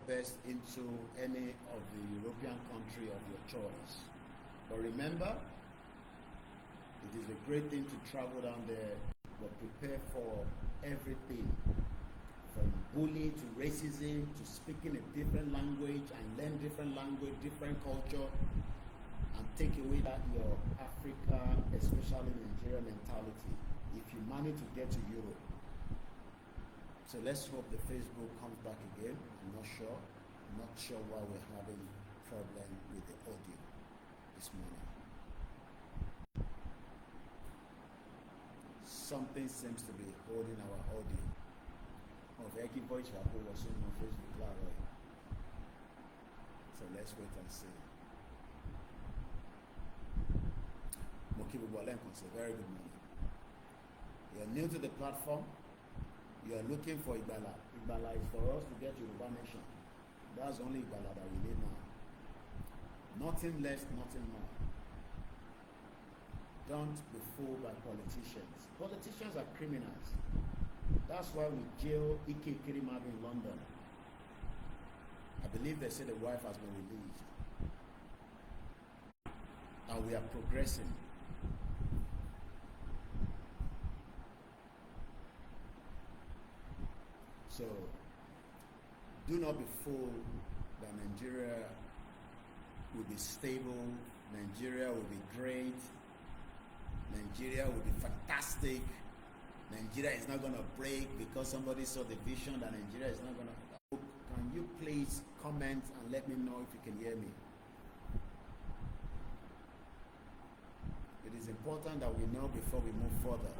best into any of the European country of your choice. But remember, it is a great thing to travel down there, but prepare for everything. From bullying to racism to speaking a different language and learn different language, different culture, and take away that your Africa, especially Nigeria mentality, if you manage to get to Europe. So let's hope the Facebook comes back again. I'm not sure. I'm not sure why we're having problem with the audio this morning. Something seems to be holding our audio. Lekki voice was on Facebook Live. So let's wait and see. Very good morning. You're new to the platform. You are looking for Igbala. Igbala is for us to get Yoruba nation. That's only Igbala that we need now. Nothing less, nothing more. Don't be fooled by politicians. Politicians are criminals. That's why we jail Ike Kirimadu in London. I believe they say the wife has been released. And we are progressing. So, do not be fooled that Nigeria will be stable, Nigeria will be great, Nigeria will be fantastic, Nigeria is not going to break because somebody saw the vision that Nigeria is not going to. Can you please comment and let me know if you can hear me? It is important that we know before we move further.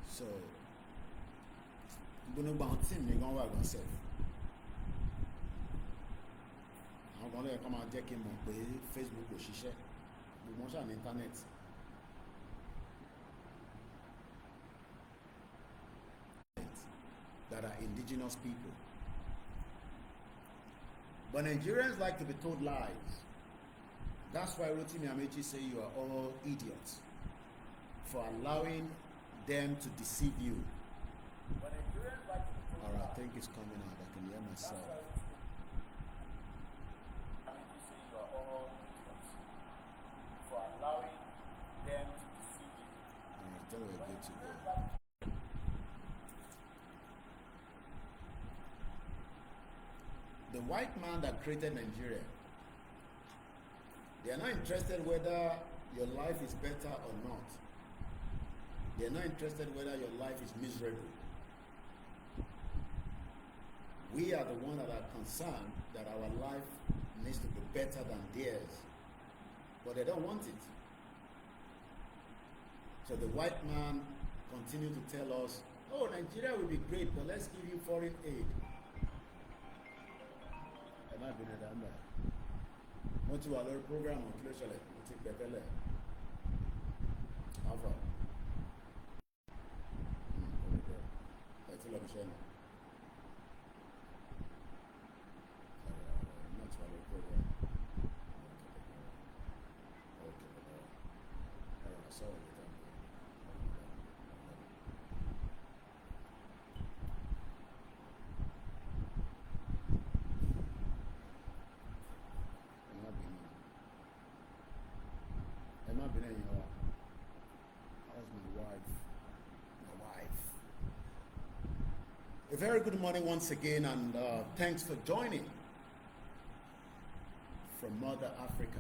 So, I'm going to bounce in, I'm going to myself. I'm going to come and check him on Facebook or Shisha. We want on the internet. That are indigenous people. But Nigerians like to be told lies. That's why Rotimi Amechi say you are all idiots for allowing them to deceive you. Alright, I think it's coming out. I can hear myself. For allowing them to deceive you. Alright, then we're good to go. The white man that created Nigeria, they are not interested whether your life is better or not. They are not interested whether your life is miserable. We are the ones that are concerned that our life needs to be better than theirs. But they don't want it. So the white man continues to tell us, oh, Nigeria will be great, but let's give you foreign aid. Am I being done there? Wọ́n ti wà lórí program kí ló ṣẹlẹ̀? Mo ti pẹ̀ tẹ́lẹ̀. Alpha. Ẹ ti lọ bí ṣẹ́ ni. Mo ti wà lórí program. Okay. Sorry. A very good morning once again, and thanks for joining from Mother Africa.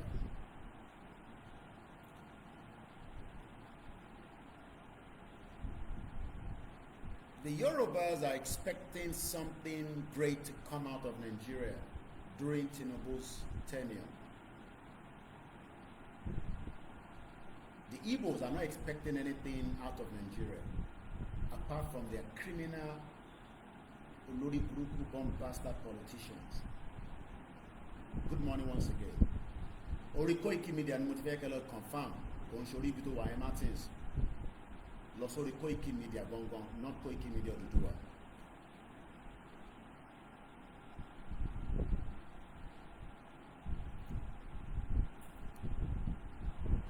The Yorubas are expecting something great to come out of Nigeria during Tinubu's tenure. The Igbos are not expecting anything out of Nigeria, apart from their criminal, Olori Buruku, bomb bastard politicians. Good morning once again. Koikimedia ni mo ti fẹ́ kẹ́ lọ confirm òun ṣorí ibi tó wà ẹ́ Martins. Lọ sórí Koikimedia gangan, not Koikimedia Odùduwà.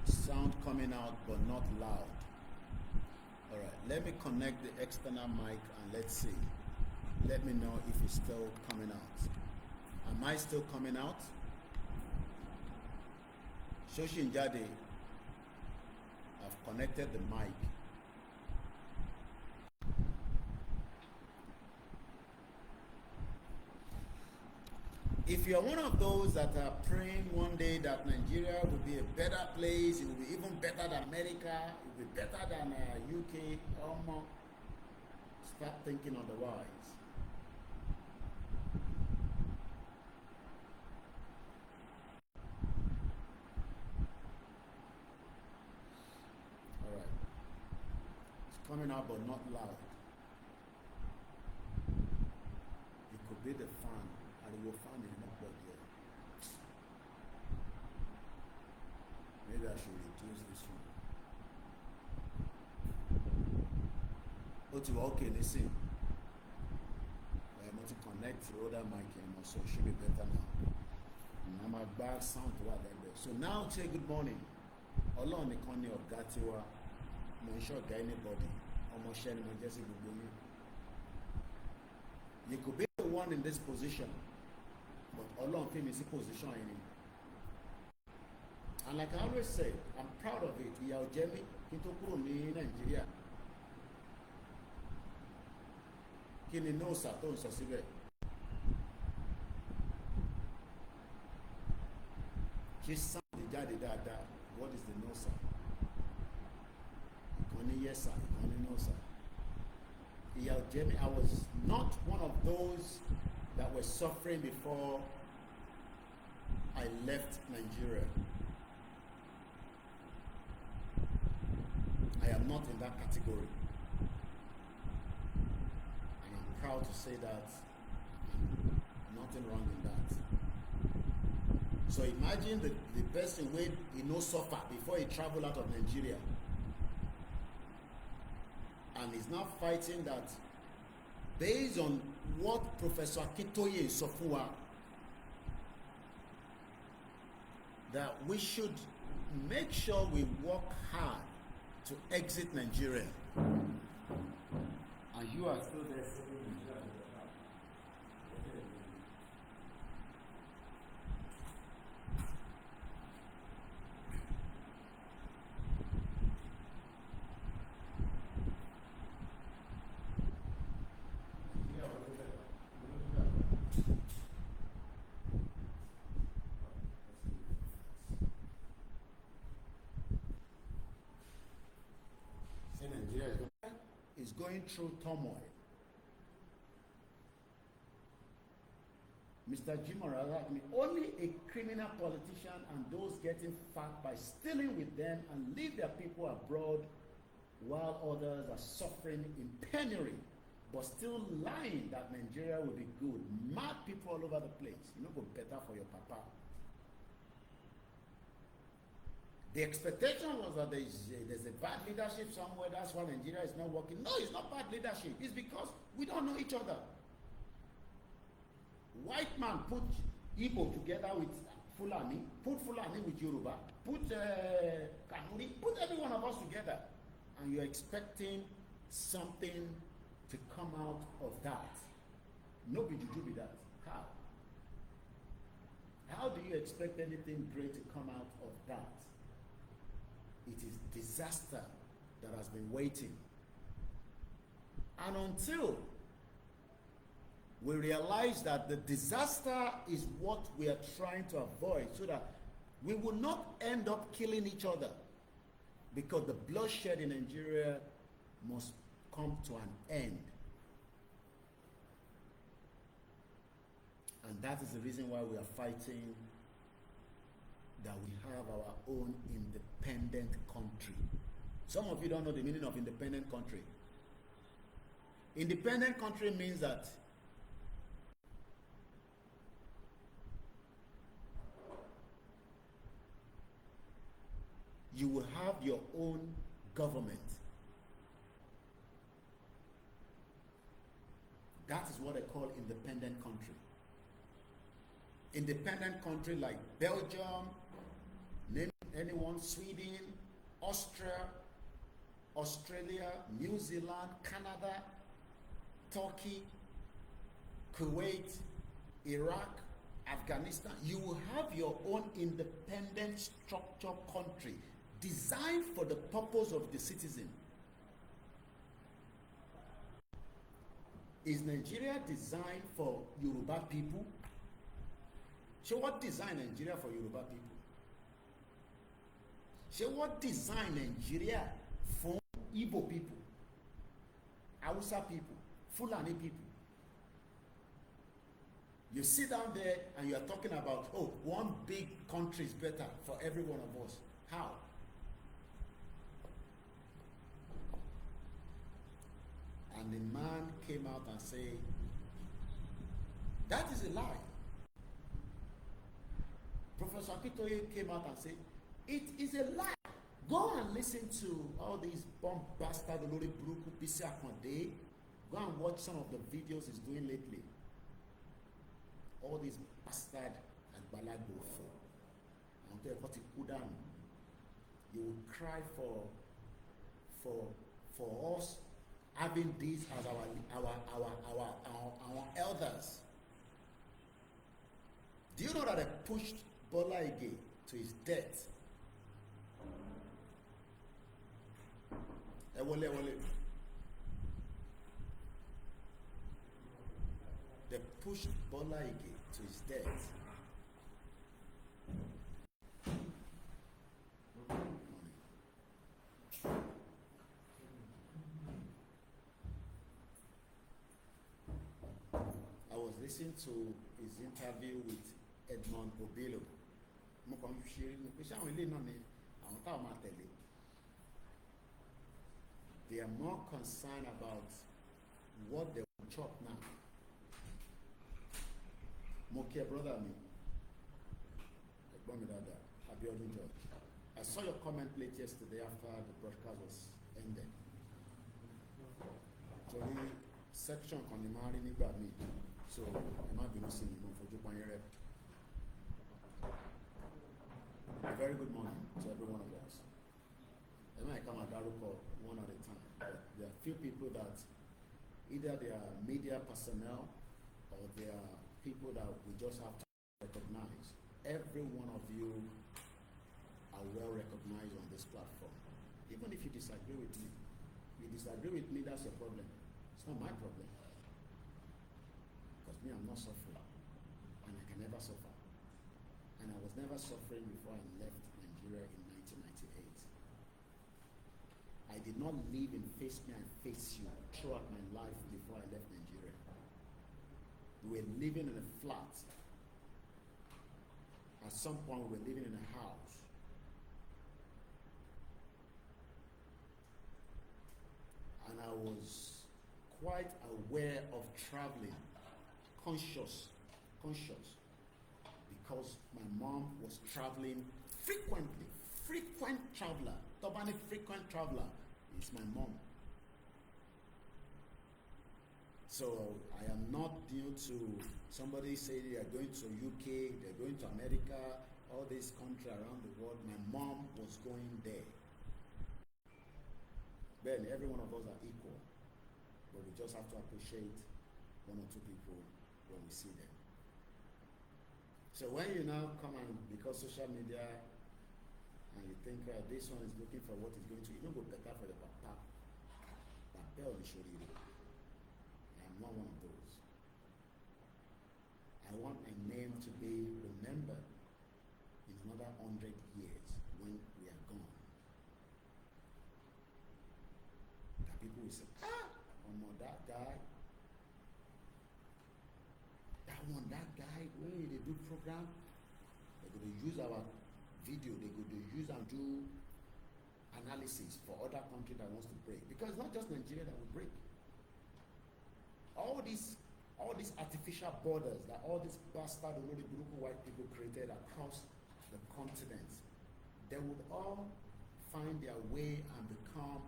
Sound coming out but not loud. Alright, Let me connect the external mic and let's see. Let me know if it's still coming out. Am I still coming out? Shoshin Jade, I've connected the mic. If you're one of those that are praying one day that Nigeria will be a better place, it will be even better than America, it will be better than UK, start thinking otherwise. All right. It's coming out but not loud. It could be the fan. And will find it not good here. Maybe I should reduce this one. Okay, listen. I'm going to connect the other mic and also it should be better now. I'm a bad sound to what there. So now say good morning. Ọlọ́run nìkan ni ọ̀gá tiwa. Mo ń ṣọ̀gá anybody. Ọmọọṣẹ́ ni mo jẹ́ sí gbogbo yín. You could be the one in this position. But Ọlọ́run fi mi sí position yìí. And like I always say, I'm proud of it. Ìyà ò jẹ mí kí n tó kúrò ní Nàìjíríà. Kí ni nóòsà tó ń sọ síbẹ̀? Ṣé sáàdì jáde dáadáa? What is the nóòsà? Ìkan ní yẹ́sà, ìkan ní nóòsà. Ìyà ò jẹ mí. I was not one of those that were suffering before I left Nigeria. I am not in that category. And I'm proud to say that. Nothing wrong in that. So imagine the person where he no suffer before he travel out of Nigeria. And he's now fighting that based on what Professor Akintoye Sofua, that we should make sure we work hard to exit Nigeria. And you are still there sitting in Nigeria. Is going through turmoil. Mr. Jim Morales, only a criminal politician and those getting fat by stealing with them and leave their people abroad while others are suffering in penury but still lying that Nigeria will be good. Mad people all over the place. You know, go better for your papa. The expectation was that there's a bad leadership somewhere, that's why Nigeria is not working. No, it's not bad leadership. It's because we don't know each other. White man put Igbo together with Fulani, put Fulani with Yoruba, put Kanuri, put every one of us together. And you're expecting something to come out of that. No juju be that. How? How do you expect anything great to come out of that? It is disaster that has been waiting. And until we realize that the disaster is what we are trying to avoid, so that we will not end up killing each other, because the bloodshed in Nigeria must come to an end. And that is the reason why we are fighting that we have our own independent country. Some of you don't know the meaning of independent country. Independent country means that you will have your own government. That is what I call independent country. Independent country like Belgium, name anyone, Sweden, Austria, Australia, New Zealand, Canada, Turkey, Kuwait, Iraq, Afghanistan. You will have your own independent structure country designed for the purpose of the citizen. Is Nigeria designed for Yoruba people? So what design Nigeria for Yoruba people? So what design Nigeria for Igbo people, Hausa people, Fulani people? You sit down there and you are talking about, oh, one big country is better for every one of us. How? And the man came out and said, that is a lie. Professor Akitoye came out and said, it is a lie. Go and listen to all these bomb bastard Olori Buruku Bisi Akonde. Go and watch some of the videos he's doing lately. All these bastard Agbalagbo and tell what he put down. You will cry for us having this as our elders. Do you know that they pushed Bola Ige to his death? They pushed Bola Ige to his death. I was listening to his interview with Edmond Obilo. They are more concerned about what they will chop now. Mokia brother me. I saw your comment late yesterday after the broadcast was ended. Johnny section on the Mari Nigba me. So I might be missing you for Japan. A very good morning to every one of us. I might come at Daruko one at a time. But there are few people that either they are media personnel or they are people that we just have to recognize. Every one of you are well recognized on this platform. Even if you disagree with me. If you disagree with me, that's your problem. It's not my problem. Because me, I'm not suffering. And I can never suffer. And I was never suffering before I left Nigeria in 1998. I did not live in face me and face you throughout my life before I left Nigeria. We were living in a flat. At some point, we were living in a house. And I was quite aware of traveling, conscious, because my mom was traveling frequently, frequent traveler. Tobani frequent traveler is my mom. So I am not due to somebody say they are going to UK, they're going to America, all these countries around the world. My mom was going there. Then every one of us are equal, but we just have to appreciate one or two people when we see them. So when you now come and because social media and you think this one is looking for what is going to, you don't go better for the papa. Papa will show you. I am not one of those. I want my name to be remembered in another 100 years when we are gone. That people will say, that guy. That guy, when they do program, they're going to use our video, they're going to use and do analysis for other countries that wants to break. Because it's not just Nigeria that will break. All these artificial borders that all these bastard white people created across the continent, they would all find their way and become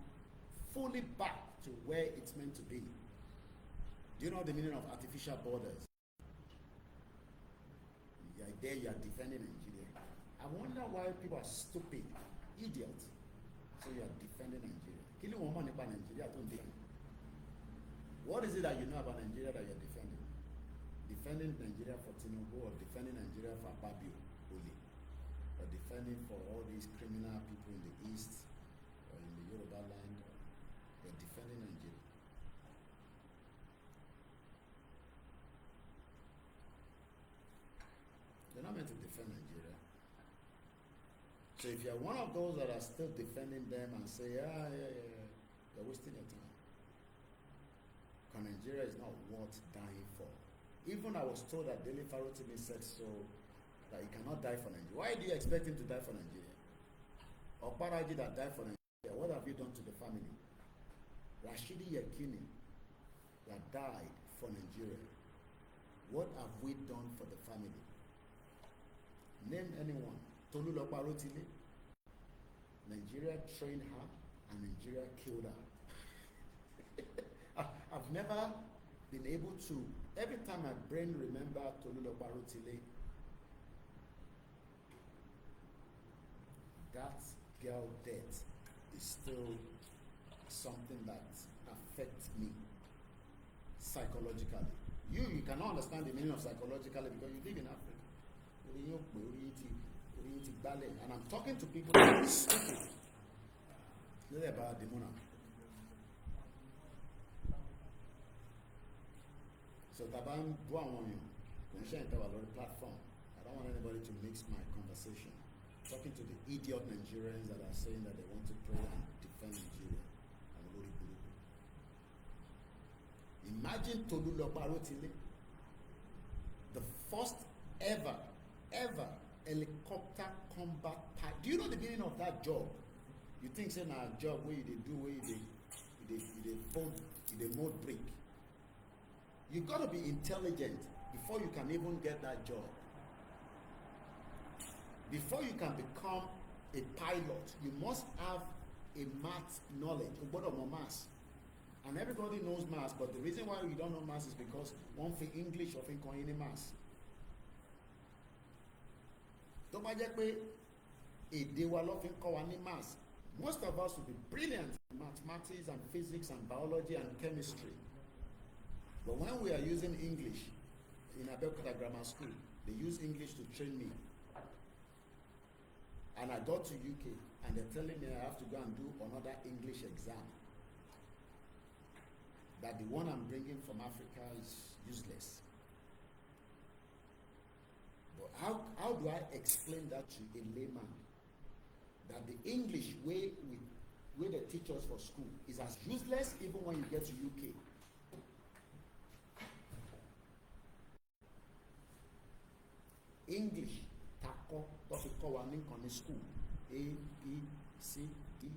fully back to where it's meant to be. Do you know the meaning of artificial borders? There you are defending Nigeria. I wonder why people are stupid, idiots. So you are defending Nigeria. Kí ni wọ́n mọ̀ nípa Nàìjíríà tó ń dé? What is it that you know about Nigeria that you're defending? Defending Nigeria for Tinubu, or defending Nigeria for Babio Oli, or defending for all these criminal people in the East or in the Yoruba land? You're defending Nigeria. You're not meant to defend Nigeria. So if you're one of those that are still defending them and say, yeah, you're wasting your time. Because Nigeria is not worth dying for. Even I was told that Dele Farotimi said so, that he cannot die for Nigeria. Why do you expect him to die for Nigeria? Or Paraji that died for Nigeria, what have you done to the family? Rashidi Yekini that died for Nigeria, what have we done for the family? Name anyone. Tolulopa Rotile. Nigeria trained her and Nigeria killed her. I've never been able to, every time my brain remember Tolulopa Rotile, that girl death is still something that affects me psychologically. You cannot understand the meaning of psychologically because you live in Africa. And I'm talking to people that are stupid. They're about the monarch. So Taban Buamonyo, platform. I don't want anybody to mix my conversation. Talking to the idiot Nigerians that are saying that they want to pray and defend Nigeria. Imagine Tolulopa Rotile, the first ever helicopter combat pilot. Do you know the meaning of that job? You think say na job where they do where they mold brick. You gotta be intelligent before you can even get that job. Before you can become a pilot, you must have a math knowledge. Maths. And everybody knows maths, but the reason why we don't know maths is because one thing English or thing any maths. Tó bá jẹ́ pé èdè wa ló fi ń kọ́ wa ní maths, most of us will be brilliant in mathematics and physics and biology and chemistry. But when we are using English in Abeokuta Grammar School, they use English to train me. And I got to UK and they're telling me I have to go and do another English exam. That the one I'm bringing from Africa is useless. But how do I explain that to a layman? That the English way they teach us for school is as useless even when you get to UK. English, tako, tofiko wa ninkan ní school, A, B, C, D.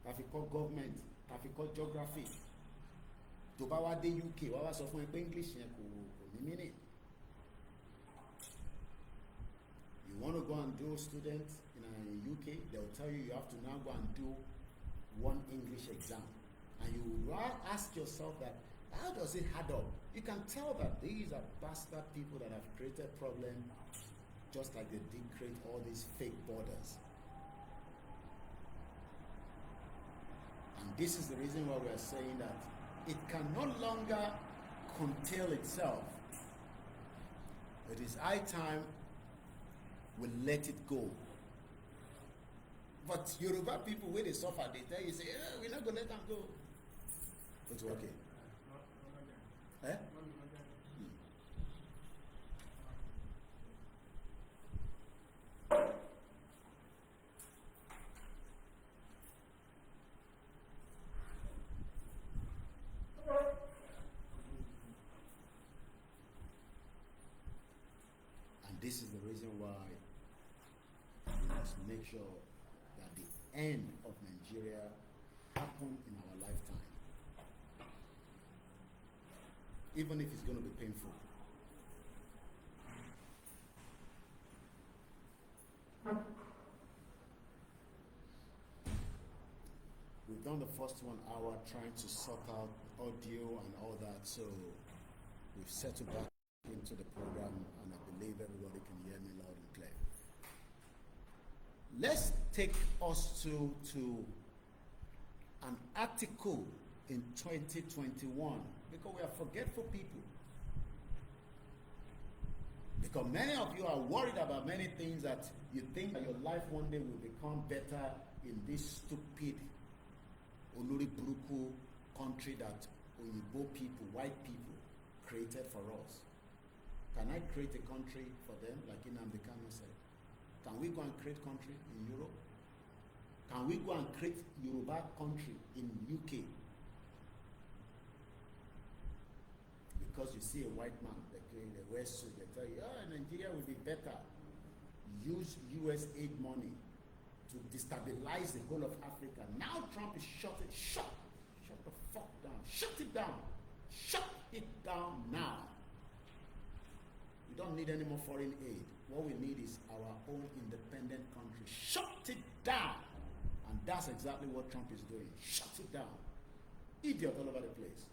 Tafiko government, tafiko geography. Tó bá wá dé UK, wá sọ fún ẹ pé English yẹn kò ní meaning. You want to go and do student in UK, they'll tell you have to now go and do one English exam. And you will ask yourself that, how does it add up? You can tell that these are bastard people that have created problem just like they did create all these fake borders. And this is the reason why we are saying that it can no longer contain itself. It is high time we let it go. But Yoruba people, when they suffer, they tell you, say, we're not going to let them go. It's okay. Eh? And this is the reason why we must make sure that the end of Nigeria happens in our lifetime. Even if it's going to be painful. We've done the first 1 hour trying to sort out audio and all that, so we've settled back into the program, and I believe everybody can hear me loud and clear. Let's take us to an article in 2021 because we are forgetful people. Because many of you are worried about many things that you think that your life one day will become better in this stupid Olori Buruku country that Oyibo people, white people created for us. Can I create a country for them like Nnamdi Kanu said? Can we go and create country in Europe? Can we go and create Yoruba country in UK? Because you see a white man, they wear suit, they tell you, oh, Nigeria will be better. Use US aid money to destabilize the whole of Africa. Now Trump is shut the fuck down. Shut it down. Shut it down now. We don't need any more foreign aid. What we need is our own independent country. Shut it down. And that's exactly what Trump is doing. Shut it down. Idiot all over the place.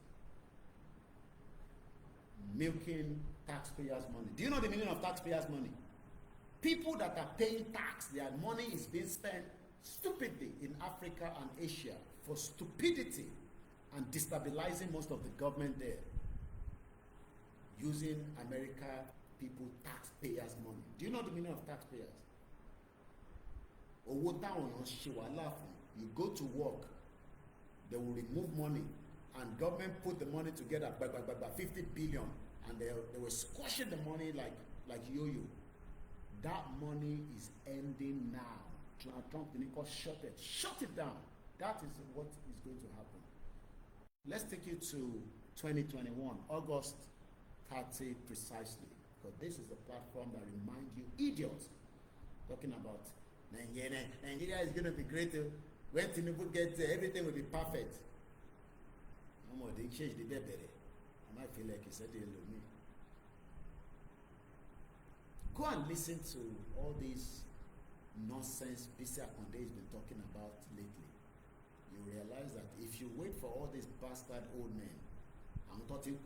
Milking taxpayers' money. Do you know the meaning of taxpayers' money? People that are paying tax, their money is being spent stupidly in Africa and Asia for stupidity and destabilizing most of the government there. Using America people taxpayers' money. Do you know the meaning of taxpayers? You go to work, they will remove money, and government put the money together, 50 billion, and they were squashing the money like yo-yo. That money is ending now. Trump shut it down. That is what is going to happen. Let's take you to 2021, August 30 precisely, because this is the platform that reminds you idiots talking about Nigeria is going to be great. When Tinubu gets there, everything will be perfect. No more, they change the better. I might feel like he said they love me. Go and listen to all these nonsense Bisi Akonde has been talking about lately. You realize that if you wait for all these bastard old men, I'm talking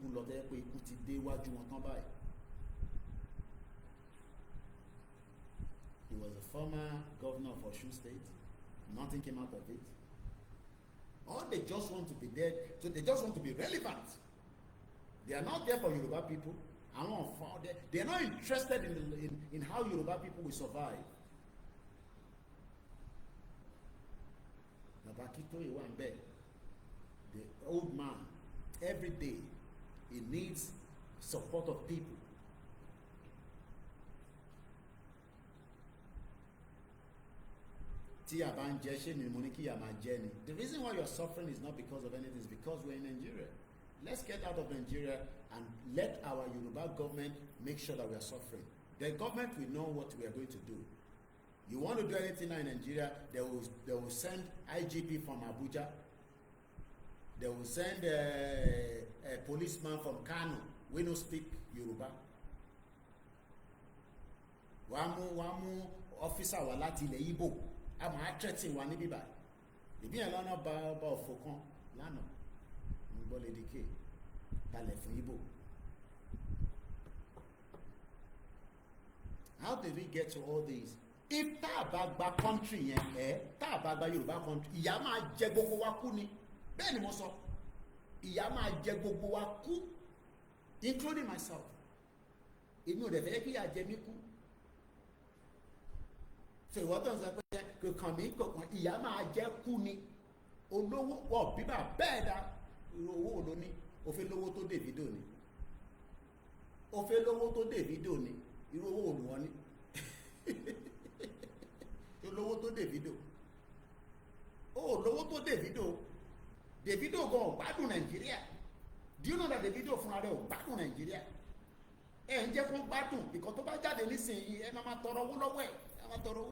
he was a former governor of Osun State. Nothing came out of it. Or they just want to be there, so they just want to be relevant. They are not there for Yoruba people. They are not interested in how Yoruba people will survive. The old man, every day, he needs support of people. The reason why you're suffering is not because of anything, it's because we're in Nigeria. Let's get out of Nigeria and let our Yoruba government make sure that we are suffering. The government will know what we are going to do. You want to do anything now in Nigeria, they will send IGP from Abuja. They will send a policeman from Kano. We don't speak Yoruba. Wamu officer walati le Igbo. I'm threatening one nibi ba. Ibi en lana ba ofokan lana. Ngbo le dike. Kale fun Igbo. How did we get to all these? If ta ba country yen ta ba Yoruba country, ìyà máa jẹ gbogbo wa kú ni. Bẹ́ẹ̀ ni mo sọ. Ìyà máa jẹ gbogbo wa kú, including myself. Èmi ò dẹ̀ fẹ́ kí ìyà jẹ mí kú. So ìwọ tó ń sọ pé kò kàn mí kò kàn ìyà máa jẹ kú ni. Olówó wọ̀ bíbà bẹ́ẹ̀ dá owó ló ní. Ó fẹ́ lówó tó Davido ni. Ó fẹ́ lówó tó Davido ni. Irú owó olùwọ́n ni. Olówó tó Davido. Oh, lówó tó Davido. Davido go gbádùn Nigeria. Do you know that Davido fúnra rẹ̀ ò gbádùn Nigeria? Ẹ ń jẹ́ kó gbádùn because tó bá jáde nísìnyí ẹ máa tọrọ owó lọ́wọ́ ẹ̀. Ẹ máa tọrọ owó.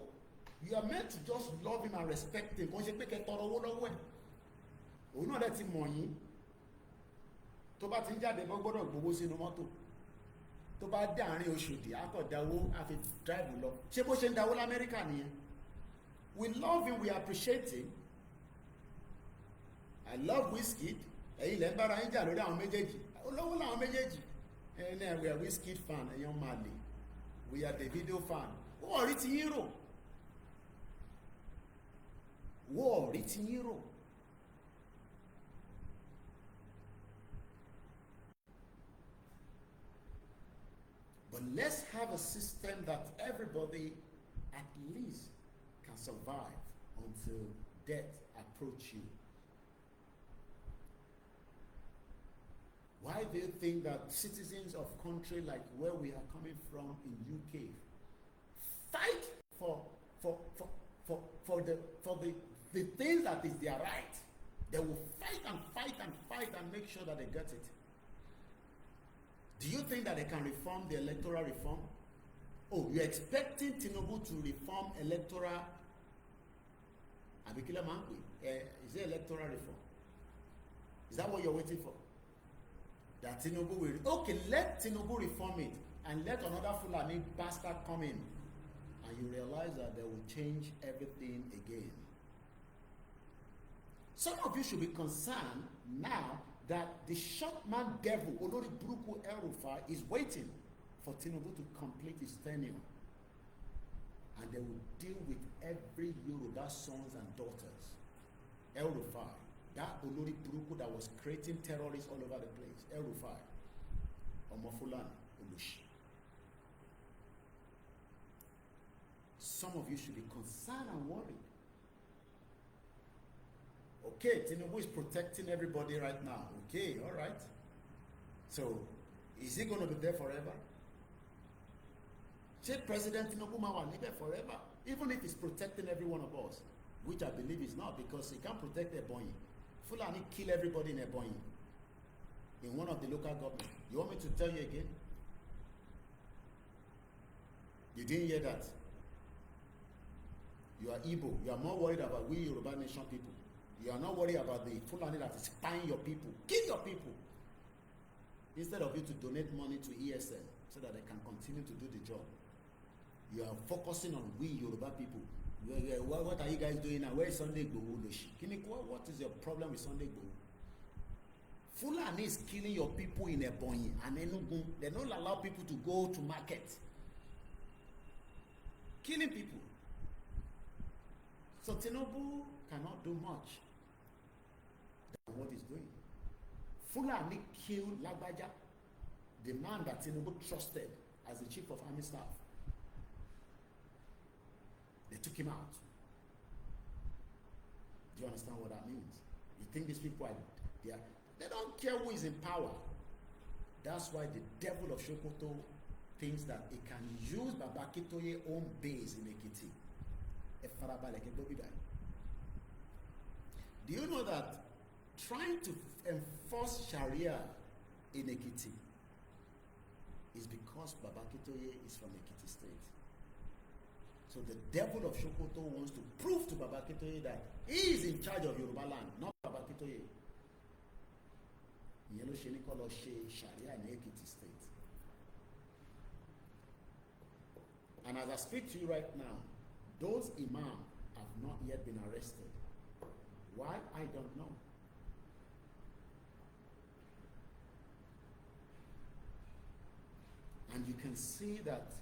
You are meant to just love him and respect him. Kò ṣe pé kẹ́ tọrọ owó lọ́wọ́ ẹ̀. Òun náà dẹ̀ ti mọ̀ yín. Tó bá ti ń jáde bọ́ gbọ́dọ̀ gbowó sínú mọ́tò. Tó bá dé àárín Oṣòdì akọ̀dáwó àfi drive lọ. Ṣé bó ṣe ń dáwó l'Amẹ́ríkà nìyẹn? We love him, we appreciate him. I love Wizkid. Ẹ̀yin lẹ́ ń bára yín jà lórí àwọn méjèèjì. Olówó làwọn méjèèjì. We are Wizkid fan, ẹ̀yin máa lè. We are Davido fan. Wọ́n rí ti yín rò. Wọ́n rí ti yín rò. let's have a system that everybody at least can survive until death approach you. Why do you think that citizens of country like where we are coming from in UK fight for the things that is their right? They will fight and fight and fight and make sure that they get it. Do you think that they can reform the electoral reform? Oh, you're expecting Tinubu to reform electoral Abikila Mangwe? Is it electoral reform? Is that what you're waiting for? That Tinubu will... Okay, let Tinubu reform it and let another Fulani bastard come in, and you realize that they will change everything again. Some of you should be concerned now that the short man devil, Olori Buruku El-Rufai, is waiting for Tinubu to complete his tenure. And they will deal with every Yoruba sons and daughters. El-Rufai, that Olori Buruku that was creating terrorists all over the place. El-Rufai, Omofulani, Olushi. Some of you should be concerned and worried. Okay, Tinubu is protecting everybody right now. Okay, all right. So, is he going to be there forever? Say President Tinubu will be there forever, even if he's protecting every one of us, which I believe is not, because he can't protect Ebonyi. Fulani kill everybody in Ebonyi, in one of the local government. You want me to tell you again? You didn't hear that? You are Igbo. You are more worried about we Yoruba nation people. You are not worried about the Fulani that is spying your people. Kill your people. Instead of you to donate money to ESN so that they can continue to do the job. You are focusing on we Yoruba people. What are you guys doing now? Where is Sunday Igboho? What is your problem with Sunday Igboho? Fulani is killing your people in Ebonyi and Enugu. They don't allow people to go to market. Killing people. So Tinubu cannot do much than what he's doing. Fulani killed Lagbaja, the man that Tinubu trusted as the chief of army staff. They took him out. Do you understand what that means? You think these people they don't care who is in power. That's why the devil of Sokoto thinks that he can use Babakitoye's own base in Ekiti. Do you know that trying to enforce Sharia in Ekiti is because Babakitoye is from Ekiti State? So the devil of Sokoto wants to prove to Babakitoye that he is in charge of Yoruba land, not Babakitoye. Yellow Shenikolo Sharia in Ekiti State. And as I speak to you right now, those imams have not yet been arrested. Why? I don't know. And you can see that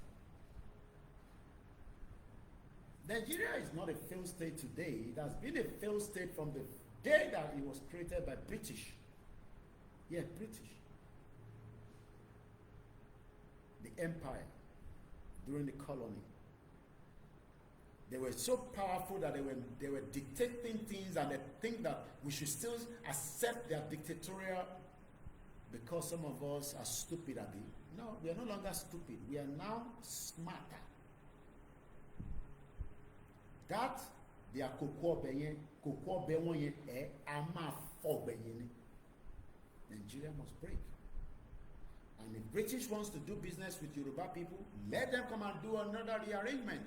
Nigeria is not a failed state today. It has been a failed state from the day that it was created by British. Yeah, British. The empire during the colony. They were so powerful that they were dictating things, and they think that we should still accept their dictatorial because some of us are stupid, Abi. No, we are no longer stupid. We are now smarter. That they are Nigeria must break. And if British wants to do business with Yoruba people, let them come and do another rearrangement.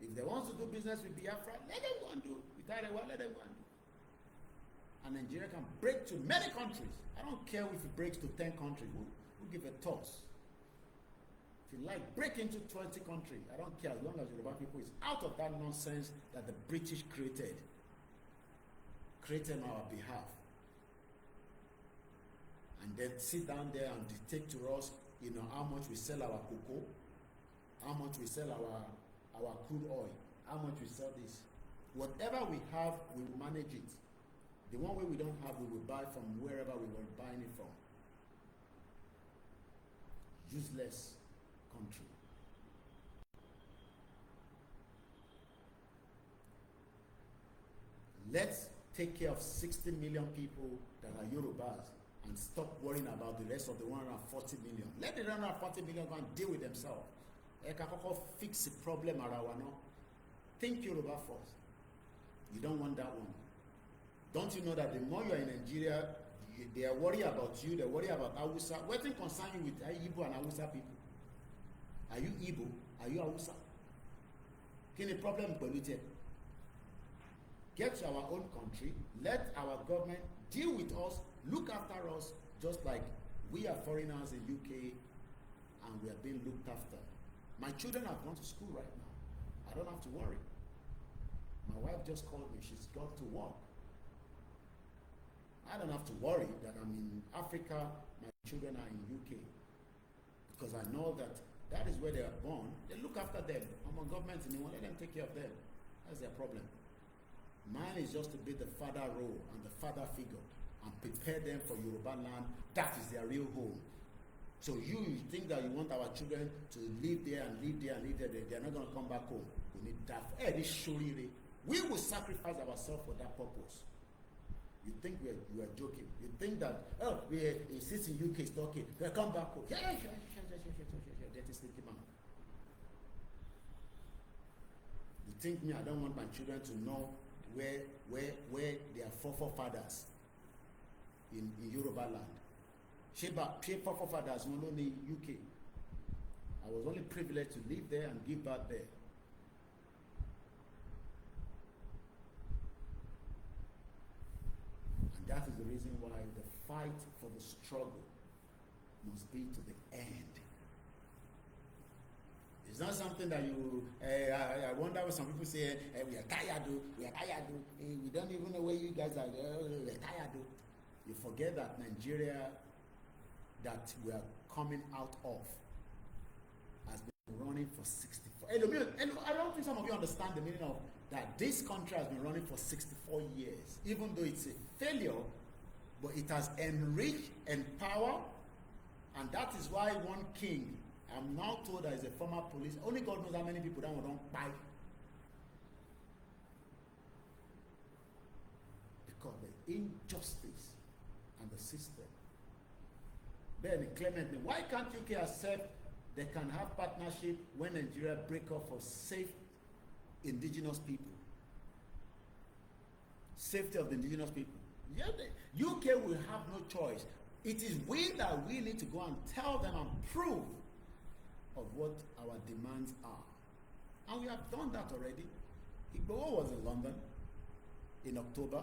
If they want to do business with Biafra, let them go and do it. With Ireland, let them go and do it. And Nigeria can break to many countries. I don't care if it breaks to 10 countries. We'll give a toss. If you like, break into 20 countries. I don't care, as long as Yoruba people is out of that nonsense that the British created on our behalf. And then sit down there and dictate to us, how much we sell our cocoa, how much we sell our crude oil, how much we sell this. Whatever we have, we will manage it. The one way we don't have, we will buy from wherever we were buying it from. useless country. Let's take care of 60 million people that are Yorubas and stop worrying about the rest of the 140 million. Let the 140 million go and deal with themselves. Fix the problem around. Think Yoruba first. You don't want that one. Don't you know that the more you are in Nigeria, they are worried about you, they are worried about Hausa. What thing concern you with Igbo and Hausa people? Are you Igbo? Are you Hausa? Kini problem with it? Get to our own country, let our government deal with us, look after us, just like we are foreigners in UK and we are being looked after. My children have gone to school right now. I don't have to worry. My wife just called me, she's got to work. I don't have to worry that I'm in Africa, my children are in UK. Because I know that that is where they are born. They look after them. I'm a government and they won't let them take care of them. That's their problem. Mine is just to be the father role and the father figure and prepare them for Yoruba land. That is their real home. So you think that you want our children to live there and live there and live there, they're not going to come back home. We need that. We will sacrifice ourselves for that purpose. You think we are joking. You think that, he sits in UK, he's talking. They'll come back home. That is thinking man. You think me, I don't want my children to know where their forefathers in Yoruba land. Sheba forefathers were only UK. I was only privileged to live there and give back there. And that is the reason why the fight for the struggle must be to the end. It's not something that you, I wonder what some people say, we are tired, we don't even know where you guys are, we're tired. You forget that Nigeria, that we are coming out of, has been running for 64. I don't think some of you understand the meaning of that. This country has been running for 64 years, even though it's a failure, but it has enriched, empowered, and that is why one king, I'm now told that he's a former police. Only God knows how many people that don't buy. Because the injustice and the system. Then Clement, why can't UK accept they can have partnership when Nigeria break off for safe indigenous people? Safety of the indigenous people. Yeah, the UK will have no choice. It is we that we need to go and tell them and prove of what our demands are. And we have done that already. Igbo was in London in October.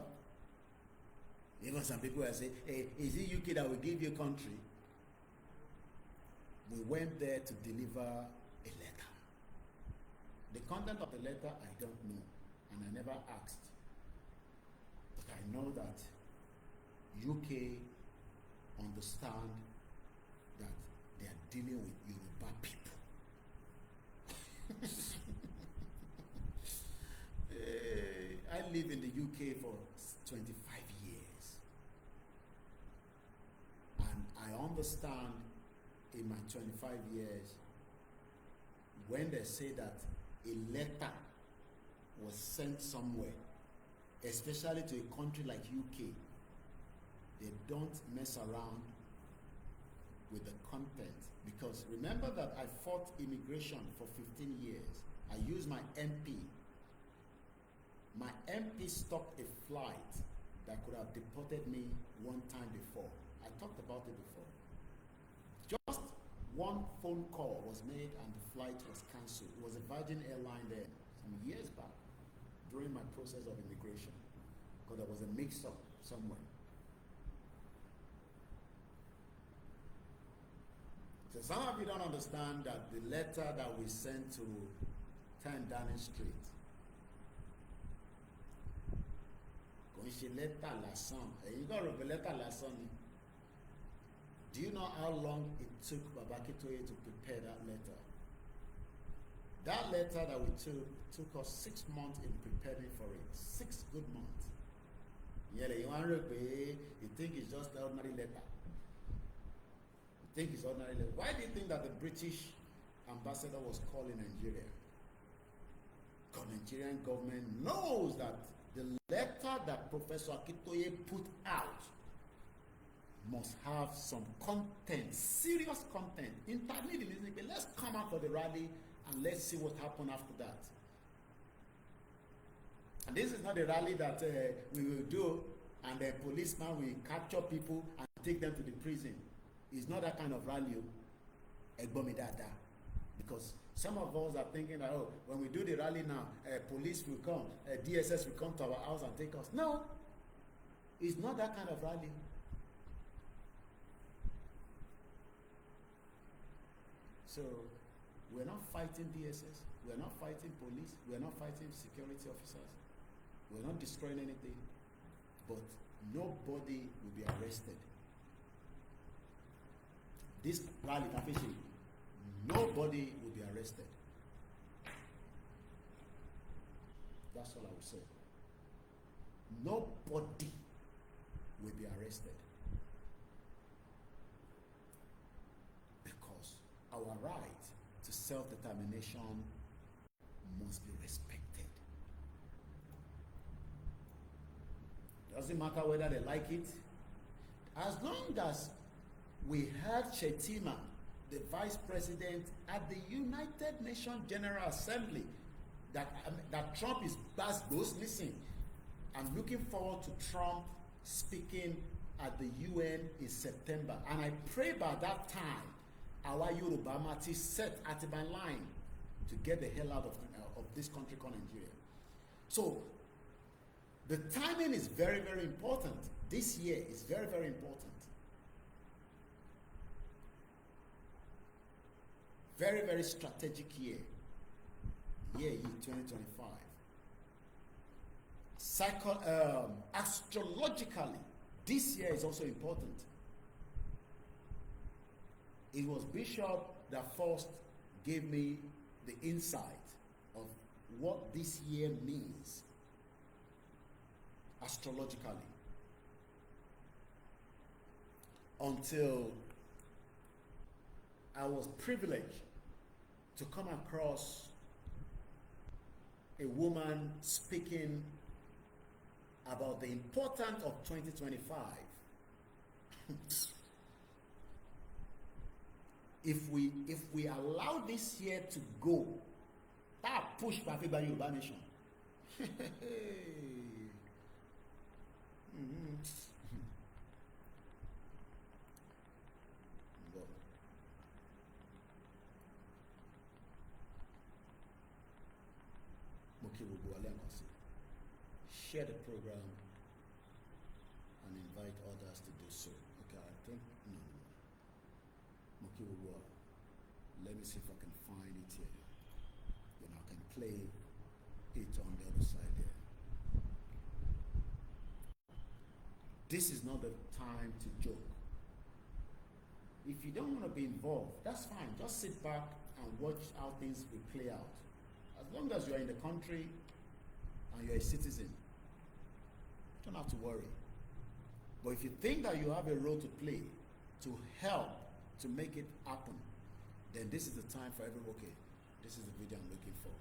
Even some people will say, hey, is it UK that will give you a country? We went there to deliver a letter. The content of the letter, I don't know. And I never asked. But I know that UK understand that they are dealing with Yoruba people. I live in the UK for 25 years. And I understand in my 25 years when they say that a letter was sent somewhere, especially to a country like UK, they don't mess around with the content. Because remember that I fought immigration for 15 years. I used my MP. My MP stopped a flight that could have deported me one time before. I talked about it before. Just one phone call was made and the flight was cancelled. It was a Virgin airline then, some years back, during my process of immigration, because there was a mix-up somewhere. So some of you don't understand that the letter that we sent to 10 Downing Street, do you know how long it took Babakitoye to prepare that letter? That letter that we took us 6 months in preparing for it. 6 good months. Yeah, you think it's just an ordinary letter. You think it's ordinary level. Why do you think that the British ambassador was calling Nigeria? Because Nigerian government knows that the letter that Professor Akintoye put out must have some content, serious content. Intermediate, let's come out for the rally and let's see what happened after that. And this is not a rally that we will do and the policeman will capture people and take them to the prison. It's not that kind of rally. Because some of us are thinking that, oh, when we do the rally now, police will come, DSS will come to our house and take us. No, it's not that kind of rally. So we're not fighting DSS, we're not fighting police, we're not fighting security officers, we're not destroying anything, but nobody will be arrested. This rally, nobody will be arrested. That's all I will say. Nobody will be arrested. Because our right to self-determination must be respected. Doesn't matter whether they like it. As long as we heard Shetima, the vice president at the United Nations General Assembly, that Trump is goes missing. I'm looking forward to Trump speaking at the UN in September. And I pray by that time, our Yoruba Mati set at the line to get the hell out of this country called Nigeria. So, the timing is very, very important. This year is very, very important. Very, very strategic year. Year 2025. Astrologically, this year is also important. It was Bishop that first gave me the insight of what this year means astrologically. Until I was privileged to come across a woman speaking about the importance of 2025. If we allow this year to go, that push by Yoruba Nation. Share the program and invite others to do so. Okay, I think let me see if I can find it here. Then I can play it on the other side there. This is not the time to joke. If you don't want to be involved, that's fine. Just sit back and watch how things will play out. As long as you are in the country and you're a citizen, you don't have to worry. But if you think that you have a role to play to help to make it happen, then this is the time for everyone. Okay, this is the video I'm looking for.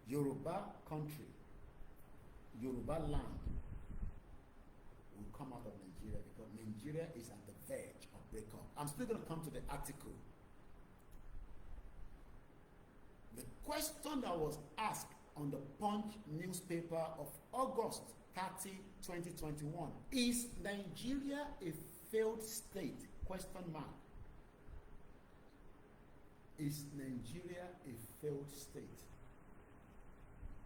Yoruba country, Yoruba land will come out of Nigeria because Nigeria is at the verge of breakup. I'm still going to come to the article. The question that was asked on the Punch newspaper of August 30, 2021, is Nigeria a failed state? Question mark. Is Nigeria a failed state?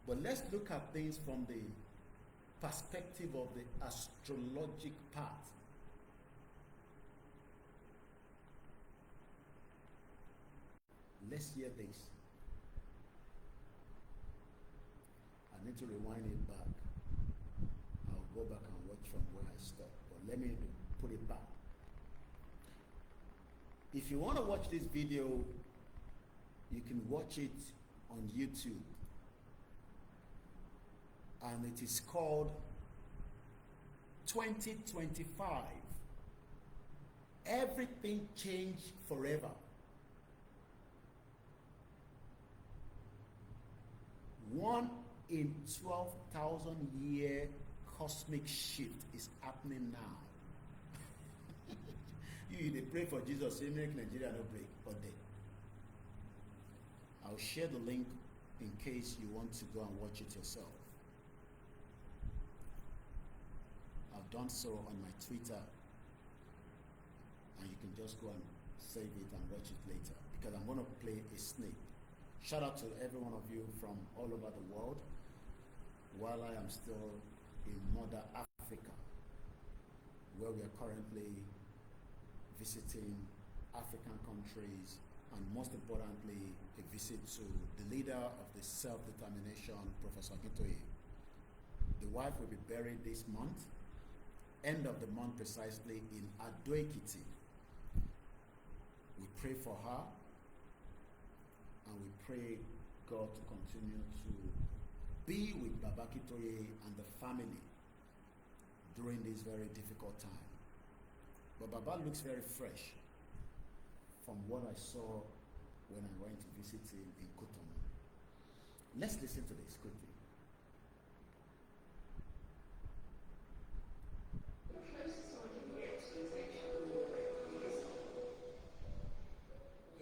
But let's look at things from the perspective of the astrologic part. Let's hear this. I need to rewind it back. I'll go back and watch from where I stopped. But let me put it back. If you want to watch this video, you can watch it on YouTube. and it is called 2025. Everything changed forever. One in 12,000 year cosmic shift is happening now. They pray for Jesus, say make Nigeria no break, but they. I'll share the link in case you want to go and watch it yourself. I've done so on my Twitter, and you can just go and save it and watch it later, because I'm going to play a snake. Shout out to every one of you from all over the world, while I am still in Mother Africa, where we are currently visiting African countries, and most importantly, a visit to the leader of the self-determination, Professor Akintoye. The wife will be buried this month, end of the month precisely, in Ado-Ekiti. We pray for her, and we pray God to continue to be with Baba Akintoye and the family during this very difficult time. But Baba looks very fresh from what I saw when I went to visit him in Cotonou. Let's listen to this quickly.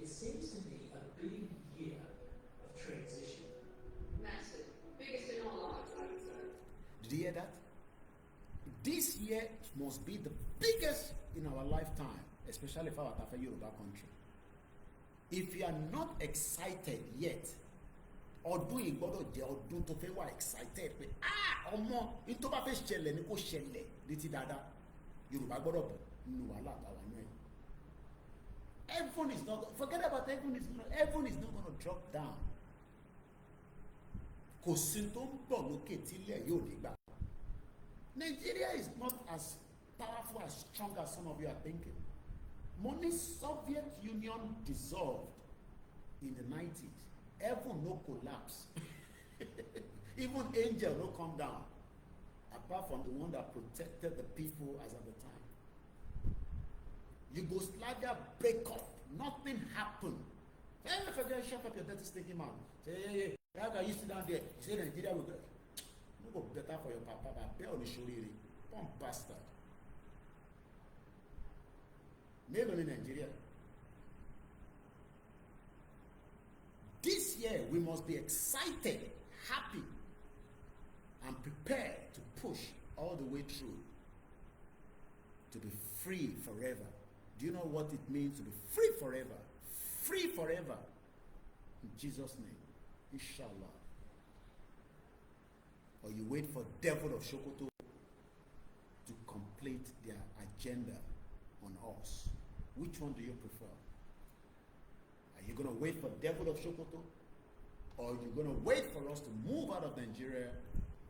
It seems to me a big year of transition. Massive. Biggest in our lives, I would say. Did you hear that? This year must be the biggest in our lifetime, especially for our Yoruba country. If you are not excited yet, ọdún yìí gbọ́dọ̀ jẹ́ ọdún tó fẹ́ wà excited pé ọmọ ní tó bá fẹ́ ṣẹlẹ̀ ní kó ṣẹlẹ̀ létí dáadáa, Yorùbá gbọ́dọ̀ bọ̀ nínú wàhálà àtàwọn náà. Heaven is not, forget about heaven is not going to drop down. Kò sí tó ń bọ̀ lókè tílẹ̀ yóò nígbà. Nigeria is not as powerful, as strong as some of you are thinking. Money Soviet Union dissolved in the 90s. Heaven no collapse. Even angel no come down. Apart from the one that protected the people as at the time. Yugoslavia break up. Nothing happened. Hey, forget, shut up your dirty stinking mouth. Say, hey, how can you sit down there? You say Nigeria will go. No go better for your papa, but bear on the shoulder. Come bastard. Mélòó ní Nigeria. This year we must be excited, happy, and prepared to push all the way through to be free forever. Do you know what it means to be free forever? Free forever. In Jesus' name. Inshallah. Or you wait for devil of Sokoto to complete their agenda on us. Which one do you prefer? Are you going to wait for devil of Sokoto? Or are you going to wait for us to move out of Nigeria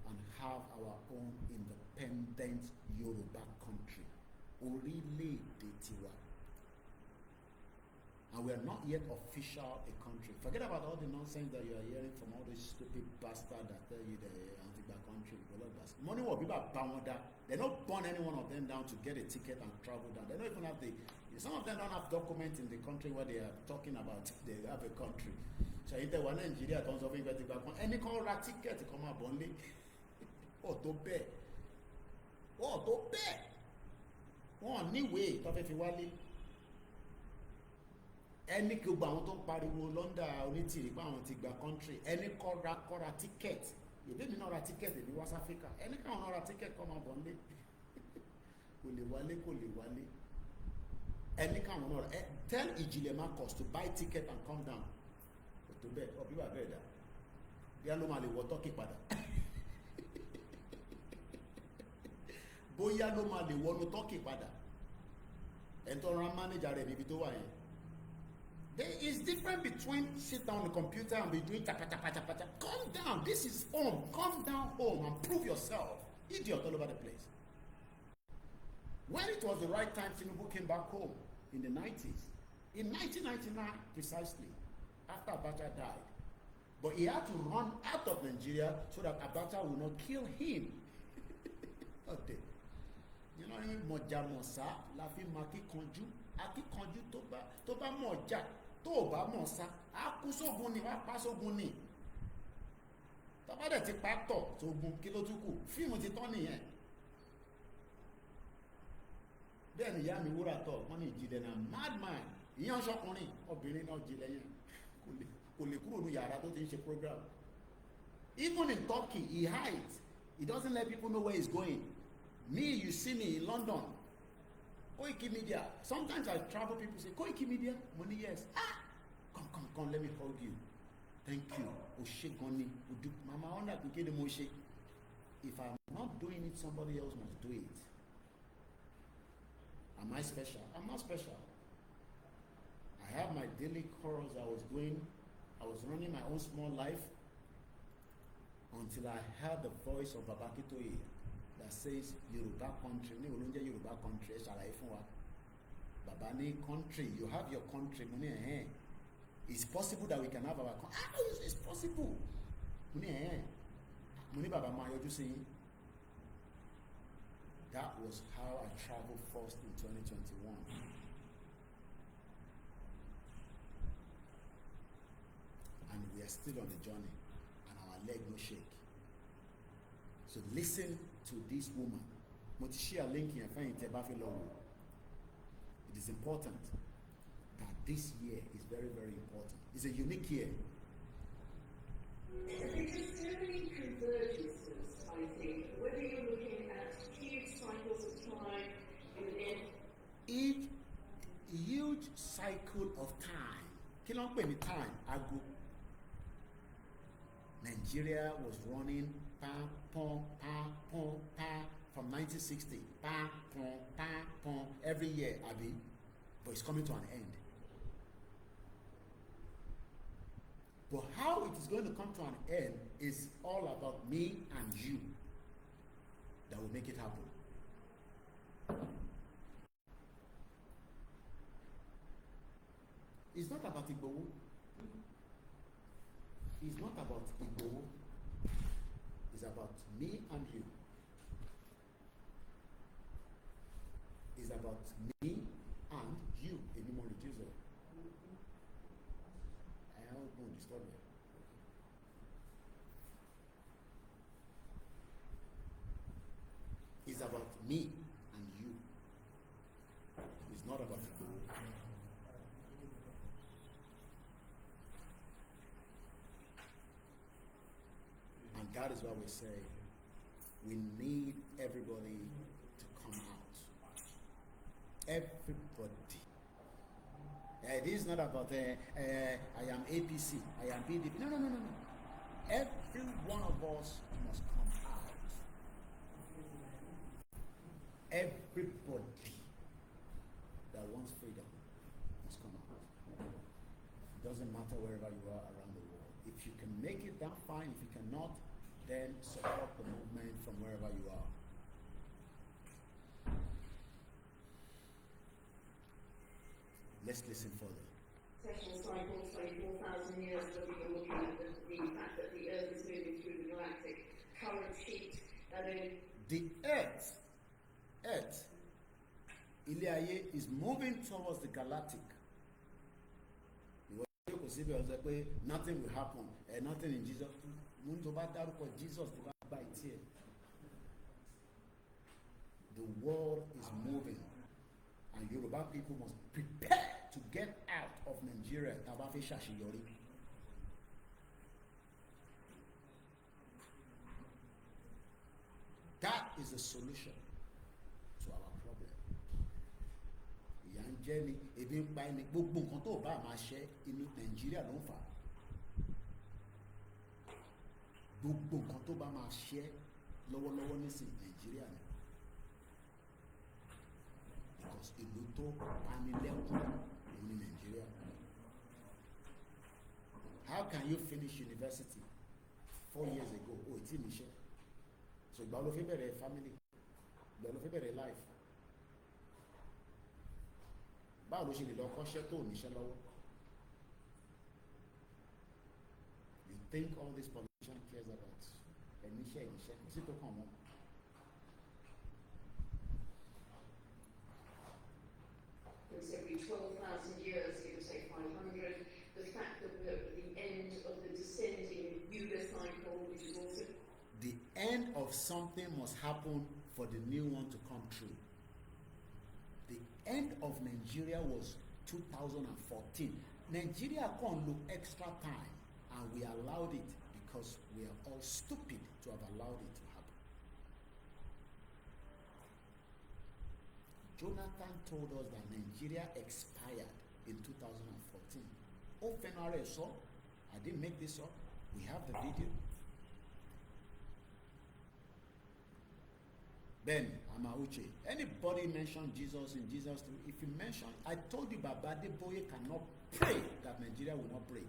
and have our own independent Yoruba country? Orílẹ̀-èdè tiwa. And we are not yet official a country. Forget about all the nonsense that you are hearing from all these stupid bastards that tell you they're anti-Gba country. Money will be about Bawanda. They don't burn any one of them down to get a ticket and travel down. They don't even have some of them don't have documents in the country where they are talking about they have a country. So if they want Nigeria, tons of people any call a ticket to come up only. Oh, to pay. Oh, new way to pay wali. Any kò gba àwọn tó ń pariwo London onítìrí pa àwọn ti gba country. Any kọ́ra ticket. Ìbí mi náà ra ticket ní West Africa. Any káwọn náà ra ticket kọ́ máa bọ̀ nílé. Kò lè wálé. Any káwọn náà ra. Tell Ìjìnlẹ̀ Marcus to buy ticket and come down. Kò tó bẹ́ẹ̀ ọ bí wà bẹ́ẹ̀ dà. Bí a ló máa lè wọ Turkey padà. Bóyá ló máa lè wọnú Turkey padà. Ẹ̀tọ́ ran manager rẹ̀ níbi tó wà yẹn. There is difference between sit down on the computer and be doing chapa. Calm down. This is home. Calm down home and prove yourself. Idiot all over the place. When it was the right time, Tinubu came back home in the 90s. In 1999, precisely, after Abacha died, But he had to run out of Nigeria so that Abacha will not kill him. Okay. You know, mọ̀jà mọ̀sá la fi mọ akíkanjú tó bá mọ̀jà tó bá mọ̀sá á kú sógun ni, wá pa sógun ni. Tọ́ba dẹ̀ ti pa tọ̀ sógun kí ló tún kù, fíìmù ti tán nìyẹn. Bẹ́ẹ̀ ni ìyá mi wúrà tọ̀ wọ́n ní ìjìnlẹ̀ náà madman ìyẹn ọ̀ṣọ́kùnrin obìnrin náà jìnlẹ̀ yẹn kò lè kúrò ní yàrá tó ti ń ṣe program. Even in Turkey he hides, he doesn't let people know where he's going. Me, you see me in London, Koikimedia. Sometimes I travel, people say, Koikimedia? Money, yes. Come, let me hug you. Thank you. Oshegoni. Mama, on that, if I'm not doing it, somebody else must do it. Am I special? I'm not special. I have my daily chorus I was running my own small life until I heard the voice of Babakitoye that says Yoruba country, ní olóúnjẹ Yoruba country, ṣàlàyé fún wa. Baba ní country, you have your country. Mo ní it's possible that we can have our country. It's possible. Mo ní Baba máa yọjú sí yín. That was how I traveled first in 2021. And we are still on the journey, and our leg no shake. So listen to this woman. Mo ti share link yẹn fẹ́yìn tẹ́ bá fẹ́ lọ wò. It is important that this year is very, very important. It's a unique year. There's so many convergences, I think, whether you're looking at huge cycles of time in the end. Each huge cycle of time. Kí ló ń pè ní time? Ago. Nigeria was running from 1960 every year, Abi, but it's coming to an end. But how it is going to come to an end is all about me and you that will make it happen. It's not about Igboho. It's not about Igboho. It's about me and you. It's about me and you. Any more reducer. I won't disturb you. It's about me and you. It's not about Igboho. And that is why we say we need everybody to come out. Everybody. It is not about I am APC, I am PDP. No. Every one of us must come out. Everybody that wants freedom must come out. It doesn't matter wherever you are around the world. If you can make it, that fine. If you cannot, then support the movement from wherever you are. Let's listen further. Session cycle, 24,000 years, that we were looking at the fact that the Earth is moving through the galactic current sheet, and then the Earth, Ilé Ayé, is moving towards the galactic. Nothing will happen, nothing in Jesus. Jesus, the world is moving, and Yoruba people must prepare to get out of Nigeria. That is the solution to our problem. Ìyà ń jẹ ni, ebi ń pa ẹni, gbogbo nǹkan tó bá máa ṣe inú Nàìjíríà ló ń fà. Gbogbo nǹkan tó bá máa ṣe lọ́wọ́lọ́wọ́ nísìnyí Nàìjíríà ni. Because ìlú tó panilẹ́kùn òun ni Nàìjíríà. How can you finish university 4 years ago? O ì tí ì níṣẹ́. So ìgbà ló fi bẹ̀rẹ̀ family, ìgbà ló fi bẹ̀rẹ̀ life. Báwo ló ṣe lè lọ kọ́ṣẹ́ tó níṣẹ́ lọ́wọ́? You think all this politician cares about initial. Because every 12,000 years, give or take 500, the fact that we're at the end of the descending Yuga cycle, which is also... The end of something must happen for the new one to come true. The end of Nigeria was 2014. Nigeria can't look extra time, and we allowed it because we are all stupid to have allowed it to happen. Jonathan told us that Nigeria expired in 2014. Oh, Fenway saw. I didn't make this up. We have the video. Ben Amauche, anybody mention Jesus in Jesus? If you mention, I told you Baba Adeboye cannot pray that Nigeria will not break.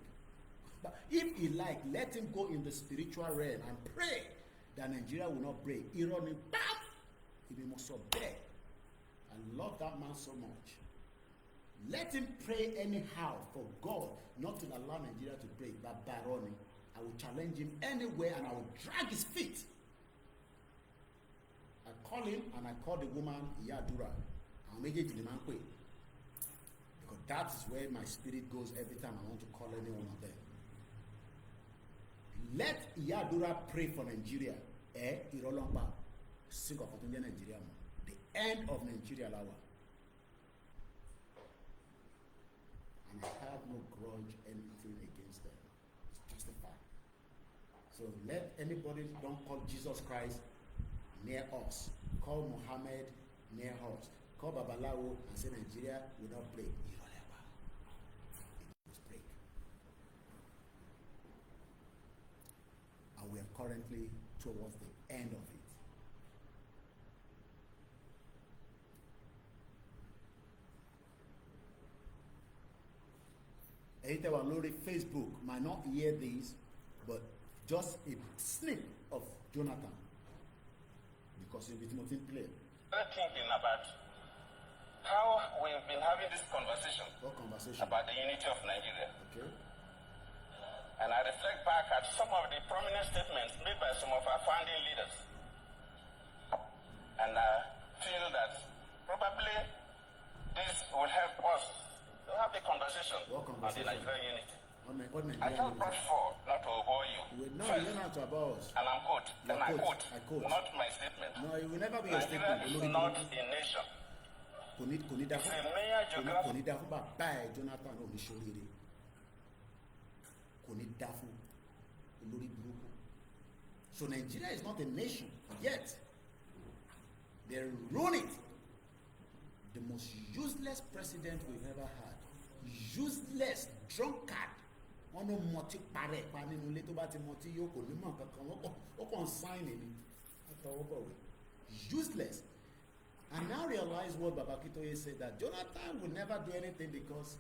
But if he like, let him go in the spiritual realm and pray that Nigeria will not break. He running back. He must obey. I love that man so much. Let him pray anyhow for God not to allow Nigeria to break. But Baroni, I will challenge him anywhere and I will drag his feet. I call him and I call the woman Iyadura. I'll make it to the man quick. Because that is where my spirit goes every time I want to call any one of them. Let Iyadura pray for Nigeria. Irolongba. Sing of Nigeria. The end of Nigeria Lawa. And I have no grudge anything against them. It's just a fact. So let anybody don't call Jesus Christ near us. Call Muhammad near us. Call Babalawo and say Nigeria will not break. It must break. And we are currently towards the end of it. Anyone on Facebook might not hear this, but just a snip of Jonathan. Because you'll be clear. Thinking about how we've been having this conversation. What conversation? About the unity of Nigeria. Okay. And I reflect back at some of the prominent statements made by some of our founding leaders. And I feel that probably this will help us to have the conversation on the Nigerian unity. I felt brought forth not to bore you. No, first, you're not to bore us. and I'm quote, and I quote, not my statement. No, it will never be a Nigeria statement. is not a nation. It's a mere geographic. So Nigeria is not a nation yet. They ruin it. The most useless president we've ever had. Useless, drunkard. Wọ́n ló mọtí parẹ́ pa nínú ilé tó bá ti mọtí yóò kò ní mọ̀ kankan ó kàn sign ni àtọwọ́bọ̀wé. Useless. And now realize what Babakitoye said, that Jonathan will never do anything because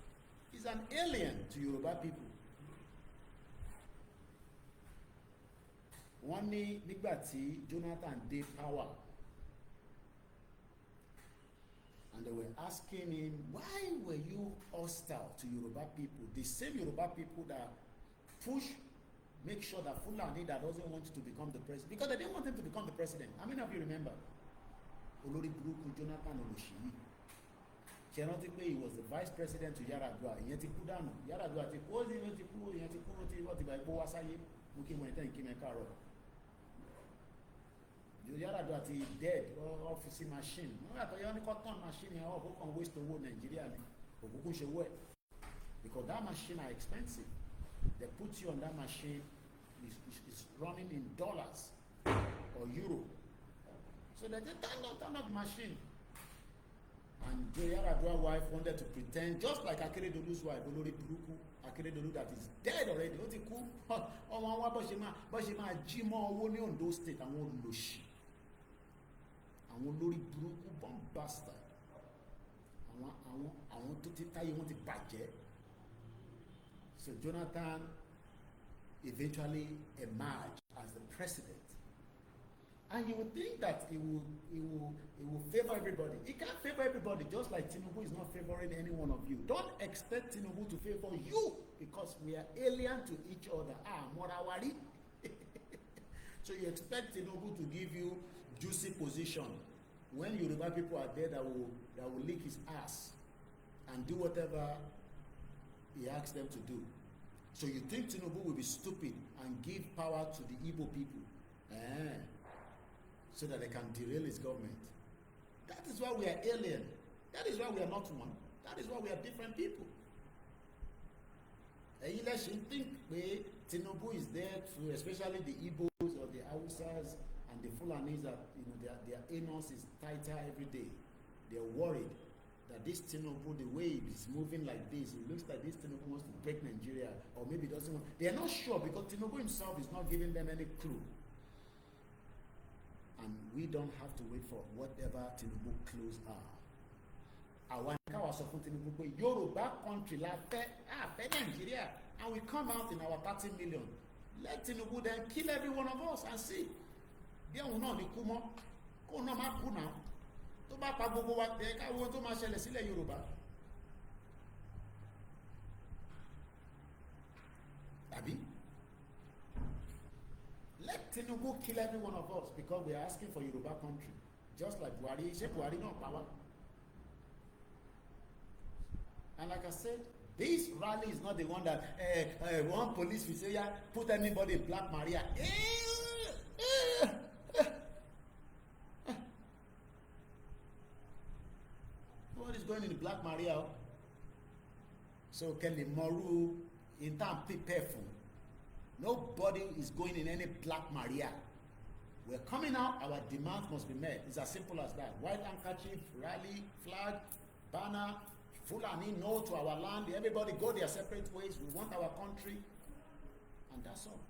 he's an alien to Yoruba people. Wọ́n ní nígbà tí Jonathan dé power, and they were asking him, why were you hostile to Yoruba people? The same Yoruba people that make sure that Fulani that doesn't want to become the president, because they didn't want him to become the president. How many of you remember? Olori Buruku Jonathan Oloshiyi. Ṣé rántí pé he was the vice president to Yaradua. Ìyẹn ti kú dànù. Yaradua ti kú, ìyẹn ti kú, wọ́n ti bá ipò wá sáyé. Mú kí wọ́n ìtẹ́ ìkí mẹ́ka rọ̀. Yaradua ti dead ọ́fíìsì machine. Wọ́n yàtọ̀ yọ ní cotton machine yẹn ó kàn waste owó Nàìjíríà ni. Òkùnkùn ṣe wẹ̀. Because that machine are expensive. They put you on that machine, is running in dollars or euro. So they just turn off the machine. And Yaradua's wife wanted to pretend, just like Akeredolu's wife, Olori Buruku, Akeredolu, that is dead already. Ó ti kú. Ọmọ wa bó ṣe máa jí mọ́ owó ní Ondo State, àwọn olóṣì. Àwọn Olori Buruku bomb bastard. Àwọn tó ti táyé wọ́n ti bàjẹ́. So Jonathan eventually emerged as the president. And you would think that he will favor everybody. He can't favor everybody, just like Tinubu is not favoring any one of you. Don't expect Tinubu to favor you because we are alien to each other. Morawari. So you expect Tinubu to give you juicy position when Yoruba people are there that will lick his ass and do whatever he asks them to do. So you think Tinubu will be stupid and give power to the Igbo people? So that they can derail his government. That is why we are alien. That is why we are not one. That is why we are different people. And you should think Tinubu is there to, especially the Igbos or the Hausas and the Fulanis, that their anus is tighter every day. They are worried that this Tinubu, the way he is moving like this, it looks like this Tinubu wants to break Nigeria, or maybe doesn't want. They are not sure because Tinubu himself is not giving them any clue. And we don't have to wait for whatever Tinubu clues are. Our Tinubu, Yoruba country, Nigeria, and we come out in our 30 million. Let Tinubu then kill every one of us and see. They will not be kumo. Ko no ma ku now. To ba pa gbogbo wa te ka wo to ma ṣẹlẹ̀ sílẹ̀ Yorùbá. Abi? Let Tinubu kill every one of us because we are asking for Yoruba country. Just like Buhari, Buhari no power. And like I said, this rally is not the one that one police will say, yeah, put anybody in Black Maria. What is going in the Black Maria? So can the Moru in time prepare for? Nobody is going in any Black Maria. We're coming out, our demands must be met. It's as simple as that. White handkerchief, rally, flag, banner, Fulani, no to our land. Everybody go their separate ways. We want our country. And that's all.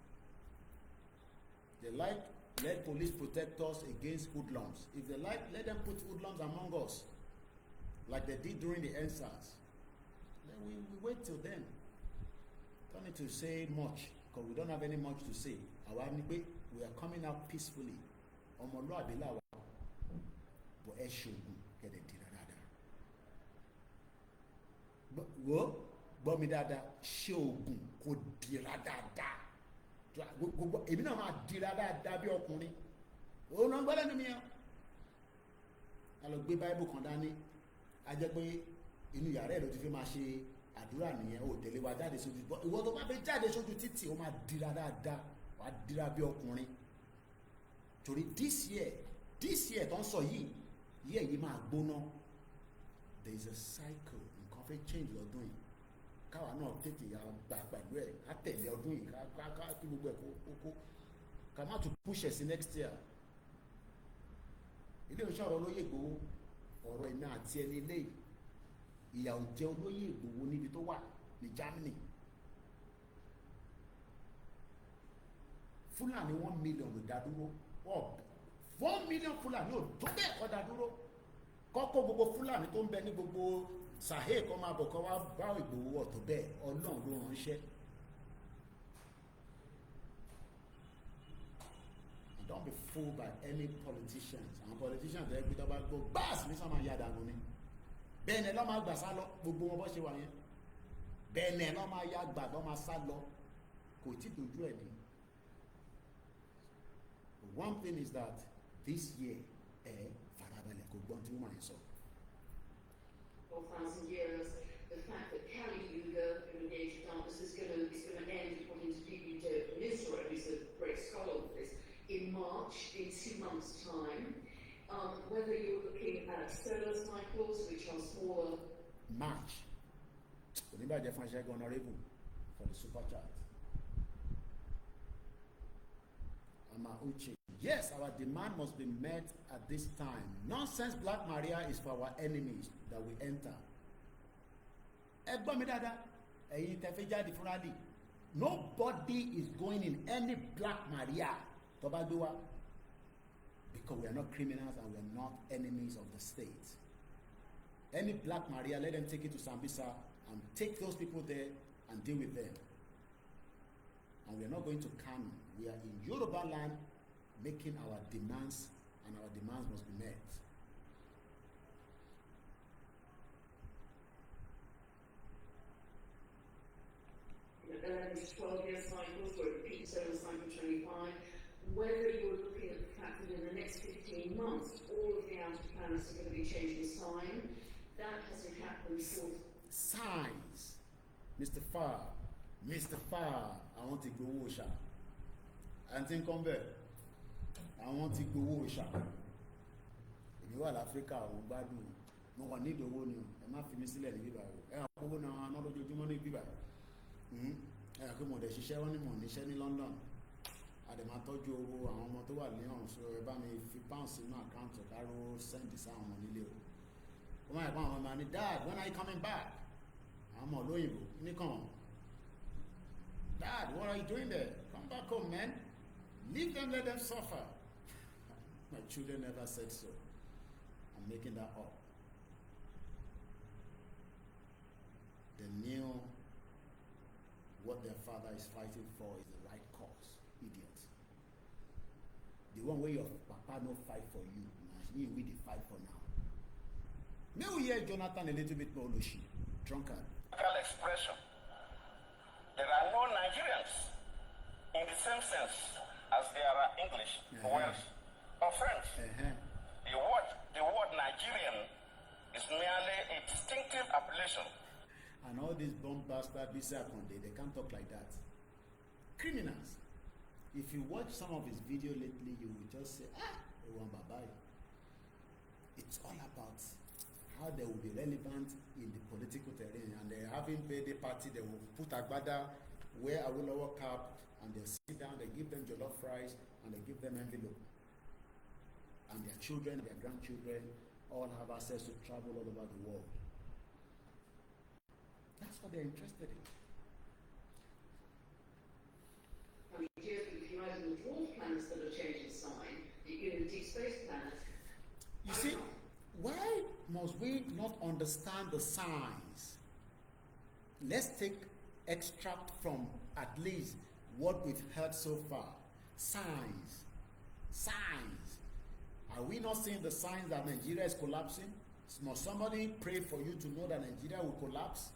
They like, let police protect us against hoodlums. If they like, let them put hoodlums among us. Like they did during the NSAS. Then we wait till then. Don't need to say much. Because we don't have any much to say. We are coming out peacefully. Gbọ́ mi dáadáa, ṣé ogun kò dira dáadáa? Èmi náà máa dira dáadáa bí ọkùnrin. Òun náà gbọ́dọ̀ ní mi yẹn. A lọ gbé Báíbù kan dání. A jẹ́ pé inú yàrá ẹ̀ ló ti fi máa ṣe àdúrà nìyẹn, ò tẹ̀lé wa jáde sójú. Ìwọ tó bá fẹ́ jáde sójú títì, ó máa dira dáadáa. Wà á dira bí ọkùnrin. Torí this year tó ń sọ yìí, yìí máa gbóná. There is a cycle. Nǹkan fẹ́ change lọ́dún yìí. Káwa náà tètè ya gbà pẹ̀lú ẹ̀. Ká tẹ̀lé ọdún yìí. Ká kí gbogbo ẹ̀ kó. Ká má tún push ẹ̀ sí next year. Ilé iṣẹ́ ọ̀rọ̀ olóyè Ìgbòho, ọ̀rọ̀ iná àti ẹni ilé ìyà ò jẹ olóyè Ìgbòho níbi tó wà ní Germany. Fúlàní 1 million ló dá dúró. 1 million Fúlàní ò tó bẹ́ẹ̀ kọ́ dá dúró. Kọ́kọ́ gbogbo Fúlàní tó ń bẹ ní gbogbo Sahel kọ́ máa bọ̀ kọ́ wá bá Ìgbòho ọ̀tọ̀ bẹ́ẹ̀ Ọlọ́run ló ránṣẹ́. Don't be fooled by any politicians. And politicians they be about go bass ní sọ́mà yá dànù ni. Bẹ́ẹ̀ ni lọ́ máa gbà sá lọ gbogbo wọn bọ́ ṣe wà yẹn. Bẹ́ẹ̀ ni lọ́ máa yá gbà lọ́ máa sá lọ. Kò tí dojú ẹ̀ ni. One thing is that this year farabalẹ̀ kò gbọ́n tí wọ́n máa ń sọ. 4,000 years, the fact that Kali Yuga in the age of darkness is going to end according to people in Israel, who's a great scholar of this, in March, in 2 months' time. Whether you're looking at solar cycles, which are smaller. March. Remember the French honorable for the super chat. Uche. Yes, our demand must be met at this time. Nonsense Black Maria is for our enemies that we enter. Nobody is going in any Black Maria. Because we are not criminals and we are not enemies of the state. Any Black Maria, let them take it to Sambisa and take those people there and deal with them. And we are not going to Kano. We are in Yoruba land. making our demands, and our demands must be met. You know, 11 to 12 year cycles, or a peak solar cycle 25, whether you're looking at the fact that in the next 15 months, all of the outer planets are going to be changing sign, that hasn't happened sort of. Signs. Mr. Farr, I want to go Osha. And think come back. I want to go Osha. If you are Africa, or Badu, no one need the one. I'm not finished letting you buy. I go now, another money people. I come on the Shisha on the London. Àdèmàtọ́jú owó àwọn ọmọ tó wà Lyon, so ẹ bá mi fi pounds sínú account káró send sáwọn ọmọ nílé o. Ó máa ń pa àwọn ọmọ ní dad, when are you coming back? Àwọn ọmọ olóyìnbó nìkan. Dad, what are you doing there? Come back home, man. Leave them, let them suffer. My children never said so. I'm making that up. They knew what their father is fighting for is the right cause. Idiots. The one where your papa no fight for you, me we the fight for now. May we hear Jonathan a little bit more Lushi, drunkard. Expression. There are no Nigerians in the same sense as there are English, Welsh, or French. The word Nigerian is merely a distinctive appellation. And all these bomb bastard Bisa Konde, they can't talk like that. Criminals. If you watch some of his video lately, you will just say, bye. It's all about how they will be relevant in the political terrain. And they having birthday party, they will put agbada, wear a lower cap, and they'll sit down, they give them jollof fries, and they give them envelope. And their children, their grandchildren, all have access to travel all over the world. That's what they're interested in. I mean, if you're either the dwarf planets that are changing sign, you're in the deep space planet. You see, why must we not understand the signs? Let's take extract from at least what we've heard so far. Signs. Signs. Are we not seeing the signs that Nigeria is collapsing? Must somebody pray for you to know that Nigeria will collapse?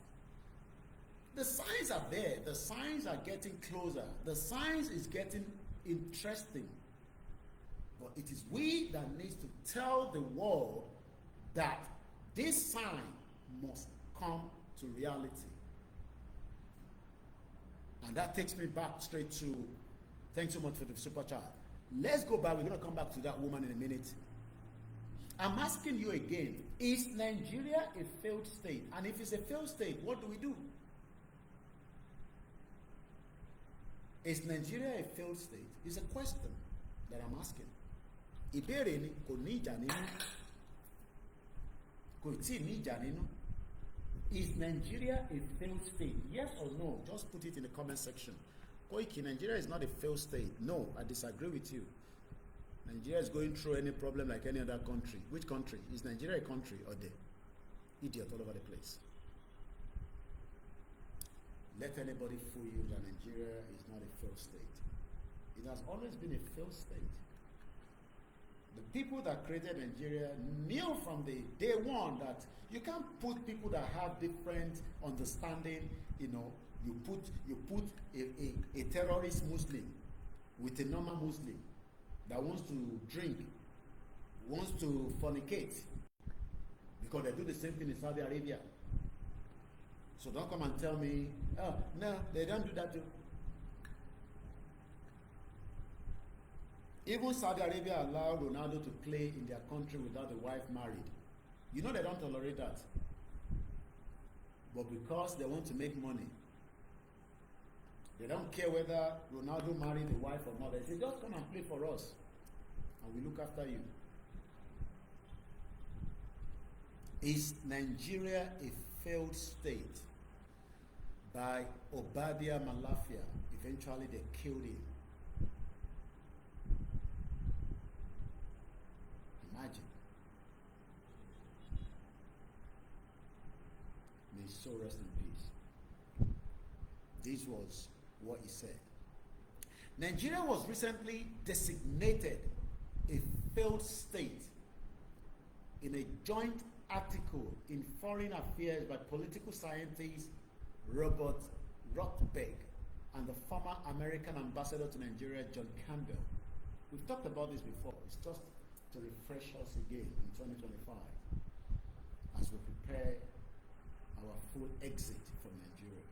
The signs are there. The signs are getting closer. The signs is getting interesting. But it is we that needs to tell the world that this sign must come to reality. And that takes me back straight to, thanks so much for the super chat. Let's go back. We're going to come back to that woman in a minute. I'm asking you again, is Nigeria a failed state? And if it's a failed state, what do we do? Is Nigeria a failed state? It's a question that I'm asking. Ìbéèrè ni kò ní ìjà nínú. Kò tí ní ìjà nínú. Is Nigeria a failed state? Yes or no? Just put it in the comment section. Koiki, Nigeria is not a failed state. No, I disagree with you. Nigeria is going through any problem like any other country. Which country? Is Nigeria a country or the idiot all over the place? Let anybody fool you that Nigeria is not a failed state. It has always been a failed state. The people that created Nigeria knew from the day one that you can't put people that have different understanding, you put a terrorist Muslim with a normal Muslim that wants to drink, wants to fornicate, because they do the same thing in Saudi Arabia. So don't come and tell me, oh, no, they don't do that too. Even Saudi Arabia allowed Ronaldo to play in their country without the wife married. You know they don't tolerate that. But because they want to make money, they don't care whether Ronaldo married the wife or not. They say, just come and play for us, and we look after you. Is Nigeria a failed state? By Obadiah Malafia. Eventually they killed him. Imagine. May his soul rest in peace. This was what he said. Nigeria was recently designated a failed state in a joint article in Foreign Affairs by political scientist Robert Rothberg and the former American ambassador to Nigeria, John Campbell. We've talked about this before. It's just to refresh us again in 2025 as we prepare our full exit from Nigeria.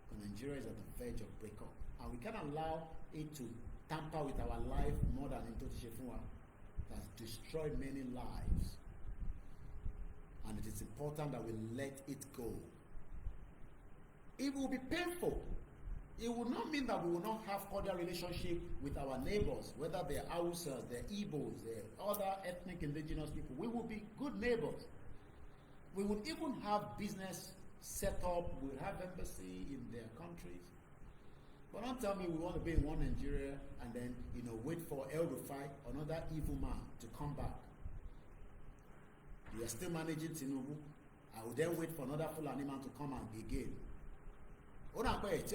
Because Nigeria is at the verge of breakup. And we can't allow it to tamper with our life more than in Totishefunwa. It has destroyed many lives. And it is important that we let it go. It will be painful. It will not mean that we will not have cordial relationship with our neighbors, whether they're Hausas, they're Igbos, they're other ethnic indigenous people. We will be good neighbors. We will even have business set up. We'll have embassy in their countries. But don't tell me we want to be in one Nigeria and then, wait for El Rufai, another evil man, to come back. We are still managing Tinubu. I will then wait for another Fulani man to come and again.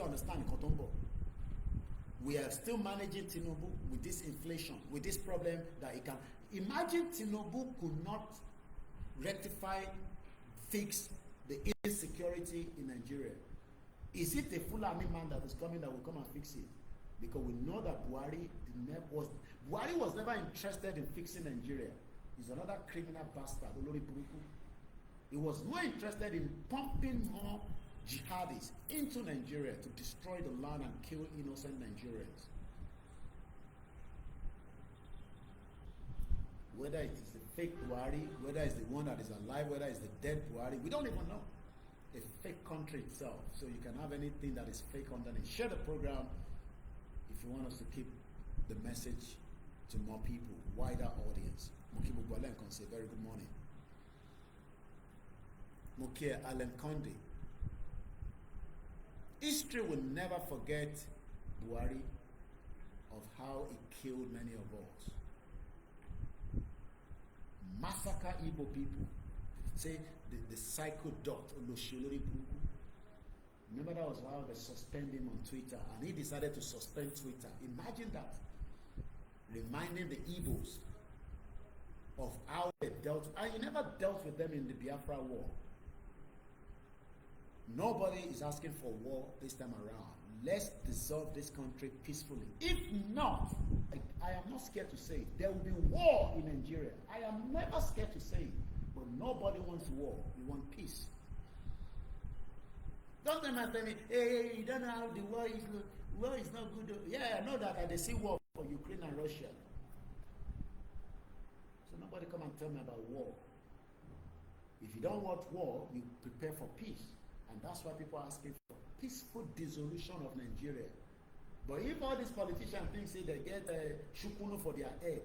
Understand Kotombo. We are still managing Tinubu with this inflation, with this problem that he can. Imagine Tinubu could not rectify, fix the insecurity in Nigeria. Is it a Fulani man that is coming that will come and fix it? Because we know that Buhari was never interested in fixing Nigeria. He's another criminal bastard, Olori Buruku. He was more interested in pumping more jihadis into Nigeria to destroy the land and kill innocent Nigerians. Whether it is the fake Buhari, whether it's the one that is alive, whether it's the dead Buhari, we don't even know. A fake country itself. So you can have anything that is fake underneath. Share the program if you want us to keep the message to more people, wider audience. Mokibu Gwalen can say very good morning. Mokia Allen Conde. History will never forget Buhari of how he killed many of us. Massacre Igbo people. Say the psycho dot. Remember that was how they suspended him on Twitter, and he decided to suspend Twitter. Imagine that. Reminding the Igbos of how they dealt, and he never dealt with them in the Biafra war. Nobody is asking for war this time around. Let's dissolve this country peacefully. If not, I am not scared to say it, there will be war in Nigeria. I am never scared to say it, but nobody wants war. We want peace. Don't tell me, hey, you don't know how the war is. War is not good. Yeah, I know that they see war for Ukraine and Russia. So nobody come and tell me about war. If you don't want war, you prepare for peace. And that's why people are asking for peaceful dissolution of Nigeria. But if all these politicians think say they get shukunu for their egg,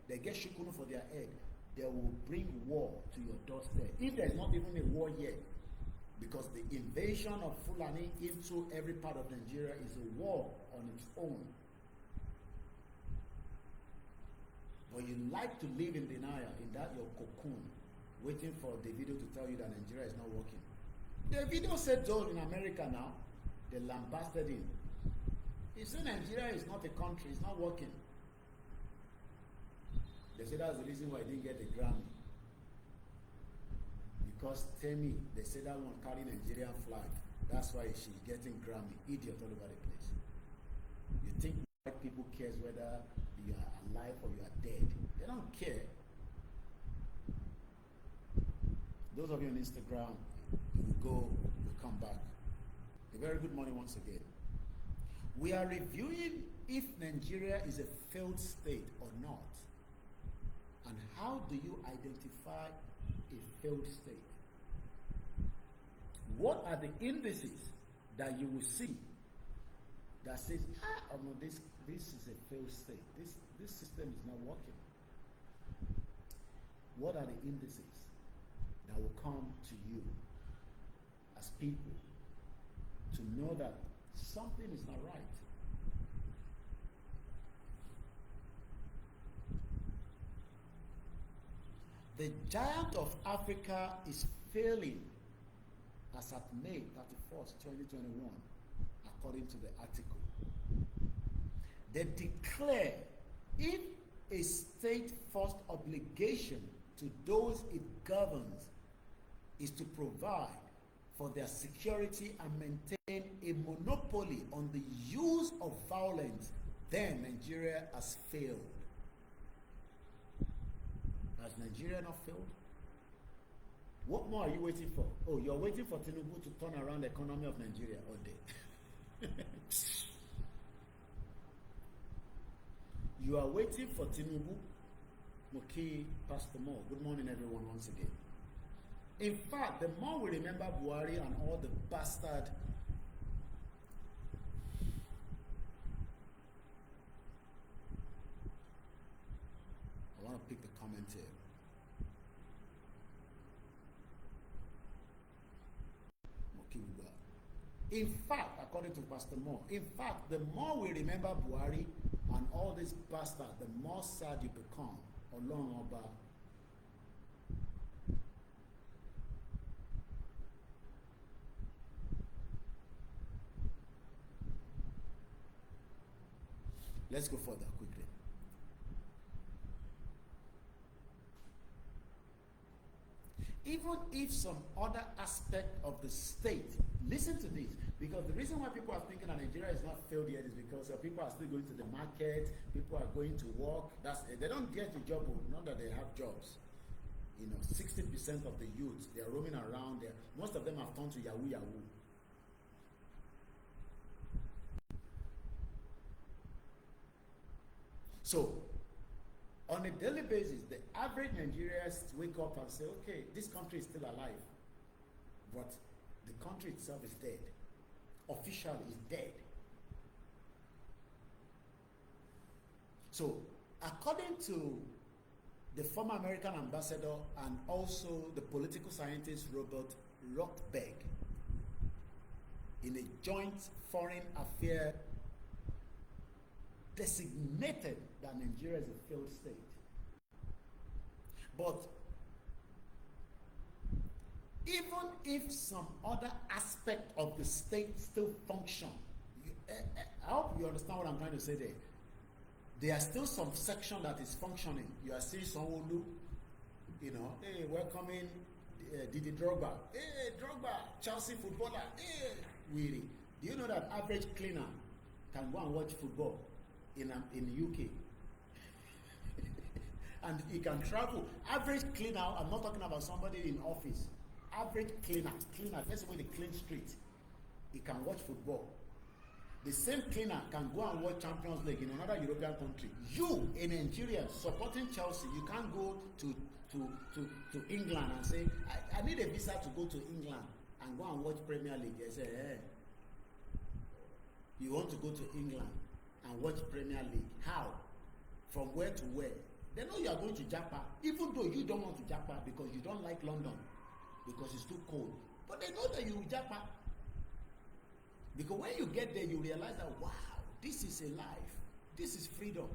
they get shukunu for their egg, they will bring war to your doorstep. If there's not even a war yet, because the invasion of Fulani into every part of Nigeria is a war on its own. But you like to live in denial, in that your cocoon, waiting for the video to tell you that Nigeria is not working. The video said so in America now. They lambasted him. He said Nigeria is not a country, it's not working. They said that's the reason why he didn't get a Grammy. Because Temi, they said that one carrying Nigerian flag. That's why she's getting Grammy. Idiot all over the place. You think white people cares whether you are alive or you are dead? They don't care. Those of you on Instagram, you will go, we'll come back. A very good morning once again. We are reviewing if Nigeria is a failed state or not. And how do you identify a failed state? What are the indices that you will see that says, this is a failed state. This system is not working. What are the indices that will come to you as people to know that something is not right? The giant of Africa is failing as at May 31st, 2021, according to the article. They declare if a state first obligation to those it governs is to provide for their security and maintain a monopoly on the use of violence, then Nigeria has failed. Has Nigeria not failed? What more are you waiting for? Oh, you're waiting for Tinubu to turn around the economy of Nigeria all day. You are waiting for Tinubu. Moki, Pastor Mo. Good morning, everyone, once again. In fact, the more we remember Buhari and all the bastard I want to pick the comment here. In fact, according to Pastor Mo, in fact, the more we remember Buhari and all these bastards, the more sad you become. Ọlọ́run ọba. Let's go further quickly. Even if some other aspect of the state, listen to this, because the reason why people are thinking that Nigeria is not failed yet is because people are still going to the market, people are going to work. They don't get a job, not that they have jobs. You know, 60% of the youth, they are roaming around there. Most of them have turned to Yahoo Yahoo. So, on a daily basis, the average Nigerians wake up and say, okay, this country is still alive, but the country itself is dead. Officially, is dead. So, according to the former American ambassador and also the political scientist Robert Rothberg, in a joint foreign affair designated that Nigeria is a failed state. But even if some other aspect of the state still function, I hope you understand what I'm trying to say there. There are still some section that is functioning. You are seeing Sanwo-Olu, you know, hey, welcoming Didi Drogba. Hey, Drogba, Chelsea footballer. Hey, Willie. Do you know that average cleaner can go and watch football in UK? And he can travel. Average cleaner, I'm not talking about somebody in office. Average cleaner, let's say they clean street. He can watch football. The same cleaner can go and watch Champions League in another European country. You, a Nigerian, supporting Chelsea, you can't go to England and say, I need a visa to go to England and go and watch Premier League. They say, hey, you want to go to England and watch Premier League. How? From where to where? They know you are going to Japa, even though you don't want to Japa because you don't like London, because it's too cold. But they know that you will Japa. Because when you get there, you realize that, wow, this is a life. This is freedom.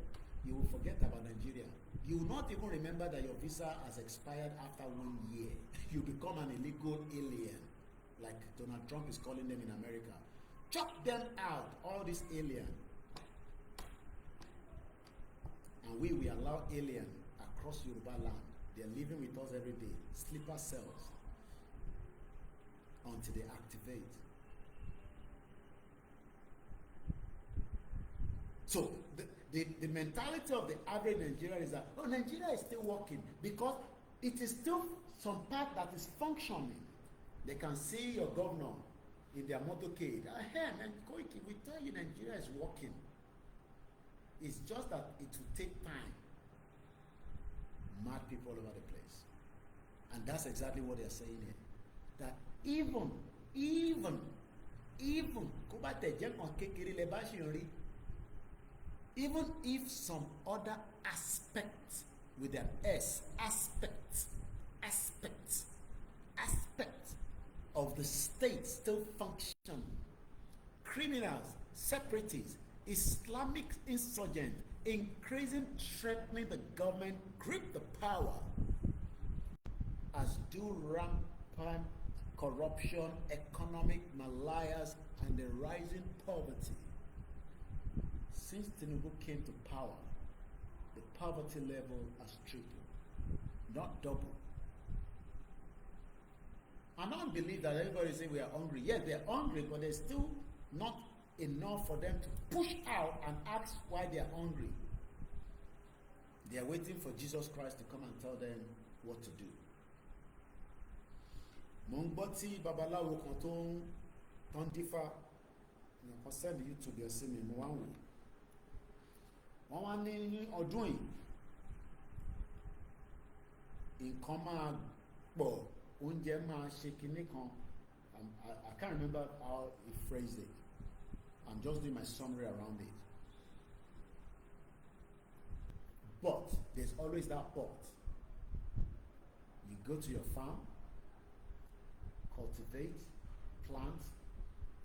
You will forget about Nigeria. You will not even remember that your visa has expired after 1 year. You become an illegal alien, like Donald Trump is calling them in America. Chuck them out, all these aliens. And we allow aliens across Yoruba land. They are living with us every day. Sleeper cells. Until they activate. So the mentality of the average Nigerian is that, oh, Nigeria is still working because it is still some part that is functioning. They can see your governor in their motorcade. Hey, man, Koiki, we tell you Nigeria is working. It's just that it will take time. Mad people all over the place. And that's exactly what they're saying here. That even if some other aspects with an S, aspects of the state still function, criminals, separatists, Islamic insurgents, increasing, threatening the government, grip the power, as do rampant corruption, economic malaias, and the rising poverty. since Tinubu came to power, the poverty level has tripled, not double. I don't believe that everybody say we are hungry. Yes, they are hungry, but there's still not enough for them to push out and ask why they are hungry. They are waiting for Jesus Christ to come and tell them what to do. Mo ń gbọ́ tí babaláwo kan tó ń dífá nǹkan sẹ́ni YouTube ẹ̀ sí mi mo wá wò. Wọ́n wá ní ọdún yìí nǹkan máa pọ̀, oúnjẹ máa ṣe kinní kan. I can't remember how he phrased it. I'm just doing my summary around it. But there's always that but. You go to your farm, cultivate, plant,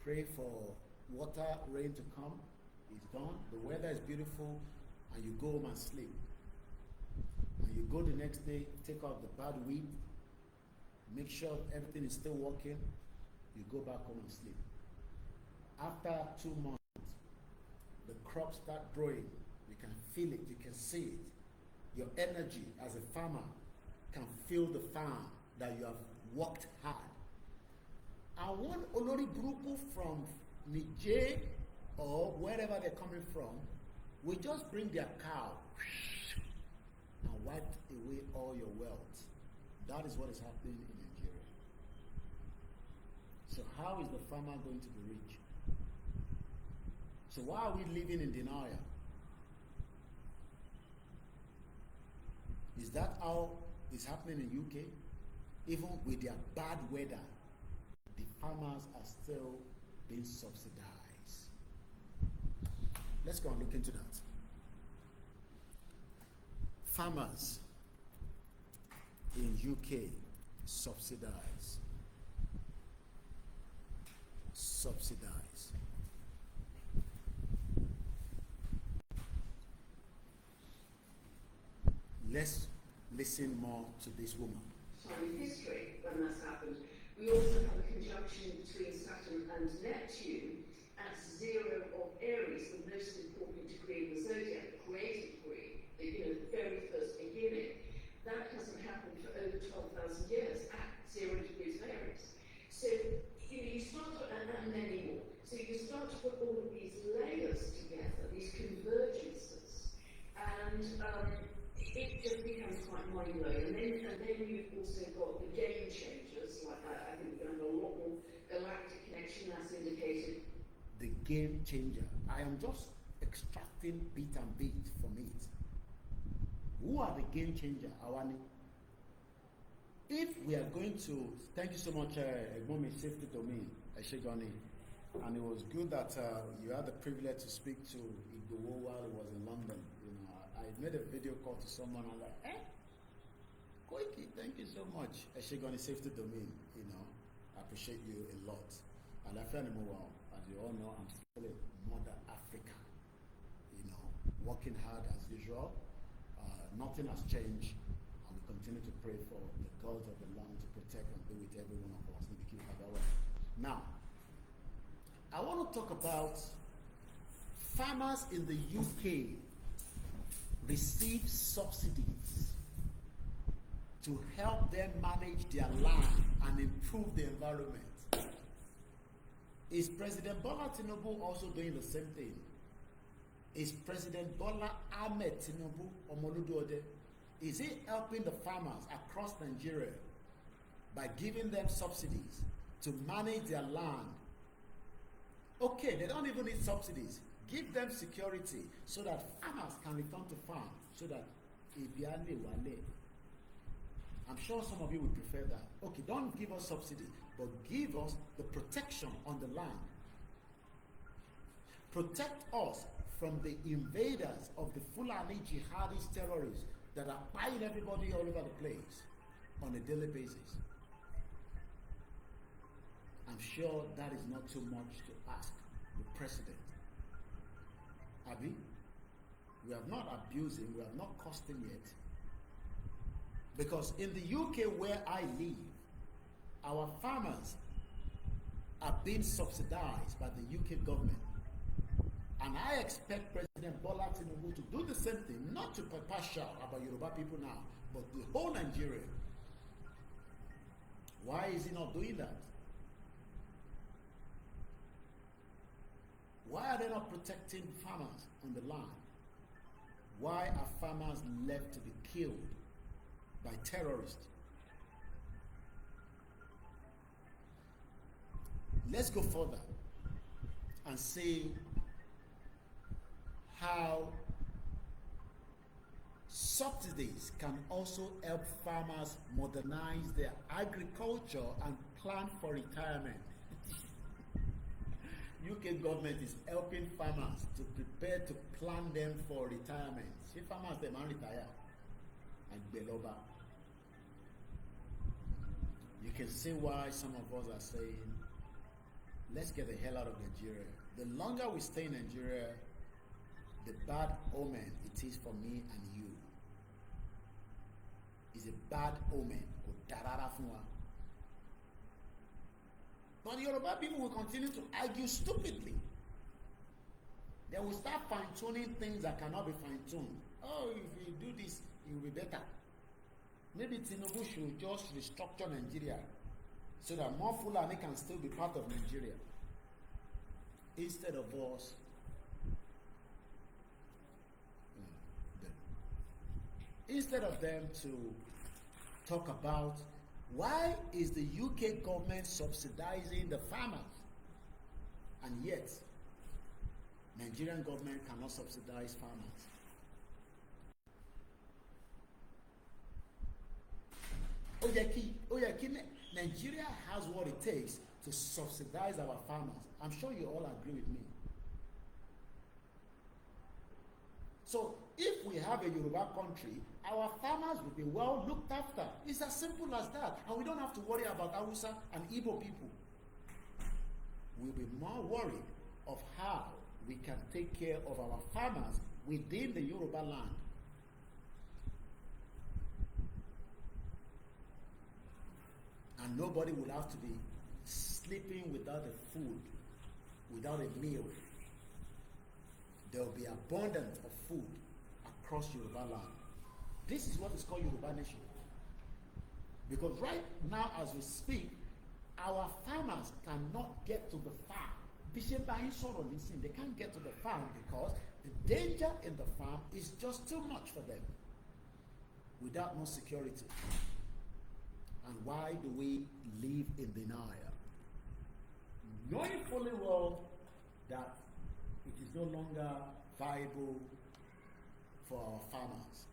pray for water, rain to come. It's done. The weather is beautiful, and you go home and sleep. And you go the next day, take out the bad weed, make sure everything is still working. You go back home and sleep. After 2 months, the crops start growing. You can feel it, you can see it. Your energy as a farmer can feel the farm that you have worked hard. And one olórí burúkú from Niger or wherever they're coming from will just bring their cow and wipe away all your wealth. That is what is happening in Nigeria. So how is the farmer going to be rich? So why are we living in denial? Is that how it's happening in UK? Even with their bad weather, the farmers are still being subsidized. Let's go and look into that. Farmers in UK subsidized. Let's listen more to this woman. Time in history when that's happened. We also have a conjunction between Saturn and Neptune at 0 of Aries, the most important degree in the zodiac, the creative degree, the very first beginning. That hasn't happened for over 12,000 years at 0 degrees of Aries. So you start to, and many more. So you start to put all of these layers together, these convergences, and it just becomes quite mind-blowing. And then you've also got the game changers, like I think we're going to have a lot more galactic connection that's indicated. The game changer. I am just extracting bit and bit from it. Who are the game changer, Awani? If we are going to, thank you so much, Egbomi Safety Domain, Eshegoni, and it was good that you had the privilege to speak to Igbowo while he was in London. I made a video call to someone. I'm like, Koiki, thank you so much. Eshegoni Safety Domain, I appreciate you a lot. And I feel well, as you all know, I'm still in Mother Africa, working hard as usual. Nothing has changed, and we continue to pray for the gods of the land to protect and be with every one of us. Now, I want to talk about farmers in the UK receive subsidies to help them manage their land and improve the environment. Is President Bola Tinubu also doing the same thing? Is President Bola Ahmed Tinubu Omoluduode, is he helping the farmers across Nigeria by giving them subsidies to manage their land? Okay, they don't even need subsidies. Give them security so that farmers can return to farm, so that I'm sure some of you would prefer that. Okay, don't give us subsidies, but give us the protection on the land. Protect us from the invaders of the Fulani jihadist terrorists that are buying everybody all over the place on a daily basis. I'm sure that is not too much to ask the president. Abi, we have not abused him, we have not cursed him yet. Because in the UK where I live, our farmers are being subsidized by the UK government. And I expect President Bola Tinubu to do the same thing, not to partial about Yoruba people now, but the whole Nigeria. Why is he not doing that? Why are they not protecting farmers on the land? Why are farmers left to be killed by terrorists? Let's go further and see how subsidies can also help farmers modernize their agriculture and plan for retirement. UK government is helping farmers to prepare to plan them for retirement. See, farmers, they might retire and below. You can see why some of us are saying, let's get the hell out of Nigeria. The longer we stay in Nigeria, the bad omen it is for me and you. It's a bad omen. But the Yoruba people will continue to argue stupidly. They will start fine-tuning things that cannot be fine-tuned. Oh, if we do this, it will be better. Maybe Tinubu should just restructure Nigeria so that more Fulani can still be part of Nigeria. Instead of us instead of them to talk about why is the UK government subsidizing the farmers, and yet Nigerian government cannot subsidize farmers. Nigeria has what it takes to subsidize our farmers. I'm sure you all agree with me. So if we have a Yoruba country, our farmers will be well looked after. It's as simple as that. And we don't have to worry about Hausa and Igbo people. We'll be more worried of how we can take care of our farmers within the Yoruba land. And nobody will have to be sleeping without a food, without a meal. There will be abundance of food across Yoruba land. This is what is called Yoruba nation. Because right now as we speak, our farmers cannot get to the farm. They can't get to the farm because the danger in the farm is just too much for them without no security. And why do we live in denial? Knowing fully well that it is no longer viable for our farmers.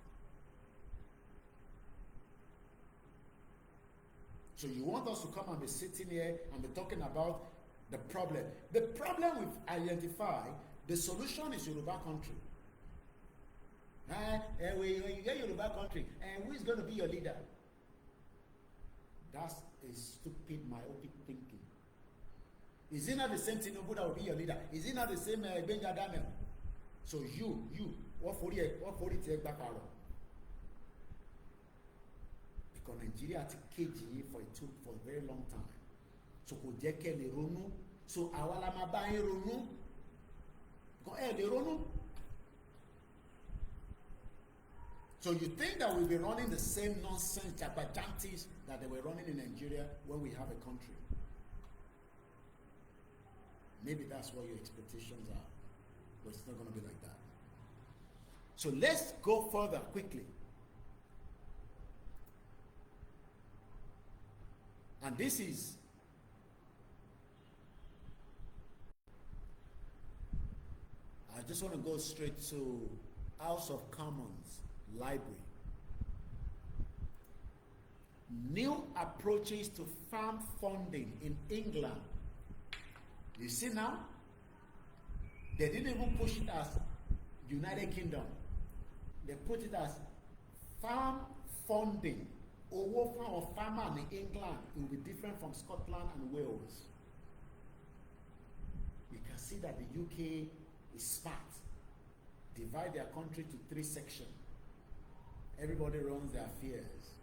So you want us to come and be sitting here and be talking about the problem. The problem we've identified, the solution is Yoruba country. When you get Yoruba country, and who is going to be your leader? That's a stupid, myopic thinking. Is it not the same Tinubu that will be your leader? Is it not the same Benja Daniel? So you, what for it take back out? Because Nigeria took KG for a very long time. So kò jẹ́ kẹ́ lè ronú. So àwa la máa bá yín ronú. Because lè ronú. So you think that we'll be running the same nonsense jabajantis that they were running in Nigeria when we have a country? Maybe that's what your expectations are, but it's not going to be like that. So let's go further quickly. And this is I just want to go straight to House of Commons Library. New approaches to farm funding in England. You see now, they didn't even push it as United Kingdom. They put it as farm funding. Owó fún àwọn farmer in England, it will be different from Scotland and Wales. You can see that the UK is smart. Divide their country to 3 sections. Everybody runs their affairs.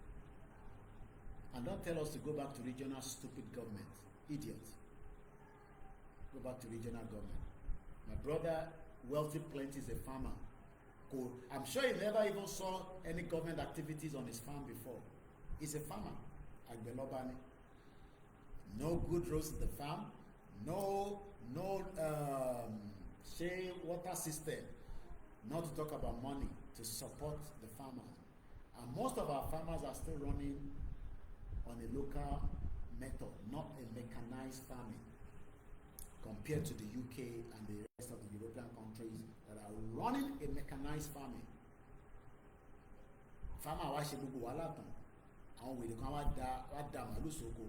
And don't tell us to go back to regional stupid government. Idiots. Go back to regional government. My brother wealthy plenty is a farmer. I'm sure he never even saw any government activities on his farm before. He's a farmer. Agbelobani. No good roads in the farm. No shea water system. Not to talk about money to support the farmers. And most of our farmers are still running on a local method, not a mechanized farming, compared to the UK and the rest of the European countries that are running a mechanized farming. Farmer wa ṣe gbogbo wàhálà tán, àwọn wèrè kan wá da màlúù sóko.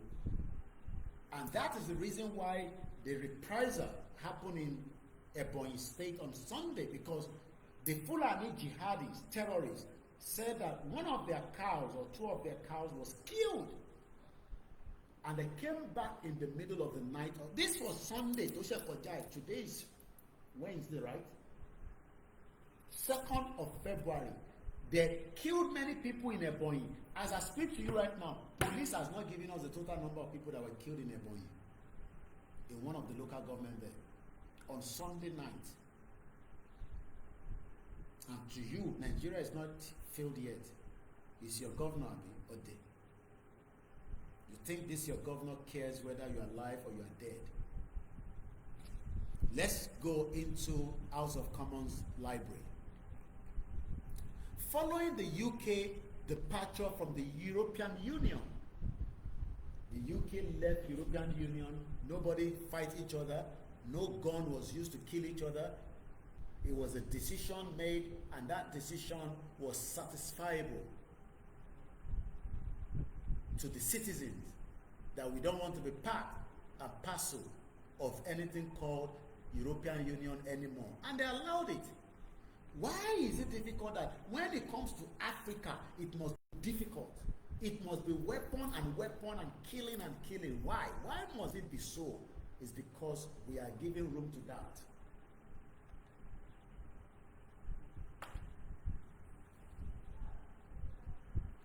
And that is the reason why the reprisal happened in Ebonyi State on Sunday, because the Fulani jihadis, terrorists, said that one of their cows or two of their cows was killed. And they came back in the middle of the night. This was Sunday. Today is Wednesday, right? 2nd of February. They killed many people in Ebonyi. As I speak to you right now, police has not given us the total number of people that were killed in Ebonyi, in one of the local government there, on Sunday night. And to you, Nigeria is not filled yet. Is your governor Ode? You think this your governor cares whether you are alive or you are dead? Let's go into House of Commons Library. Following the UK departure from the European Union, the UK left European Union, nobody fight each other, no gun was used to kill each other. It was a decision made, and that decision was satisfiable to the citizens that we don't want to be part and parcel of anything called European Union anymore. And they allowed it. Why is it difficult that when it comes to Africa, it must be difficult? It must be weapon and killing. Why? Why must it be so? It's because we are giving room to that.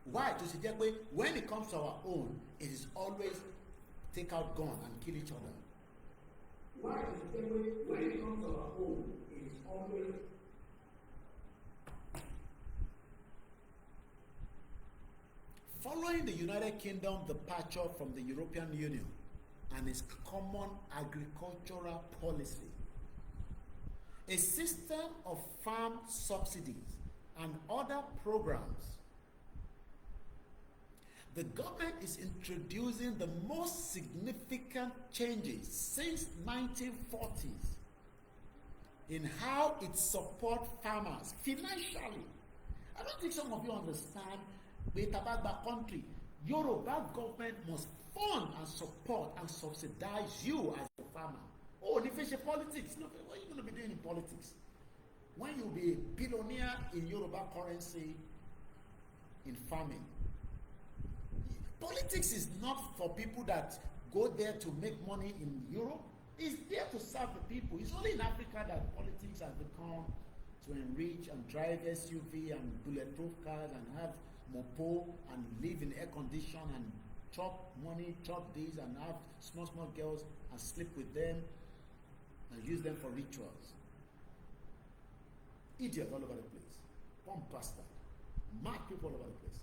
Why? To suggest when it comes to our own, it is always take out gun and kill each other. Why? To suggest when it comes to our own, it is always following the United Kingdom departure from the European Union and its common agricultural policy, a system of farm subsidies and other programs, the government is introducing the most significant changes since 1940s in how it supports farmers financially. I don't think some of you understand. With Tabagba country, Yoruba government must fund and support and subsidize you as a farmer. Oh, the fish politics. No, what are you going to be doing in politics? When you be a billionaire in Yoruba currency in farming. Politics is not for people that go there to make money in Europe. It's there to serve the people. It's only in Africa that politics has become to enrich and drive SUV and bulletproof cars and have mopo and live in air condition and chop money, chop this, and have small girls and sleep with them and use them for rituals. Idiot all over the place. Bomb bastard. Mad people all over the place.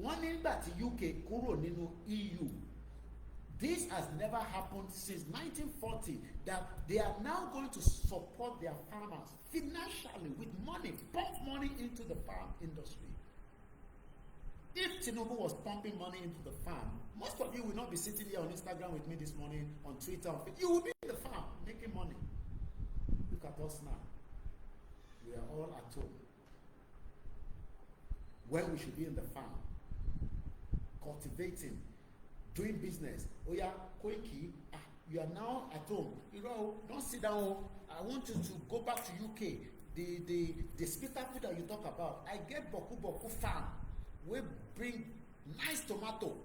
Wọ́n nígbà tí UK kúrò nínú EU. This has never happened since 1940, that they are now going to support their farmers financially with money, pump money into the farm industry. If Tinubu was pumping money into the farm, most of you will not be sitting here on Instagram with me this morning, on Twitter. You will be in the farm making money. Look at us now. We are all at home. When we should be in the farm, cultivating, doing business. Oh yeah, Koiki, you are now at home. You know, don't sit down. I want you to go back to UK. The spittle that you talk about. I get Boku farm. We bring nice tomato,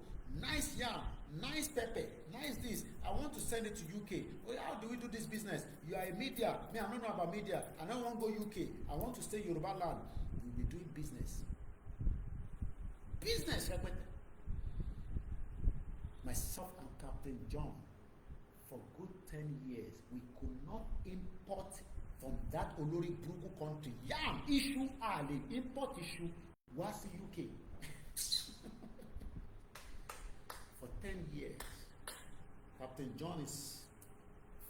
nice yam, nice pepper, nice this. I want to send it to UK. Oh yeah, how do we do this business? You are a media. Me, I don't know about media. I don't want to go UK. I want to stay Yoruba land. We'll be doing business. Business, myself and Captain John, for good 10 years, we could not import from that Olori Brugu country. Yam issue ali import issue was UK. For 10 years. Captain John is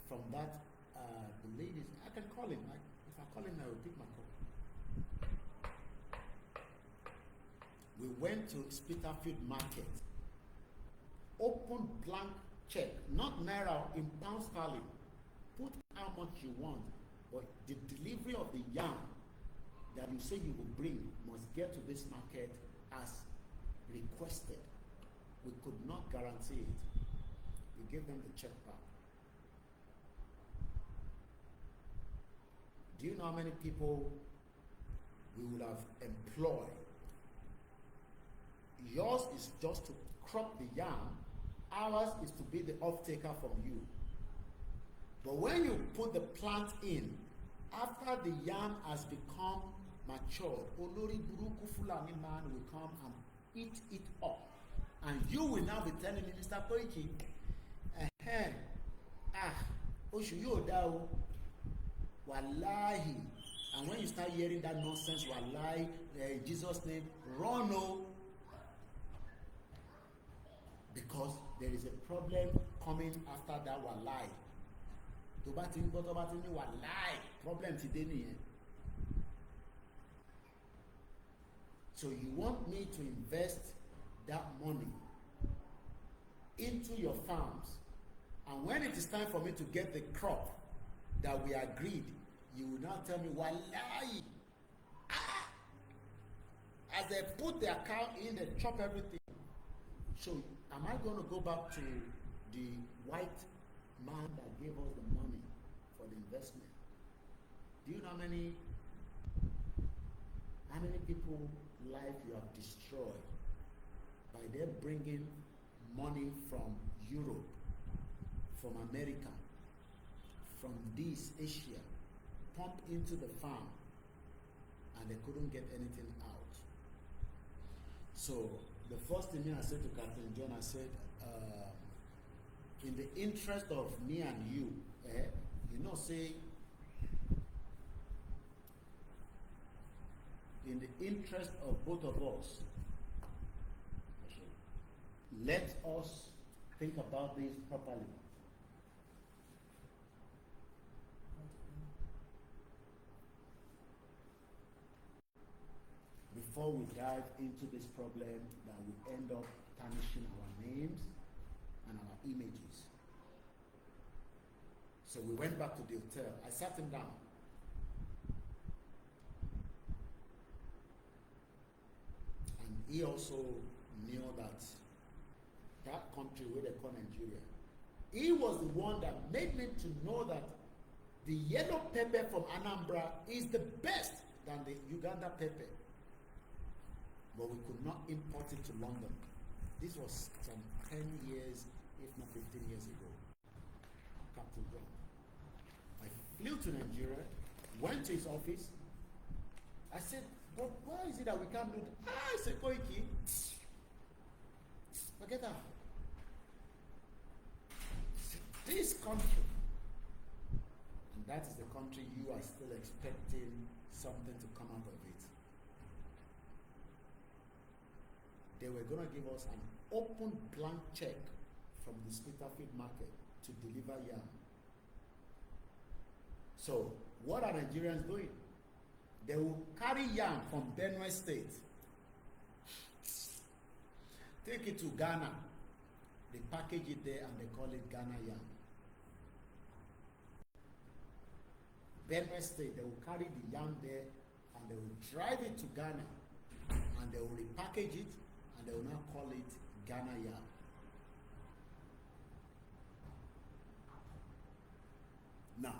from that, the ladies, I can call him. If I call him, I will pick my call. We went to Spitalfield Market. Open blank check, not naira, in pound sterling. Put how much you want, but the delivery of the yam that you say you will bring must get to this market as requested. We could not guarantee it. We gave them the check back. Do you know how many people we would have employed? Yours is just to crop the yam. Ours is to be the off-taker from you. But when you put the plant in, after the yam has become matured, Olori Buruku Fulani man will come and eat it up. And you will now be telling me, Mr. Koiki, wallahi. And when you start hearing that nonsense, wallahi, in Jesus' name, run. Because there is a problem coming after that wallahi. Wallahi, problem today. So you want me to invest that money into your farms, and when it is time for me to get the crop that we agreed, you will now tell me, wallahi, as they put their cow in, they chop everything. So am I going to go back to the white man that gave us the money for the investment? Do you know how many people life you have destroyed by them bringing money from Europe, from America, from this Asia, pump into the farm, and they couldn't get anything out? So the first thing I said to Captain John, I said, in the interest of me and you, say, in the interest of both of us, let us think about this properly. Before we dive into this problem that will end up tarnishing our names and our images. So we went back to the hotel. I sat him down. And he also knew that country where they call Nigeria. He was the one that made me to know that the yellow pepper from Anambra is the best than the Uganda pepper. But we could not import it to London. This was some 10 years, if not 15 years ago. Captain John. I flew to Nigeria, went to his office. I said, but why is it that we can't do that? I said, Koiki, forget that. This country, and that is the country you are still expecting something to come out of it. They were going to give us an open blank check from the Spitalfield market to deliver yam. So, what are Nigerians doing? They will carry yam from Benue State, take it to Ghana, they package it there and they call it Ghana yam. Benue State, they will carry the yam there and they will drive it to Ghana and they will repackage it and they will now call it Ghana yam. Now,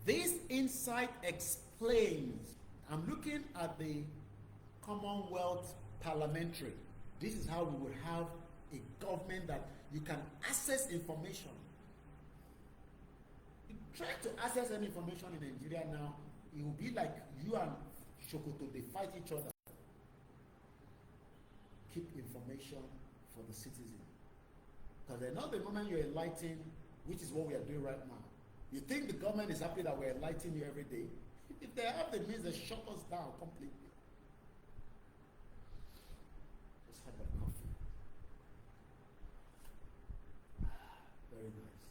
this insight explains, I'm looking at the Commonwealth Parliamentary. This is how we would have a government that you can access information. You try to access any information in Nigeria now, it will be like you and Shokoto, they fight each other. keep information for the citizen. Because they know the moment you're enlightening, which is what we are doing right now. You think the government is happy that we're enlightening you every day? If they have the means, they shut us down completely. Just have a coffee. Very nice.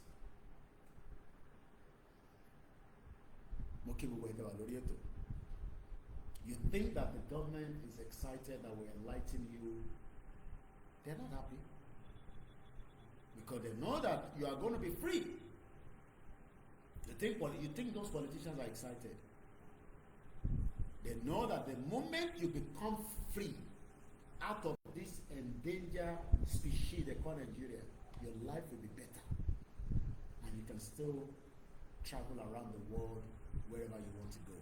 You think that the government is excited that we're enlightening you? They're not happy. Because they know that you are going to be free. You think those politicians are excited? They know that the moment you become free out of this endangered species they call Nigeria, your life will be better. And you can still travel around the world wherever you want to go.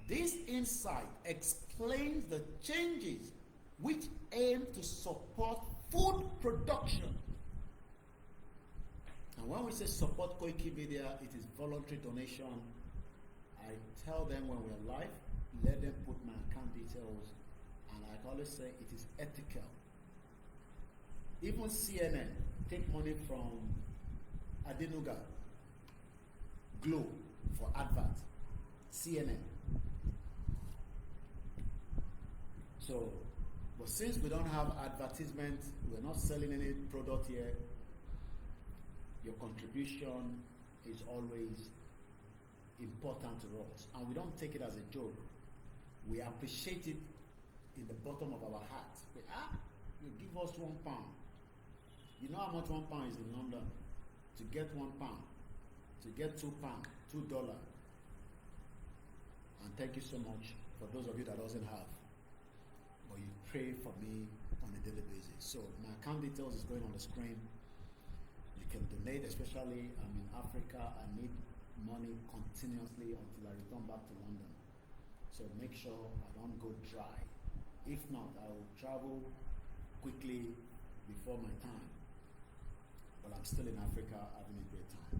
This insight explains the changes which aim to support food production. And when we say support Koikimedia, it is voluntary donation. I tell them when we're live, let them put my account details, and I always say it is ethical. Even CNN take money from Adenuga, Glow for advert. CNN. So, but since we don't have advertisement, we're not selling any product here, your contribution is always important to us. And we don't take it as a joke. We appreciate it in the bottom of our heart. You give us £1. You know how much £1 is in London? To get £1, to get £2, $2. And thank you so much for those of you that doesn't have. But you pray for me on a daily basis. So my account details is going on the screen. You can donate, especially I'm in Africa. I need money continuously until I return back to London. So make sure I don't go dry. If not, I will travel quickly before my time. But I'm still in Africa having a great time.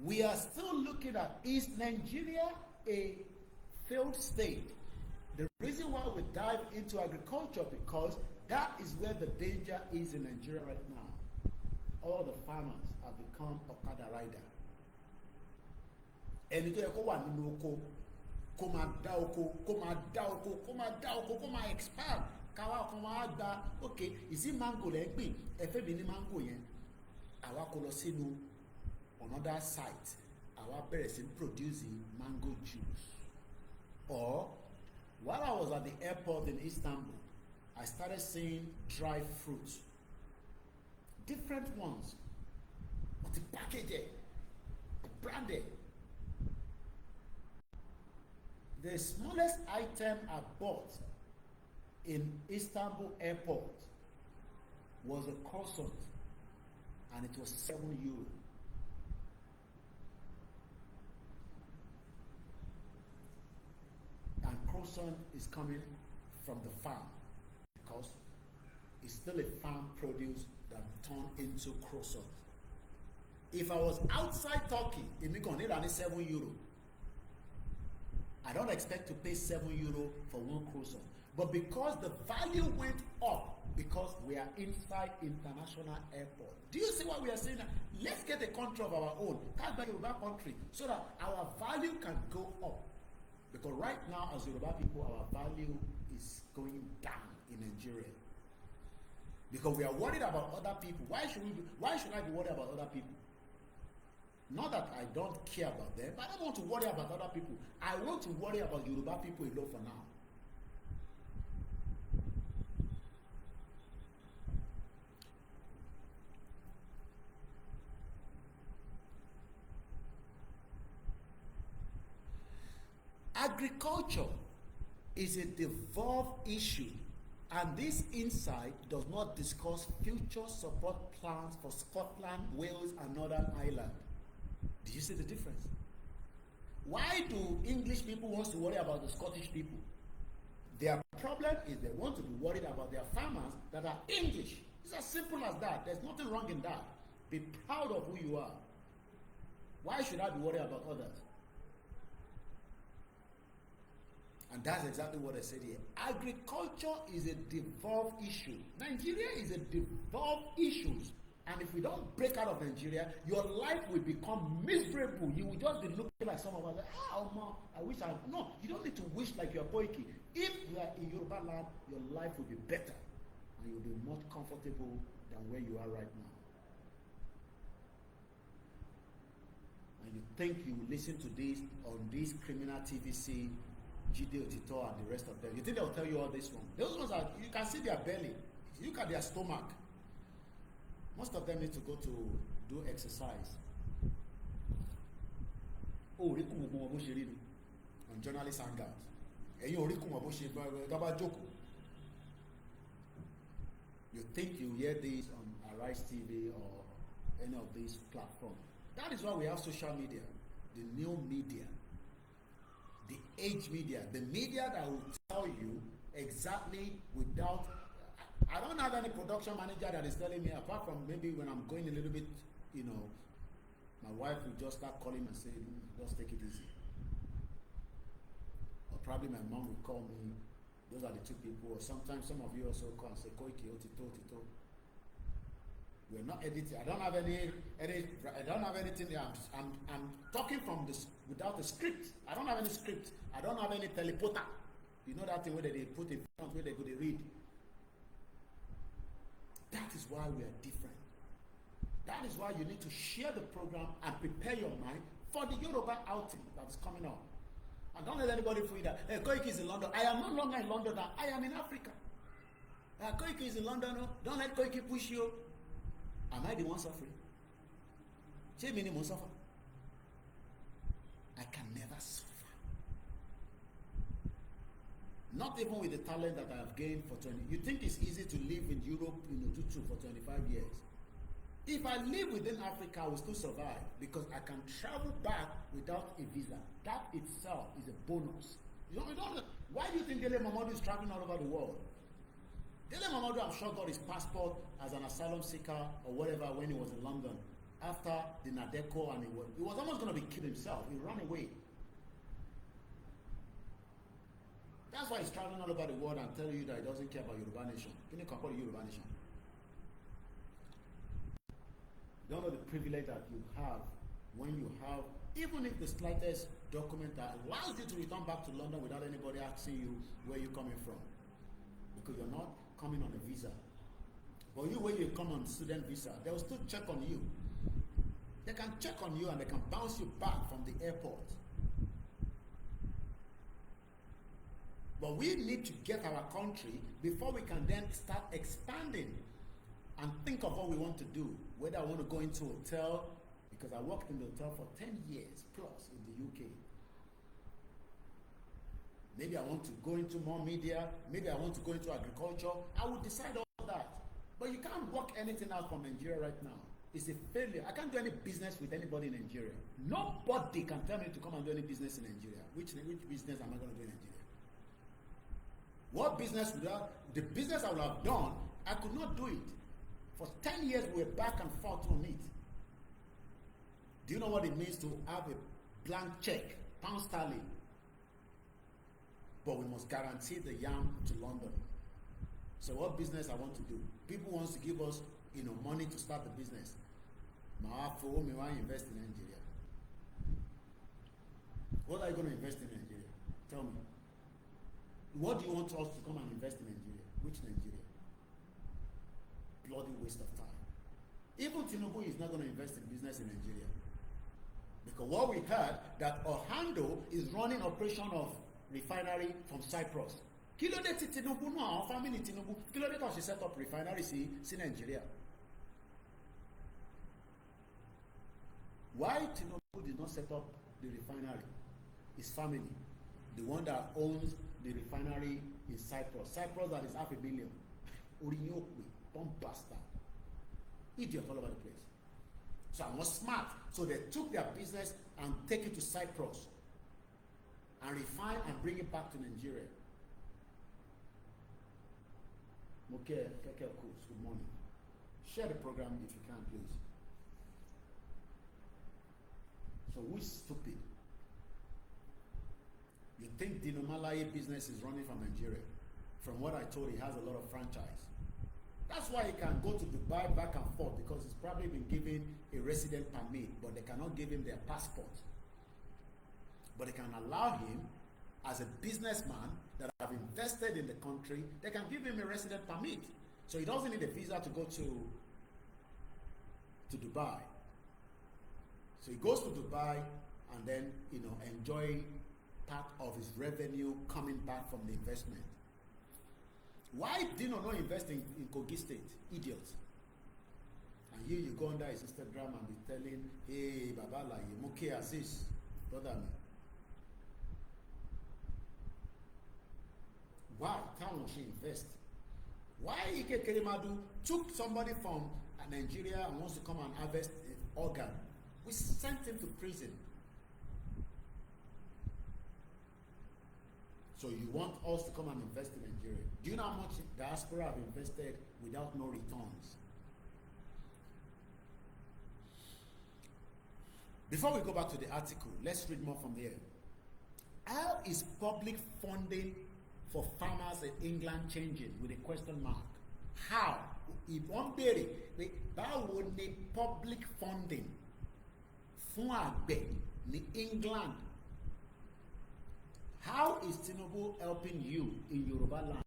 We are still looking at, is Nigeria a failed state? The reason why we dive into agriculture, because that is where the danger is in Nigeria right now. All the farmers have become Okada rider. And it expand. Okay, is it mango like if it mango yen, our colosino another site, our person producing mango juice. Or while I was at the airport in Istanbul, I started seeing dry fruits, different ones, but the packaging, the branded. The smallest item I bought in Istanbul airport was a croissant, and it was €7. And croissant is coming from the farm, because it's still a farm produce that turned into croissant. If I was outside Turkey, it would need only €7. I don't expect to pay €7 for one croissant. But because the value went up, because we are inside international airport. Do you see what we are saying? Let's get a country of our own. Can't buy Yoruba country so that our value can go up. Because right now, as Yoruba people, our value is going down in Nigeria. Because we are worried about other people. Why should I be worried about other people? Not that I don't care about them, but I don't want to worry about other people. I want to worry about Yoruba people alone for now. Agriculture is a devolved issue, and this insight does not discuss future support plans for Scotland, Wales, and Northern Ireland. Do you see the difference? Why do English people want to worry about the Scottish people? Their problem is they want to be worried about their farmers that are English. It's as simple as that. There's nothing wrong in that. Be proud of who you are. Why should I be worried about others? And that's exactly what I said here. Agriculture is a devolved issue. Nigeria is a devolved issue. And if we don't break out of Nigeria, your life will become miserable. You will just be looking like some of us, like, man, I wish I... No, you don't need to wish like you're Koiki. If you are in Yoruba land, your life will be better. And you'll be much comfortable than where you are right now. And you think you will listen to this on this criminal TVC, Jide Otito and the rest of them. You think they'll tell you all this one? Those ones are, you can see their belly. Look at their stomach. Most of them need to go to do exercise. Oh, on journalist hangout. You think you hear this on Arise TV or any of these platforms. That is why we have social media, the new media, the age media, the media that will tell you exactly without... I don't have any production manager that is telling me, apart from maybe when I'm going a little bit, you know, my wife will just start calling and saying, just take it easy. Or probably my mom will call me. Those are the two people. Or sometimes some of you also call and say, Koiki, Otito. We're not editing. I don't have anything. I'm talking from this without a script. I don't have any script. I don't have any teleporter. You know that thing where they put in front where they go to read. That is why we are different. That is why you need to share the program and prepare your mind for the Yoruba outing that is coming up. And don't let anybody fool you that, hey, Koiki is in London. I am no longer in London. I am in Africa. Koiki is in London. No? Don't let Koiki push you. Am I the one suffering? Say me won't suffer. I can never suffer. Not even with the talent that I have gained for 20. You think it's easy to live in Europe, for 25 years? If I live within Africa, I will still survive because I can travel back without a visa. That itself is a bonus. Why do you think Dele Momodu is traveling all over the world? Dele Momodu, I'm sure, got his passport as an asylum seeker or whatever when he was in London. After the Nadeko, and he was almost going to be killed himself. He ran away. That's why he's traveling all over the world and telling you that he doesn't care about Yoruba Nation. Can you compare the Yoruba Nation? You don't know the privilege that you have when you have, even if the slightest document that allows you to return back to London without anybody asking you where you're coming from. Because you're not coming on a visa. But you, when you come on student visa, they will still check on you. They can check on you and they can bounce you back from the airport. But we need to get our country before we can then start expanding and think of what we want to do. Whether I want to go into a hotel, because I worked in the hotel for 10 years plus in the UK. Maybe I want to go into more media. Maybe I want to go into agriculture. I will decide all that. But you can't work anything out from Nigeria right now. It's a failure. I can't do any business with anybody in Nigeria. Nobody can tell me to come and do any business in Nigeria. Which business am I going to do in Nigeria? What business would I... The business I would have done, I could not do it. For 10 years, we were back and forth on it. Do you know what it means to have a blank check, pound sterling? But we must guarantee the yam to London. So what business I want to do? People want to give us, money to start the business. Me want to invest in Nigeria. What are you going to invest in Nigeria? Tell me. What do you want us to come and invest in Nigeria? Which Nigeria? Bloody waste of time. Even Tinubu is not going to invest in business in Nigeria. Because what we heard, that Ohando is running operation of refinery from Cyprus. Kí ló dé tí Tinubu náà, our family Tinubu, kí ló dé tó ṣe set up refinery sí Nigeria? Why Tinubu did not set up the refinery? His family, the one that owns the refinery in Cyprus. Cyprus that is $500 million. Oriyope, bomb bastard. Idiot all over the place. So I was smart. So they took their business and take it to Cyprus and refine and bring it back to Nigeria. Okay, good morning. Share the program if you can, please. So who's stupid? You think Dino Malaye business is running from Nigeria? From what I told, he has a lot of franchise. That's why he can go to Dubai back and forth, because he's probably been given a resident permit, but they cannot give him their passport. But they can allow him, as a businessman that have invested in the country, they can give him a resident permit. So he doesn't need a visa to go to Dubai. So he goes to Dubai and then, you know, enjoy part of his revenue coming back from the investment. Why Dino not invest in Kogi State? Idiots. And here you go under his Instagram and be telling, hey, Babala, you okay as this? Brother me. Why can't she invest? Why Ike Kerimadu took somebody from Nigeria and wants to come and harvest an organ? We sent him to prison. So you want us to come and invest in Nigeria? Do you know how much diaspora have invested without no returns? Before we go back to the article, let's read more from here. How is public funding for farmers in England changing, with a question mark? How? Báwo ni public funding fún àgbẹ̀ ní England? How is Tinubu helping you in Yoruba land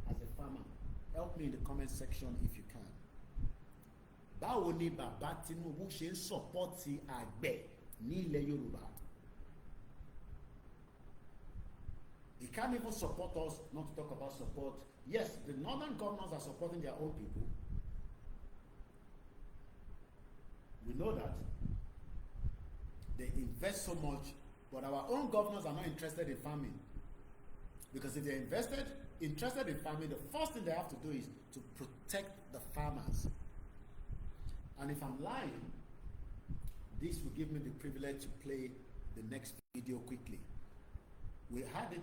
as a farmer? Help me in the comment section if you can. Báwo ni Bàbá Tinubu ṣe ń support àgbẹ̀ ní ilẹ̀ Yorùbá? He can't even support us, not to talk about support. Yes, the northern governors are supporting their own people. We know that. They invest so much, but our own governors are not interested in farming. Because if they're interested in farming, the first thing they have to do is to protect the farmers. And if I'm lying, this will give me the privilege to play the next video quickly. We had it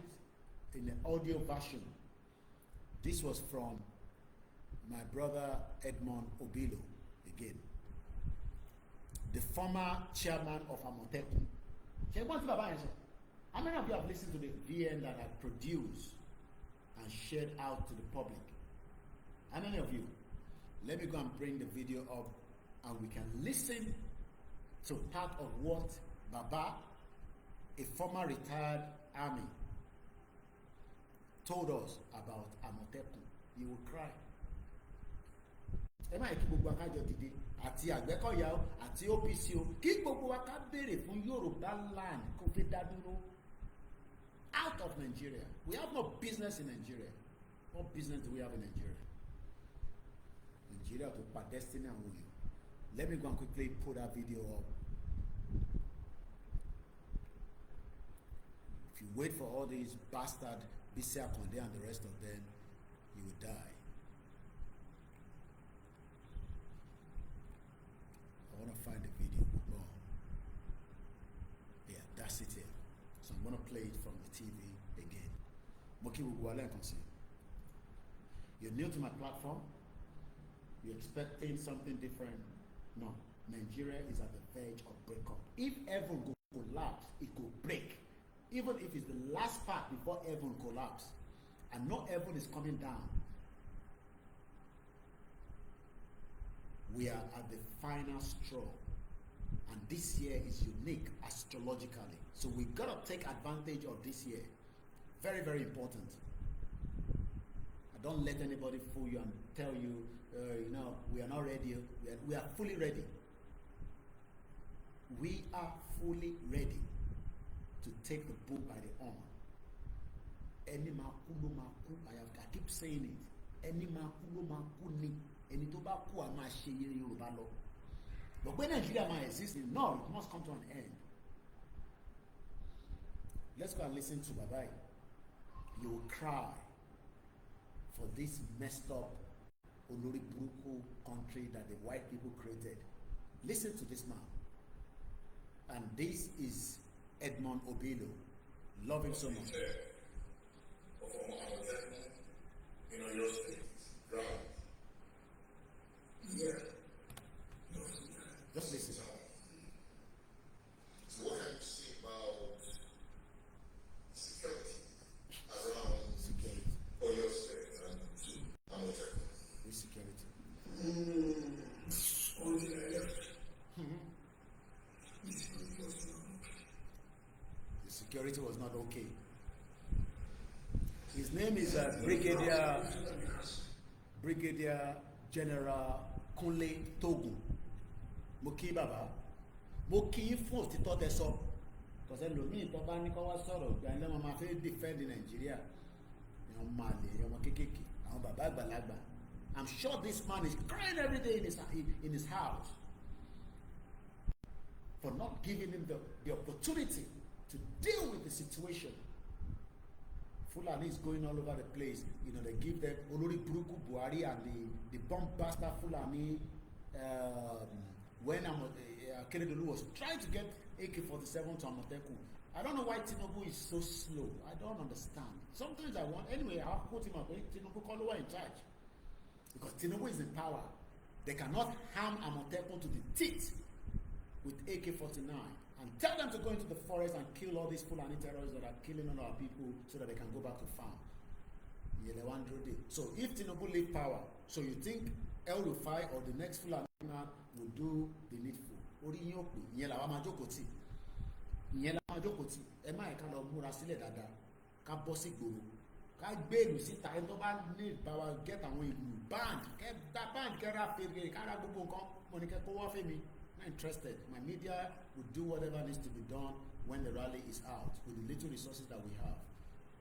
in the audio version. This was from my brother Edmond Obilo again, the former chairman of Amotekun. How many of you have listened to the VN that I produced and shared out to the public? How many of you? Let me go and bring the video up and we can listen to part of what Baba, a former retired army, told us about Amotekun. You will cry. Ẹ máa kí gbogbo akájọ dìde àti Àgbẹ̀kọ̀yà àti OPC o, kí gbogbo wa ká béèrè fún Yorùbá land kó fi dá dúró out of Nigeria. We have no business in Nigeria. What business do we have in Nigeria? Nigeria to pa destiny and will. Let me go and quickly put that video up. If you wait for all these bastard Bisi Akonde and the rest of them, you will die. I want to find the video. Oh. Yeah, that's it here. So I'm going to play it from the TV again. Moki Wugwale Nkonsi. You're new to my platform. You're expecting something different. No. Nigeria is at the verge of breakup. If heaven go collapse, it could break. Even if it's the last part before heaven collapse, and no heaven is coming down, we are at the final straw, and this year is unique astrologically, so we gotta take advantage of this year. Very, very important. Don't let anybody fool you and tell you, you know, we are not ready. We are fully ready. We are fully ready to take the bull by the horn. Any makulo maku, I keep saying it. Any makulo maku ni, any to baku ama sheye Yoruba lo. But when Nigeria might exist, no, it must come to an end. Let's go and listen to Babai. You will cry for this messed up Olori Buruku country that the white people created. Listen to this man. And this is Edmond Obilo. Love him so much. You know, your state, right? Yeah. Just listen. So what have you seen about security? name is Brigadier General Kunle Togun. Moki Baba. Moki fún òtítọ́ tẹ́ sọ. Because ẹlòmíì tó bá ní kó wá sọ̀rọ̀ ìgbà ilé wọn máa fẹ́ defend Nigeria. Àwọn máa lè ọmọ kéékèèké, àwọn bàbá àgbàlagbà. I'm sure this man is crying every day in his house for not giving him the opportunity to deal with the situation. Fulani is going all over the place. You know, they give them Olori Buruku Buhari and the bomb bastard Fulani. When Keredolu was trying to get AK-47 to Amoteku, I don't know why Tinubu is so slow. I don't understand. Sometimes I want, anyway, I'll put him up. Tinubu call over in charge. Because Tinubu is in power. They cannot harm Amoteku to the teeth with AK-49 and tell them to go into the forest and kill all these Fulani terrorists that are killing all our people so that they can go back to farm. So if Tinubu leave power, so you think El Rufai or the next Fulani man will do the needful? Ẹ má ẹ̀ka lọ múra sílẹ̀ dáadáa ká bọ́ sí gbòòrò ká gbé ìlú síta ẹni tó bá ní power get àwọn ìlú band kẹ́ra fèrè kára gbogbo nǹkan mo ní kẹ́kọ̀ọ́ wá fẹ́mi not interested. My media will do whatever needs to be done when the rally is out with the little resources that we have.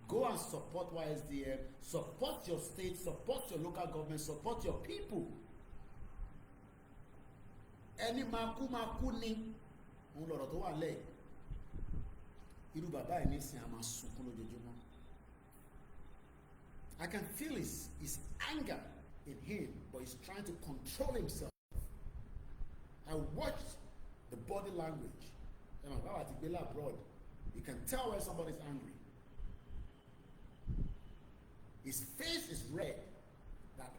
Go and support YSDM, support your state, support your local government, support your people. Ẹni máa kú ní òun lọ̀rọ̀ tó wà lẹ́yìn. Irú bàbá ẹ̀ ní sin àmà sunkún lójoojúmọ́. I can feel his anger in him, but he's trying to control himself. I watched the body language. And my baba ti gbé abroad. You can tell when somebody's angry. His face is red. That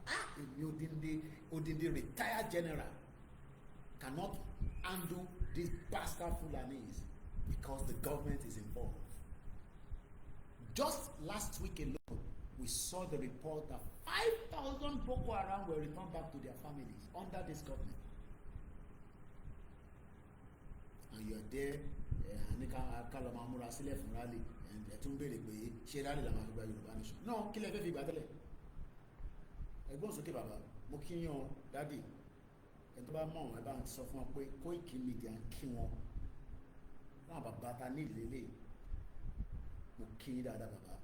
Odindi retired general cannot undo these bastard Fulanis because the government is involved. Just last week alone, we saw the report that 5,000 Boko Haram were returned back to their families under this government. And you are there, no, kill every battle. Ẹ̀gbọ́n sókè bàbá, mo kí yín daddy. Ẹni tó bá mọ̀ wọ́n ẹ bá ń sọ fún wọn pé Koikimedia ń kí wọn. Láwọn bàbá ta ní ìlélẹ̀. Mo kí yín dáadáa bàbá.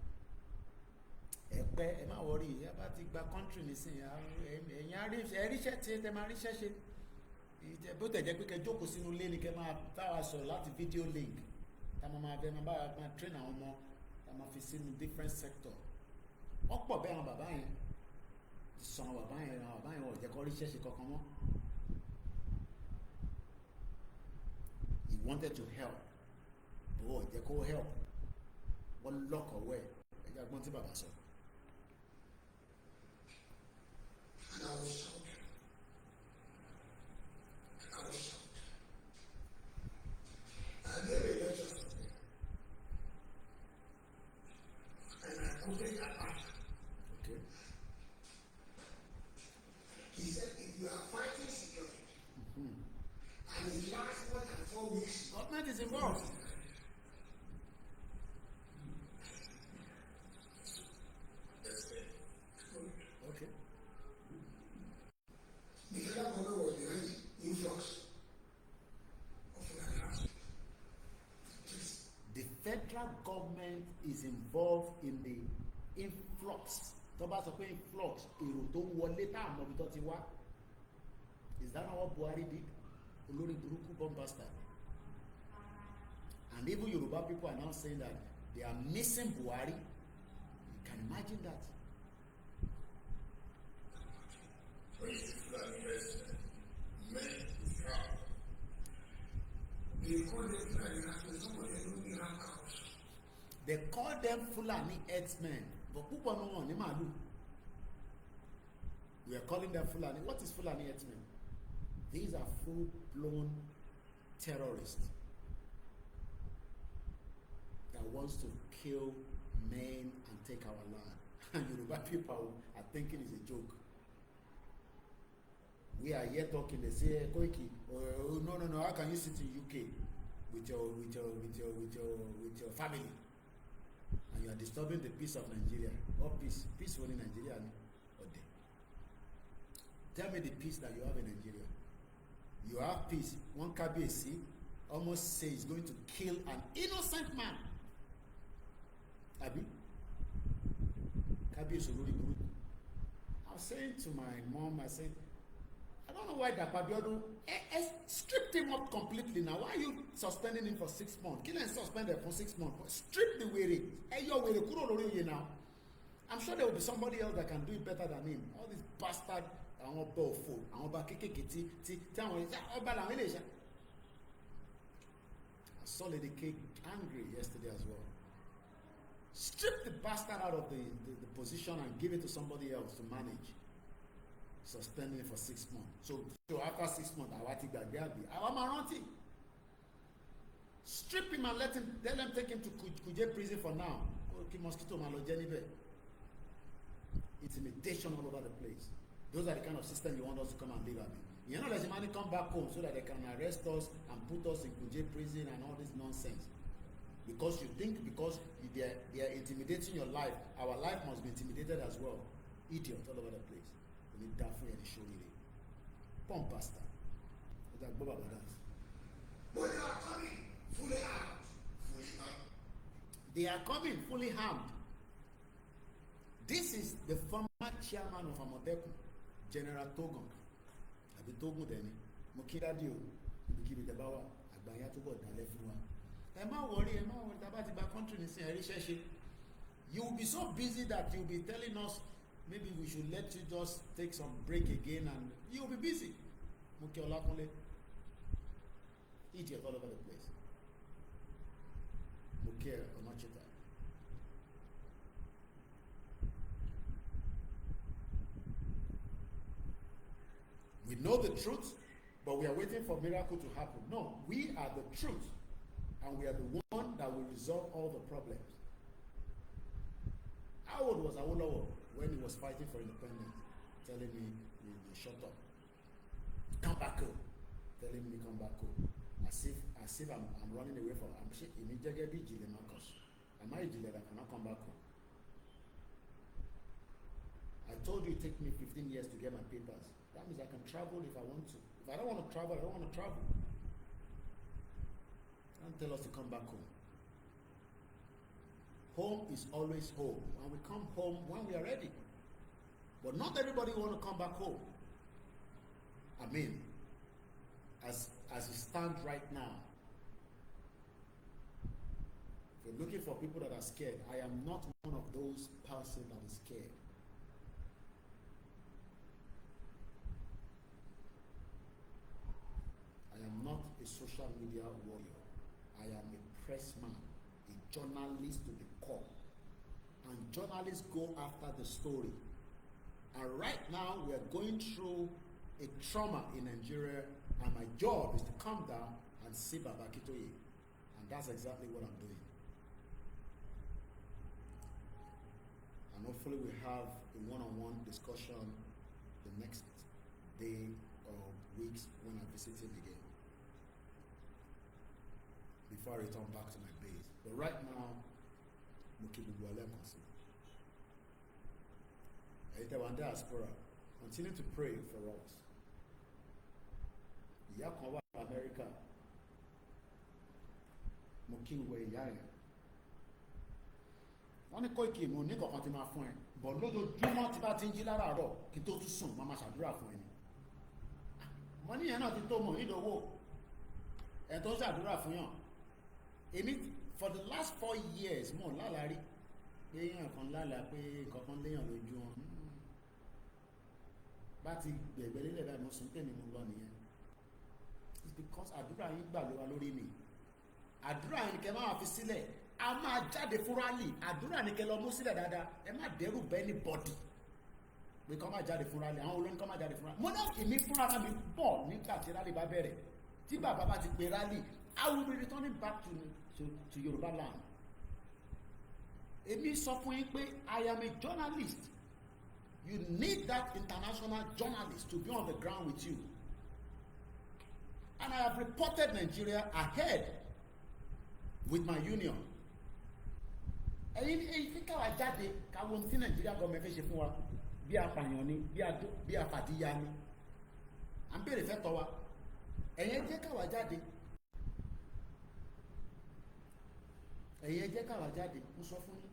Ẹ pẹ́ ẹ má wọrí ẹ bá ti gba country nísìnyí ẹ̀yin ẹ̀ríṣẹ́ tí ẹ máa ríṣẹ́ ṣe. Bó tẹ̀ jẹ́ pé kẹ́ jókòó sínú ilé ni kẹ́ máa bá wa sọ̀rọ̀ láti video link. Tá máa train àwọn ọmọ tá máa fi sínú different sector. Wọ́n pọ̀ bẹ́ẹ̀ àwọn bàbá yẹn. Sọ àwọn bàbá yẹn wọ́n jẹ́ kọ́ ríṣẹ́ ṣe kankan mọ́. He wanted to help. But wọ́n jẹ́ kó help. Wọ́n lọ́kọ̀ọ́wẹ́ ẹ̀jẹ̀ agbọ́n tí bàbá sọ. And I was shocked. And then they lecture something. And I quoted that back. Okay. He said, if you are fighting security, and it lasts more than 4 weeks, Government is involved. that's it. Okay. The federal government was behind the influx of Fulani. The federal government is involved in the influx. Tó bá sọ pé influx, èrò tó wọlé tá àmọ́ ibi tó ti wá. Is that not what Buhari did? Olórí burúkú bomb bastard. And even Yoruba people are now saying that they are missing Buhari. You can imagine that. When you see Fulani resident, men is proud. They call them Fulani herdsmen, some of them don't even have cows. They call them Fulani herdsmen, but púpọ̀ no one ní màálù. We are calling them Fulani. What is Fulani herdsmen? These are full-blown terrorists that wants to kill men and take our land. And Yoruba people are thinking it's a joke. We are here talking. They say, Koiki, oh, no. How can you sit in UK with your family, and and you are disturbing the peace of Nigeria. What peace? Peace only Nigeria or day. Tell me the peace that you have in Nigeria. You have peace. One Kabiyesi almost say he's going to kill an innocent man. Abi? Kabiyesi olórí burúkú. I was saying to my mom, I said, I don't know why Dapabiodun stripped him up completely now. Why are you suspending him for 6 months? Kill and suspend him for 6 months. Strip the were. Hey, your were kúrò lórí oyè now. I'm sure there will be somebody else that can do it better than him. All these bastard, àwọn ọba òfò, àwọn ọba kékèké tí àwọn ọba làwọn ilé iṣẹ́. I saw Lady K angry yesterday as well. Strip the bastard out of the position and give it to somebody else to manage. Suspending him for 6 months. So after 6 months, I want to strip him and tell them take him to Kuje prison for now. Mosquito intimidation all over the place. Those are the kind of system you want us to come and live at. You know, let the money come back home so that they can arrest us and put us in Kuje prison and all this nonsense. Because you think they are intimidating your life, our life must be intimidated as well. Idiot all over the place. We need that for any show really. Pump pasta. But they are coming fully armed. They are coming fully armed. This is the former chairman of Amotekun, General Togun. Abi Togun deni. Mo kí daddy o. Ibi kibi te bá wà, àgbáyé tó bọ̀ dalẹ̀ fún wa. Ẹ má worry, tá bá ti bá country ní sin ẹ̀rí ṣẹ́ṣe. You will be so busy that you will be telling us maybe we should let you just take some break again and you will be busy. Mo kí Olakunle. Idiot all over the place. Mo kí Ọmọchita. We know the truth, but we are waiting for miracle to happen. No, we are the truth. And we are the one that will resolve all the problems. How old was Awolowo when he was fighting for independence? Telling me, shut up. Come back home. Telling me, come back home. As if I'm running away from him. Am I Jile that cannot come back home? I told you it take me 15 years to get my papers. That means I can travel if I want to. If I don't want to travel, I don't want to travel. Don't tell us to come back home. Home is always home. And we come home when we are ready. But not everybody want to come back home. I mean, as it stands right now, if you're looking for people that are scared, I am not one of those person that is scared. I am not a social media warrior. I am a press man, a journalist to the core. And journalists go after the story. And right now, we are going through a trauma in Nigeria, and my job is to come down and see Baba Kitoye. And that's exactly what I'm doing. And hopefully we have a one-on-one discussion the next day or weeks when I visit him again, before I return back to my base. But right now, diaspora, continue to pray for us. Ìyá kan wà ní America, mo kí n wọ ìyá yẹn. Wọ́n ní Koiki mo ní kankan tí máa fún ẹ, bọ̀ lójoojúmọ́ tí bá ti ń jí láràárọ̀ kí tó tún sùn máa ṣàdúrà fún ẹ ni. Mo ní yẹn náà ti tó mọ̀ nídòwó ẹ̀ tó ń ṣàdúrà fún yàn. Èmi for the last 4 years mo lálàárí pé èèyàn kan lálàá pé nǹkan kan léèyàn lójú wọn. Bá ti gbẹ̀gbẹ̀ lélẹ̀ báyìí mo sùn tèmi mo lọ nìyẹn. It's because àdúrà yín gbà ló wà lórí mi. Àdúrà yín kẹ́ máa fi sílẹ̀, a máa jáde fún rally. Àdúrà ní kẹ́ lọ mú sílẹ̀ dáadáa, ẹ má dẹ́rù bẹ́ ní bọ́dì pé kọ́ máa jáde fún rally, àwọn olóyìn kọ́ máa jáde fún rally. Mo náà èmi fúnra mi bọ̀ nígbà tí rally bá bẹ̀rẹ̀, tí bàbá bá ti pe rally, I will be returning back to Yoruba land. Èmi sọ fún yín pé I am a journalist. You need that international journalist to be on the ground with you. And I have reported Nigeria ahead with my union. ẹ̀yin fi káwa jáde káwọn tí Nàìjíríà gọọmenti fẹ́ ṣe fún wa bí apààyàn ni bí afàdíyà ni à ń bèrè fẹ́ tọ́ wa ẹ̀yin jẹ́ káwa jáde ẹ̀yin jẹ́ káwa jáde mo sọ fún yín.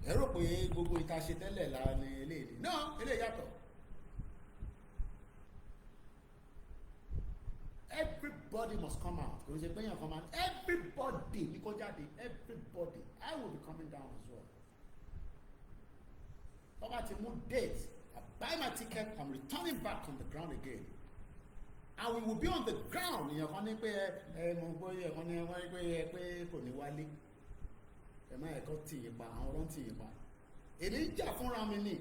Ẹ rò pé gbogbo ìta ṣe tẹ́lẹ̀ la ni eléyìí náà eléyìí yàtọ̀. Everybody must come out. Kò ṣe pé yàn come out. Everybody ní kó jáde. Everybody. I will be coming down as well. Bọ́bá ti mú date. I buy my ticket. I'm returning back on the ground again. And we will be on the ground. Ìyẹn kan ní pé mo gbọ́ yẹ kan ní pé kò ní wálé. Ẹ má ẹ̀kọ́ tì yín pa. Àwọn ọlọ́run tì yín pa. Èmi ń jà fúnra mi ni.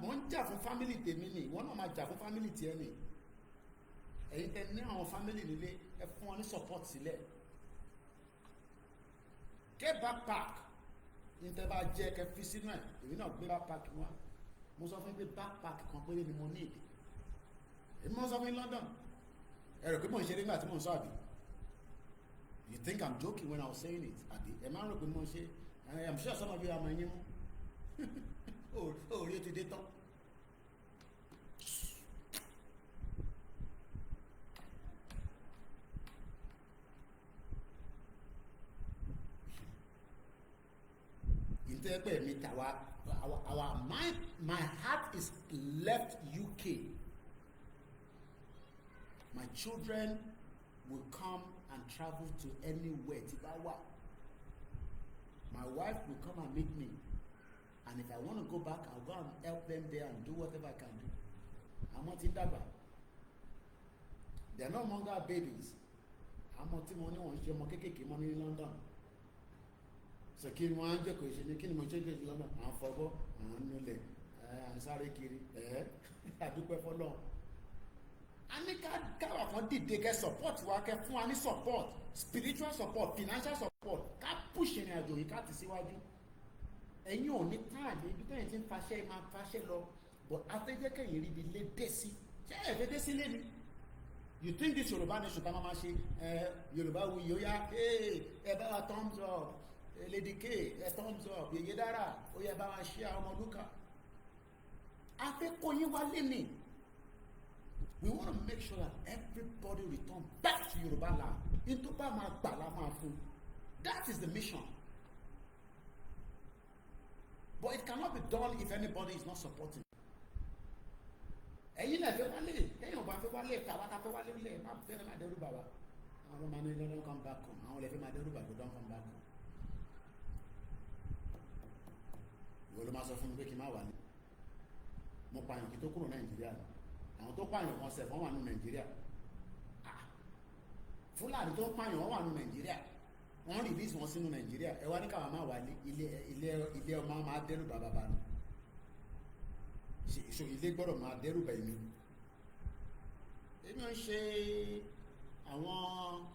Mo ń jà fún family tèmi ni. Wọ́n náà máa jà fún family tiẹ̀ ni. Ẹ̀yin tẹ́ ní àwọn family nílé ẹ fún wọn ní support sílẹ̀. Get backpack ní tẹ́ bá jẹ́ kẹ́ fi sínú ẹ̀ èmi náà gbé backpack wá mo sọ fún pé backpack kan péré ni mo need èmi mo sọ fún London ẹ rò pé mo ń ṣe nígbà tí mo ń sọ àbí you think I'm joking when I was saying it àbí ẹ máa ń rò pé mo ń ṣe I'm sure some of you are my yín mú orí ti dé tán. My heart is left UK. My children will come and travel to anywhere. My wife will come and meet me. And if I want to go back, I'll go and help them there and do whatever I can do. I'm not in that. They're no longer babies. I'm not in money in London. So kí ni wọ́n á jẹ́ kò ṣe ní kí ni mo ṣe jẹ́ lọ́nà à ń fọwọ́ à ń nulẹ̀ à ń sáré kiri àdúpẹ́ fọlọ́. A ní káwà kan dìde kẹ́ support wa kẹ́ fún wa ní support spiritual support financial support ká push ìrìn àjò yìí ká tì síwájú. Ẹ̀yin ò ní táàdì ibi tẹ́yìn tí ń faṣẹ́ máa faṣẹ́ lọ but afẹ́jẹ́ kẹ́yìn rí ibi lé dé sí ṣé ẹ̀ fẹ́ dé sílé ni. You think this Yorùbá nation ká máa ṣe Yorùbá wuyi ó yá ẹ bá wa thumbs up. Lady K, a thumbs up, Yeye Dara, Oya bá wa share ọmọ Luka. A fẹ́ kó yín wálé ni. We want to make sure that everybody return back to Yoruba land. Into bá máa gbà la máa fún. That is the mission. But it cannot be done if anybody is not supporting. Ẹ̀yin náà fẹ́ wálé, ẹ̀yin ò bá fẹ́ wálé, tàwa ta fẹ́ wálé lẹ̀, má fẹ́ máa dẹ́rù bà wá. Àwọn ọmọ ní don't come back home. Àwọn lè fẹ́ máa dẹ́rù bà don't come back home. Ìwọ ló máa sọ fún mi pé kí n má wà ní. Mo pààyàn kí tó kúrò Nàìjíríà ni. Àwọn tó pààyàn kan ṣẹ̀ fọ́n wà ní Nàìjíríà. Fúlàní tó pààyàn wọ́n wà ní Nàìjíríà. Wọ́n release wọn sínú Nàìjíríà. Ẹ wá ní káwọn máa wà ní ilé ọmọ máa dẹ́rù bà bàbá ni. Ṣò ilé gbọ́dọ̀ máa dẹ́rù bà èmi. Èmi ń ṣe àwọn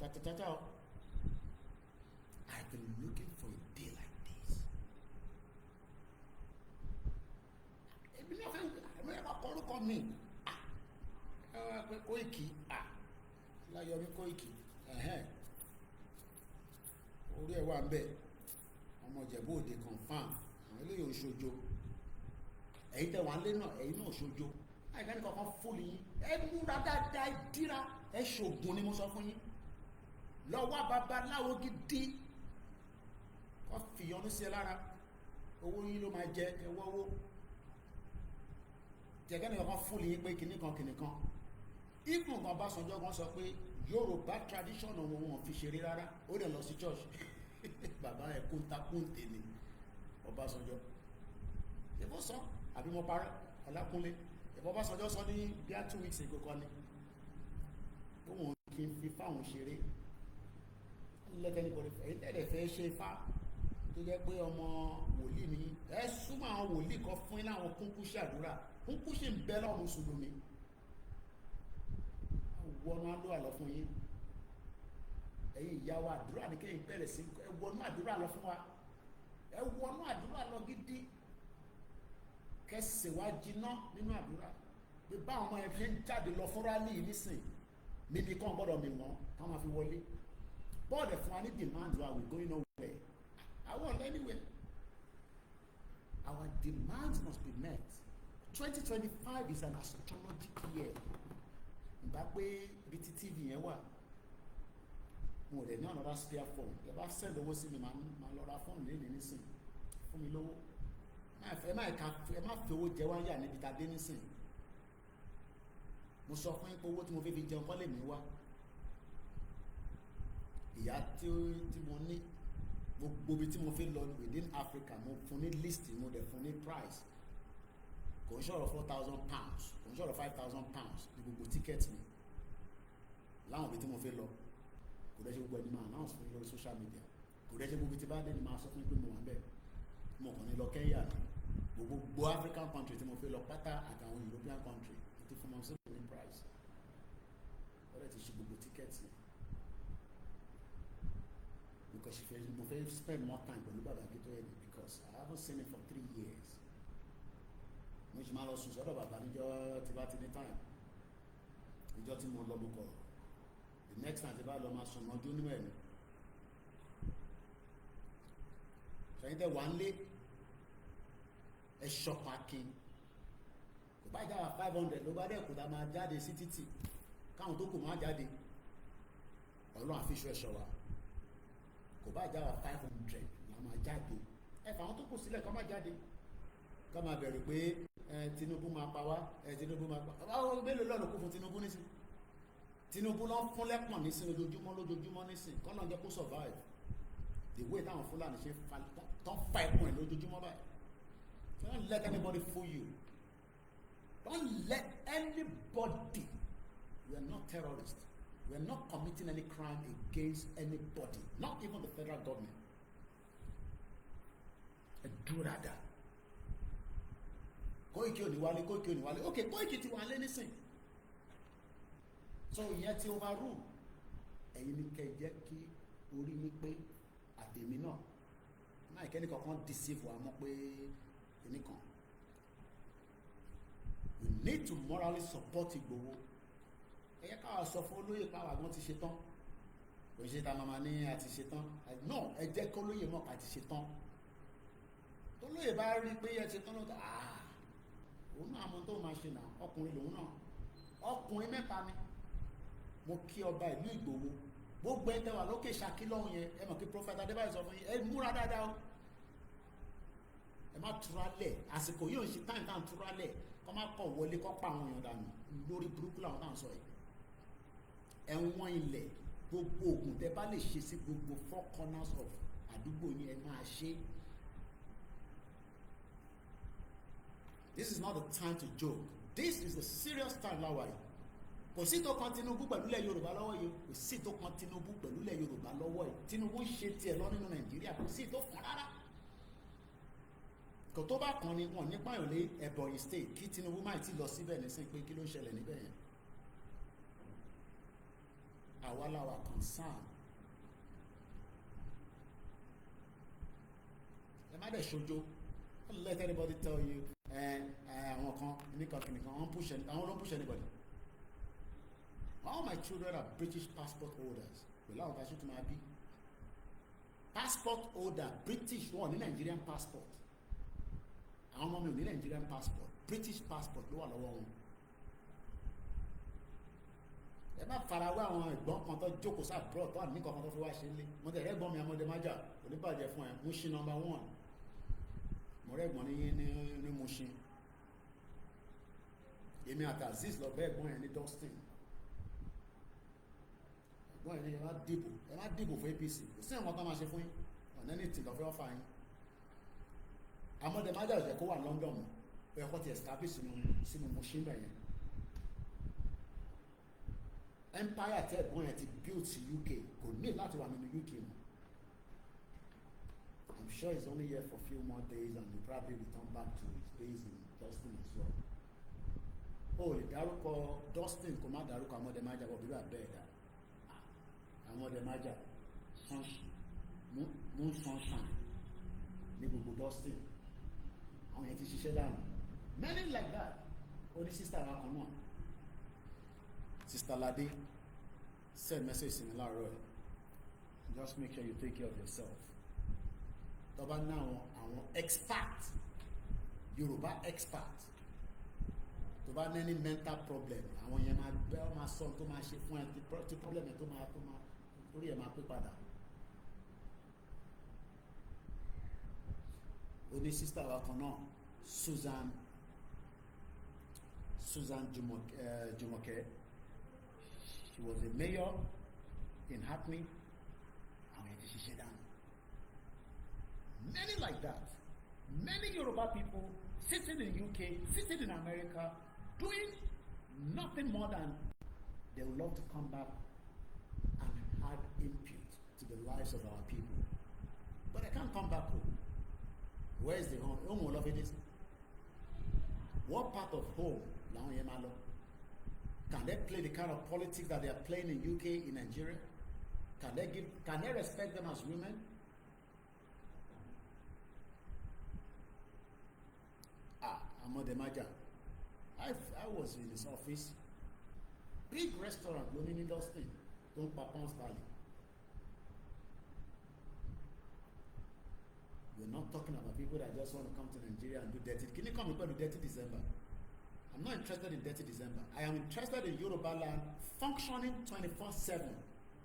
tàtàtàtà. I've been looking for a day like this. Èmi náà fẹ́ àwọn ẹ̀rọ akọ́rúkọ mi. Koiki. Láyọ̀mí Koiki. Orí ẹ̀ wà ń bẹ̀. Ọmọ Ìjẹ̀bú Òde confam. Àwọn eléyìí ò ṣojo. Ẹ̀yin tẹ̀ wá ń lé náà, ẹ̀yin náà ṣojo. Àìká ní kankan fúlì yín. Ẹ múra dáadáa, ẹ díra. Ẹ ṣògùn ni mo sọ fún yín. Lọ wá babaláwo gidi. Kọ́ fìyọnú sí ẹ lára. Owó yín ló máa jẹ ẹwọ́wó. Jẹ̀gẹ́ ní kankan fúlì yín pé kìnnìkan. Ibùn kan Ọbásanjọ́ kan sọ pé Yorùbá tradition wọn fi ṣeré rárá. Ó dẹ̀ lọ sí church. Bàbá ẹ̀ kúntakúntè ni Ọbásanjọ́. Ìbò sọ àbí mo parẹ́ Ọlákúnlé. Ìbò Ọbásanjọ́ sọ ní bí i 2 weeks ago kan ni. Ó wọ́n kí n fi fáwọn ṣeré. Lẹ́kẹ̀ẹ́ nípa ẹ̀yìn tẹ́lẹ̀ fẹ́ ṣe ifá tó jẹ́ pé ọmọ wòlíì ni ẹ súnmọ́ àwọn wòlíì kan fún iná àwọn kúnkú ṣàdúrà kúnkú ṣì ń bẹ lọ́wọ́ mùsùlùmí. Wọnú àdúrà lọ fún yín. Ẹ̀yin ìyá wa àdúrà ní kéyìn bẹ̀rẹ̀ sí ẹ wọnú àdúrà lọ fún wa. Ẹ wọnú àdúrà lọ gidi. Kẹsẹ̀ wá jiná nínú àdúrà. Bí báwọn ọmọ ẹ fi ń jáde lọ fún rálì nísìn. mímí kan gbọ́dọ̀ mi wọ́n ká máa fi wọlé bọ́ọ̀dù fún wa ní demand wa we going nowhere I want anywhere our demands must be met 2025 is an astrological year ìgbà pé bí tí tv yẹn wà mo rẹ̀ ní another spare phone ẹ bá send owó sí mi máa lọ ra fóònù lẹ́nu nísìn fún mi lówó ẹ má fi owó jẹ wá yà níbi tá a dé nísìn mo sọ fún yín pé owó tí mo fi jẹun kọ́ lè mí wá ìyá tí mo ní gbogbo ibi tí mo fi lọ within Africa mo fún ní list mo dẹ̀ fún ní price kò ń ṣọ̀rọ̀ £4,000 kò ń ṣọ̀rọ̀ £5,000 ní gbogbo tíkẹ́ẹ̀tì mi láwọn ibi tí mo fi lọ kò dẹ́ ṣe gbogbo ẹni máa announce fún mi lórí social media kò dẹ́ ṣe gbogbo tí bá dé ni máa sọ fún mi pé mo wà bẹ́ẹ̀ mo kàn ní lọ Kenya ní gbogbo African country tí mo fi lọ pátá àtàwọn European country ti fún mi sí ní price wọ́n dẹ̀ ti ṣe gbogbo tíkẹ́ẹ̀tì because mo fẹ́ spend more time pẹ̀lú bàbá Akíntóyè because I haven't seen him for 3 years mo ṣe máa lọ sùn sọ́dọ̀ bàbá níjọ́ tí bá ti ní time níjọ́ tí mo lọ bùkọ̀ the next time tí bá lọ máa sùn mọ́jú nínú ẹ̀mí ṣẹ́yìn tẹ́ wà ń lé ẹ ṣọ́pá kí kò bá jáwà 500 ló bá dẹ̀ kò dá máa jáde sí títì káwọn tó kù máa jáde Ọlọ́run àfiṣọ́ ẹ̀ṣọ́ wa kò bá jáwà 500 la máa jáde ẹ fà àwọn tó kù sílẹ̀ kọ́ máa jáde kọ́ máa bẹ̀rù pé Tinubu máa pa wá Tinubu máa pa wá mélòó lọ́nà kó fún Tinubu nísìn Tinubu lọ fún lẹ́pọ̀n nísìn lójoojúmọ́ nísìn kọ́ lọ́n jẹ́ kó survive the way táwọn Fúlàní ṣe tán fa ẹ̀pọ̀n ẹ̀ lójoojúmọ́ báyìí don't let anybody fool you don't let anybody we are not terrorists we are not committing any crime against anybody not even the federal government ẹ dúró dáadáa Koiki ò ní wálé ok Koiki ti wà lé nísìn so ìyẹn ti overrule ẹ̀yin ní kẹ́ jẹ́ kí orí mi pé àtẹ̀mí náà náà ìkẹ́ni kankan deceive wa mọ́ pé ẹnìkan we need to morally support Ìgbòho ẹ yẹ káwa sọ fún olóyè pàwọn àgbọn ti ṣe tán kò ṣe ta mama ní àti ṣe tán no ẹ jẹ́ kí olóyè mọ̀ ká ti ṣe tán olóyè bá rí pé ẹ ṣe tán lọ́tọ̀ òun náà mọ tó máa ṣe náà ọkùnrin lòun náà ọkùnrin mẹ́ta ni mo kí ọba ìlú Ìgbòho gbogbo ẹ̀ tẹ́wà lókè Ṣakí lọ́hùn yẹn ẹ mọ̀ kí Prophet Adébáyọ̀ sọ fún yín ẹ múra dáadáa o ẹ má túrálẹ̀ àsìkò yóò ṣe táǹtàn túrálẹ̀ kọ́ má kọ̀ wọlé kọ́ pa àwọn èèyàn dànù lórí burúkú làwọn táwọn sọ yìí ẹ̀wọ̀n ilẹ̀ gbogbo oògùn tẹ́ bá lè ṣe sí gbogbo 4 corners of àdúgbò yẹn ẹ máa ṣe. This is not the time to joke. This is the serious time láwa yìí. Kò sí tó kan Tinubu pẹ̀lú ilẹ̀ Yorùbá lọ́wọ́ yìí. Kò sí tó kan Tinubu pẹ̀lú ilẹ̀ Yorùbá lọ́wọ́ yìí. Tinubu ń ṣe tiẹ̀ lọ nínú Nàìjíríà. Kò sí tó kan rárá. Kò tó bá kan ni wọn nípa ìrọ̀lẹ́ Ebonyi State kí Tinubu máa ti lọ síbẹ̀ nísìnyí pé kí ló ń ṣẹlẹ̀ níbẹ̀ yẹn. Àwa la wà concern. Ẹ má dẹ̀ ṣojo. Don't let anybody tell you àwọn kan nìkan àwọn don't push anybody. All my children are British passport holders. Pẹ̀lú àwọn aṣọ tó máa bí. Passport holder British wọn ní Nigerian passport. Àwọn ọmọ mi ò ní Nigerian passport. British passport ló wà lọ́wọ́ wọn. Ẹ má farawé àwọn ẹ̀gbọ́n kan tó jókòó sí abroad tó wà ní kankan tó fi wá ṣe lé. Mo tẹ̀lé ẹ̀gbọ́n mi Amọ̀dé Májà oníbàjẹ́ fún ẹ Mushin number 1. Mo rẹ́ ẹ̀gbọ́n ní Mushin. Èmi àti Aziz lọ bẹ́ ẹ̀gbọ́n yẹn ní Dustin. Ẹ̀gbọ́n yẹn ní ẹ má dìbò fún APC. Kò sí àwọn tó máa ṣe fún yín. Ọ̀nà ní tì lọ́fẹ́ ọ̀fà yín. Amọ̀dé Májà ò jẹ́ kó wà London mọ́. Ó yẹ kó ti establish sínú Mushin bẹ̀yẹn. Empire tẹ ẹ̀gbọ́n yẹn ti build sí UK kò ní láti wà nínú UK mọ́. I'm sure he's only here for a few more days and he'll probably return back to his base in Dustin as well. Oh, lè dárúkọ Dustin kò má dárúkọ Amọ̀dé Májà bọ̀ bíbá bẹ́ẹ̀ dá. Amọ̀dé Májà mú sunshine ní gbogbo Dustin. Àwọn yẹn ti ṣiṣẹ́ dànù. Many like that. Ó ní sister wa kan náà. Sister Lade send message similar Roy. Just make sure you take care of yourself. Tọ́ba náà àwọn expert Yorùbá expert tó bá ní any mental problem àwọn yẹn máa gbé ọ máa sọ tó máa ṣe fún ẹ tí problem ẹ tó máa torí ẹ máa pé padà. Ó ní sister wa kan náà Susan Jumoke. She was a mayor in Hackney. Àwọn yẹn ti ṣiṣẹ́ dànù. Many like that. Many Yoruba people sitting in UK, sitting in America, doing nothing more than they would love to come back and add input to the lives of our people. But they can't come back home. Where is the home? Home will love it is. What part of home? Can they play the kind of politics that they are playing in UK, in Nigeria? Can they respect them as women? Amodemaja. I was in his office. Big restaurant, running industry. Don't Papon Stanley. We're not talking about people that just want to come to Nigeria and do dirty. Can you come and do dirty December? I'm not interested in dirty December. I am interested in Yoruba land functioning 24/7.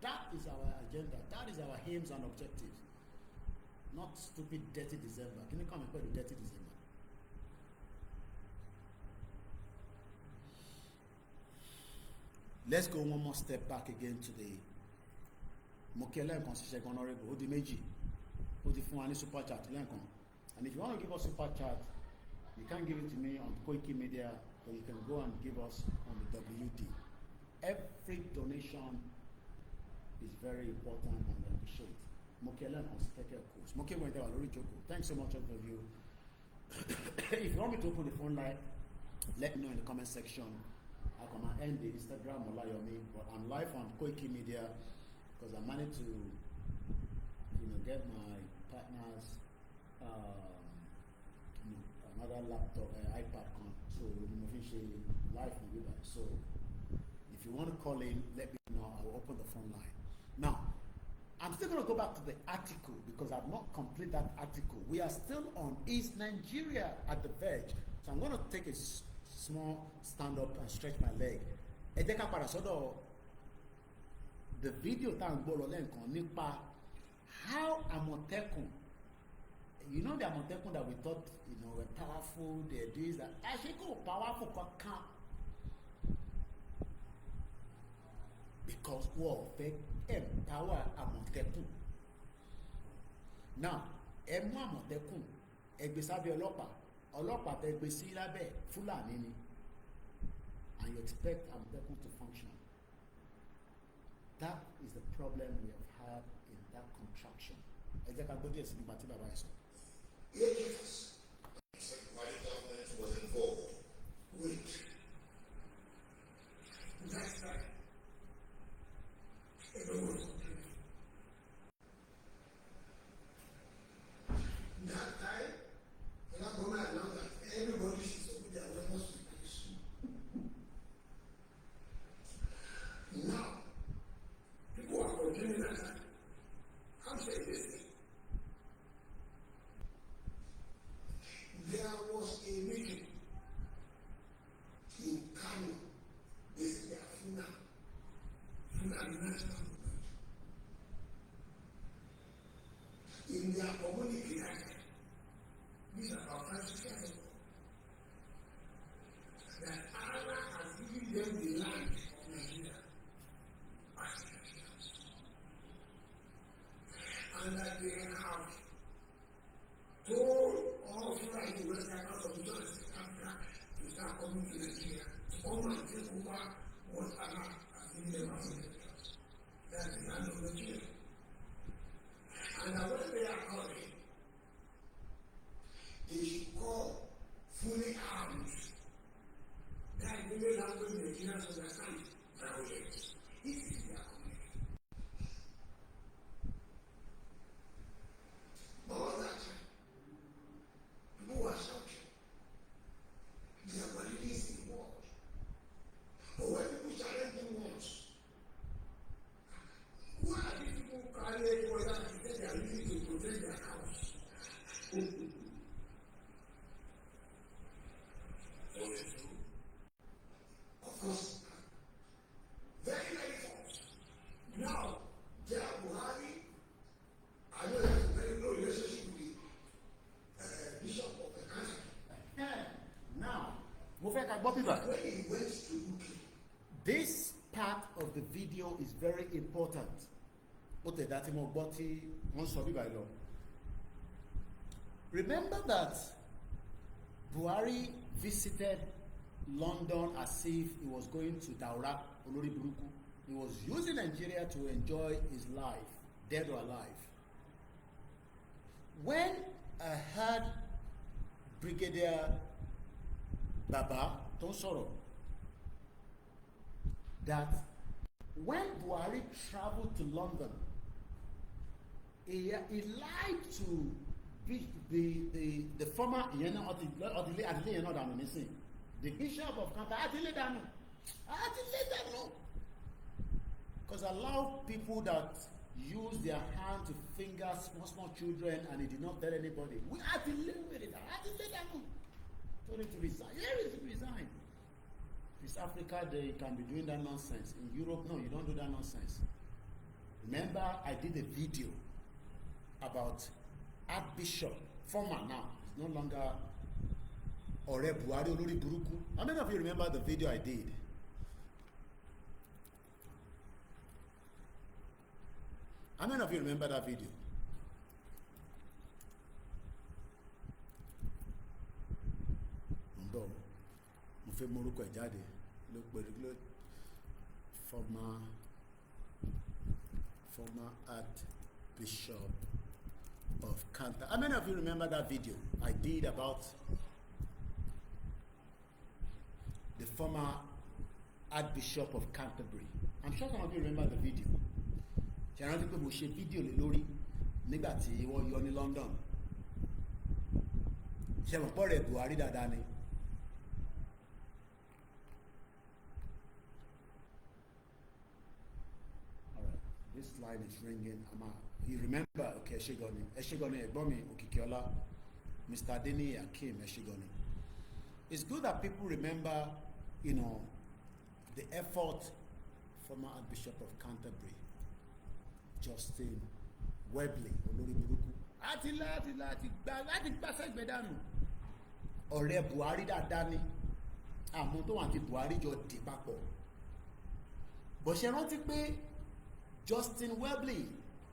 That is our agenda. That is our aims and objectives. Not stupid dirty December. Can you come and do dirty December? Let's go one more step back again to the Mokele and Constitution Honorable Odimeji. Odi super chat. And if you want to give us super chat, you can give it to me on Koikimedia, or you can go and give us on the WD. Every donation is very important and appreciated. Mokele and course. Mokele, thanks so much, all of you. If you want me to open the phone line, let me know in the comment section. I can end the Instagram OLAYOMI, but I'm live on Koikimedia because I managed to, get my partners another laptop, iPad con, so live with you guys. So if you want to call in, let me know. I will open the phone line. Now, I'm still going to go back to the article because I've not completed that article. We are still on Is Nigeria at the verge? So I'm going to take a small stand up and stretch my leg. The video nípa how Amotekun, the Amotekun that we thought were powerful, they're this, that actually go powerful count because we empower Amotekun. Now, Amotekun, Egbesabi ọlọ́pàá tẹ gbé sí lábẹ́ Fúlàní ni, and you expect Amotekun to function. That is the problem we have had in that contraction. Ẹ jẹ́ ká gbọ́ díẹ̀ sí nípa tí bàbá ẹ̀ sọ. Yes, my government was involved with that time. Everyone was complaining. That time, the government announced that everybody should submit their weapons to police. Now, people are complaining that time. I'm saying this thing. There was a meeting in Kano. They said they are Fulani national movement. In their community, these are about 5-6 years ago, that Allah has given them the land of Nigeria as Nigerians. And that they have told all Fulani Western out of the Africa to start coming to Nigeria to come and take over what Allah has given them as Nigerians. That's the land of Nigeria. And that when they are coming, they should call fully armed. That is the way language Nigerians understand violence. This is their community. Bobby back. When he went to UK, This part of the video is very important. Remember that Buhari visited London as if he was going to Daura, Olori Buruku. He was using Nigeria to enjoy his life, dead or alive. When I heard Brigadier Baba Tonsoro that when Buhari traveled to London, he lied to the former the Bishop of Canterbury, because allow people that use their hand to finger small children and he did not tell anybody. We had to live with it. I had to let them know. Told him to resign. Here is to resign. East Africa, they can be doing that nonsense. In Europe, no, you don't do that nonsense. Remember, I did a video about Archbishop, former now, it's no longer Ore Buhari Olori Buruku. How many of you remember the video I did? How many of you remember that video? Mo fẹ́ morúkọ ẹ̀ jáde ló pẹ̀lú former Archbishop of Canterbury. How many of you remember that video I did about the former Archbishop of Canterbury? I'm sure some of you remember the video. Ṣé rántí pé mo ṣe fídíò lé lórí nígbà tí wọ́n yọ ní London? Ṣé mo pọ̀ rẹ̀ Buhari dáadáa ni? This line is ringing. You remember, okay, Eshigoni, Egbomi, Okikiola, Mr. Adeni, Akim, Eshigoni. It's good that people remember, the effort former Archbishop of Canterbury, Justin Webley, Olori Buruku. Ọ̀rẹ́ Buhari dáadáa ni. Àmọ́ tó wà ní Buhari jọ dì papọ̀. Bó ṣe rántí pé Justin Webley,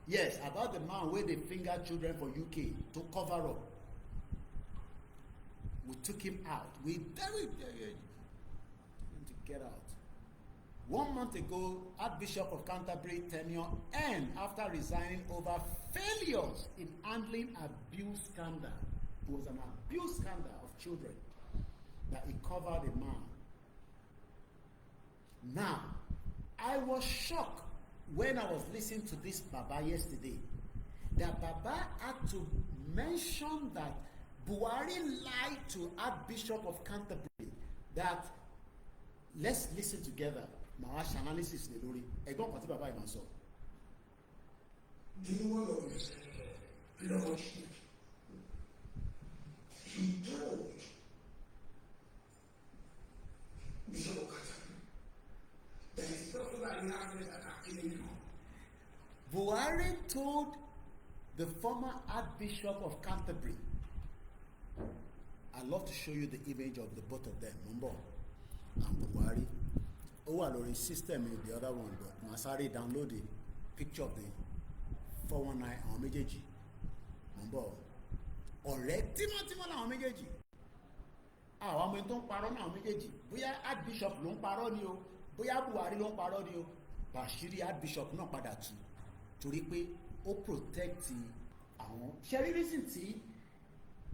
yes, about the man where they finger children for UK to cover up. We took him out. We to get out. 1 month ago, Archbishop of Canterbury tenure ended after resigning over failures in handling abuse scandal. It was an abuse scandal of children that he covered a man. Now, I was shocked when I was listening to this Baba yesterday, that Baba had to mention that Buhari lied to Archbishop of Canterbury. That, let's listen together. Mawash analysis le lórí. Ẹ̀gbọ́n kan tí Baba yìí máa sọ. Do you know what he said? You know what he did? He told Bishop of Canterbury that it's not like he has that killing you. Buhari told the former Archbishop of Canterbury, I'd love to show you the image of the both of them, Mumbo and Buhari. Oh, I already system is the other one, but Masari download the picture of the 419 àwọn méjèèjì. Mumbo. Ọ̀rẹ́ tímọ́tímọ́ làwọn méjèèjì. Àwọn ọmọ tó ń parọ́ náà àwọn méjèèjì. Bóyá Archbishop ló ń parọ́ ni o, bóyá Buhari ló ń parọ́ ni o. Bàṣírí Archbishop náà padà tú torí pé ó protect àwọn ṣẹ́rírísì tí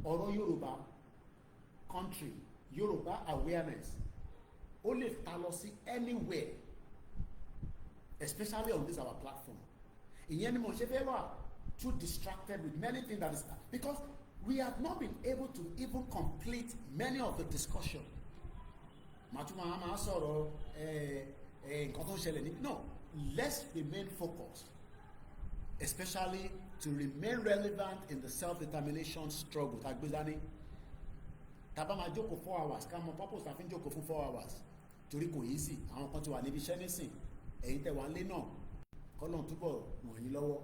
ọ̀rọ̀ Yorùbá country Yorùbá awareness ó lè ta lọ sí anywhere, especially on this our platform. Ìyẹn ni mo ṣe fẹ́ wà too distracted with many things that is because we have not been able to even complete many of the discussion. Màtúmọ̀ àmà sọ̀rọ̀ nǹkan tó ń ṣẹlẹ̀ ní. No, let's remain focused, especially to remain relevant in the self-determination struggle. Tagbezani. Tàbá máa jókòó 4 hours, ká mọ purpose àfi ń jókòó fún 4 hours. Torí kò yí sí, àwọn kan ti wà níbi iṣẹ́ nísìn, ẹ̀yin tẹ́ wà nílé náà, kọ́lọ́n túbọ̀ ràn yín lọ́wọ́.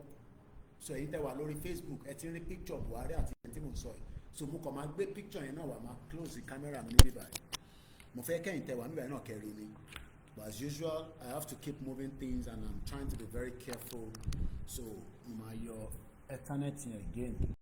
So ẹ̀yin tẹ́ wà lórí Facebook, ẹ ti rí picture Buhari àti ẹni tí mò ń sọ yìí. So mo kàn máa gbé picture yẹn náà wà máa close the camera mi níbí báyìí. Mo fẹ́ kẹ́yìn tẹ́ wà níbẹ̀ náà kẹ́rin ni. But as usual, I have to keep moving things and I'm trying to be very careful. So, my your eternity again.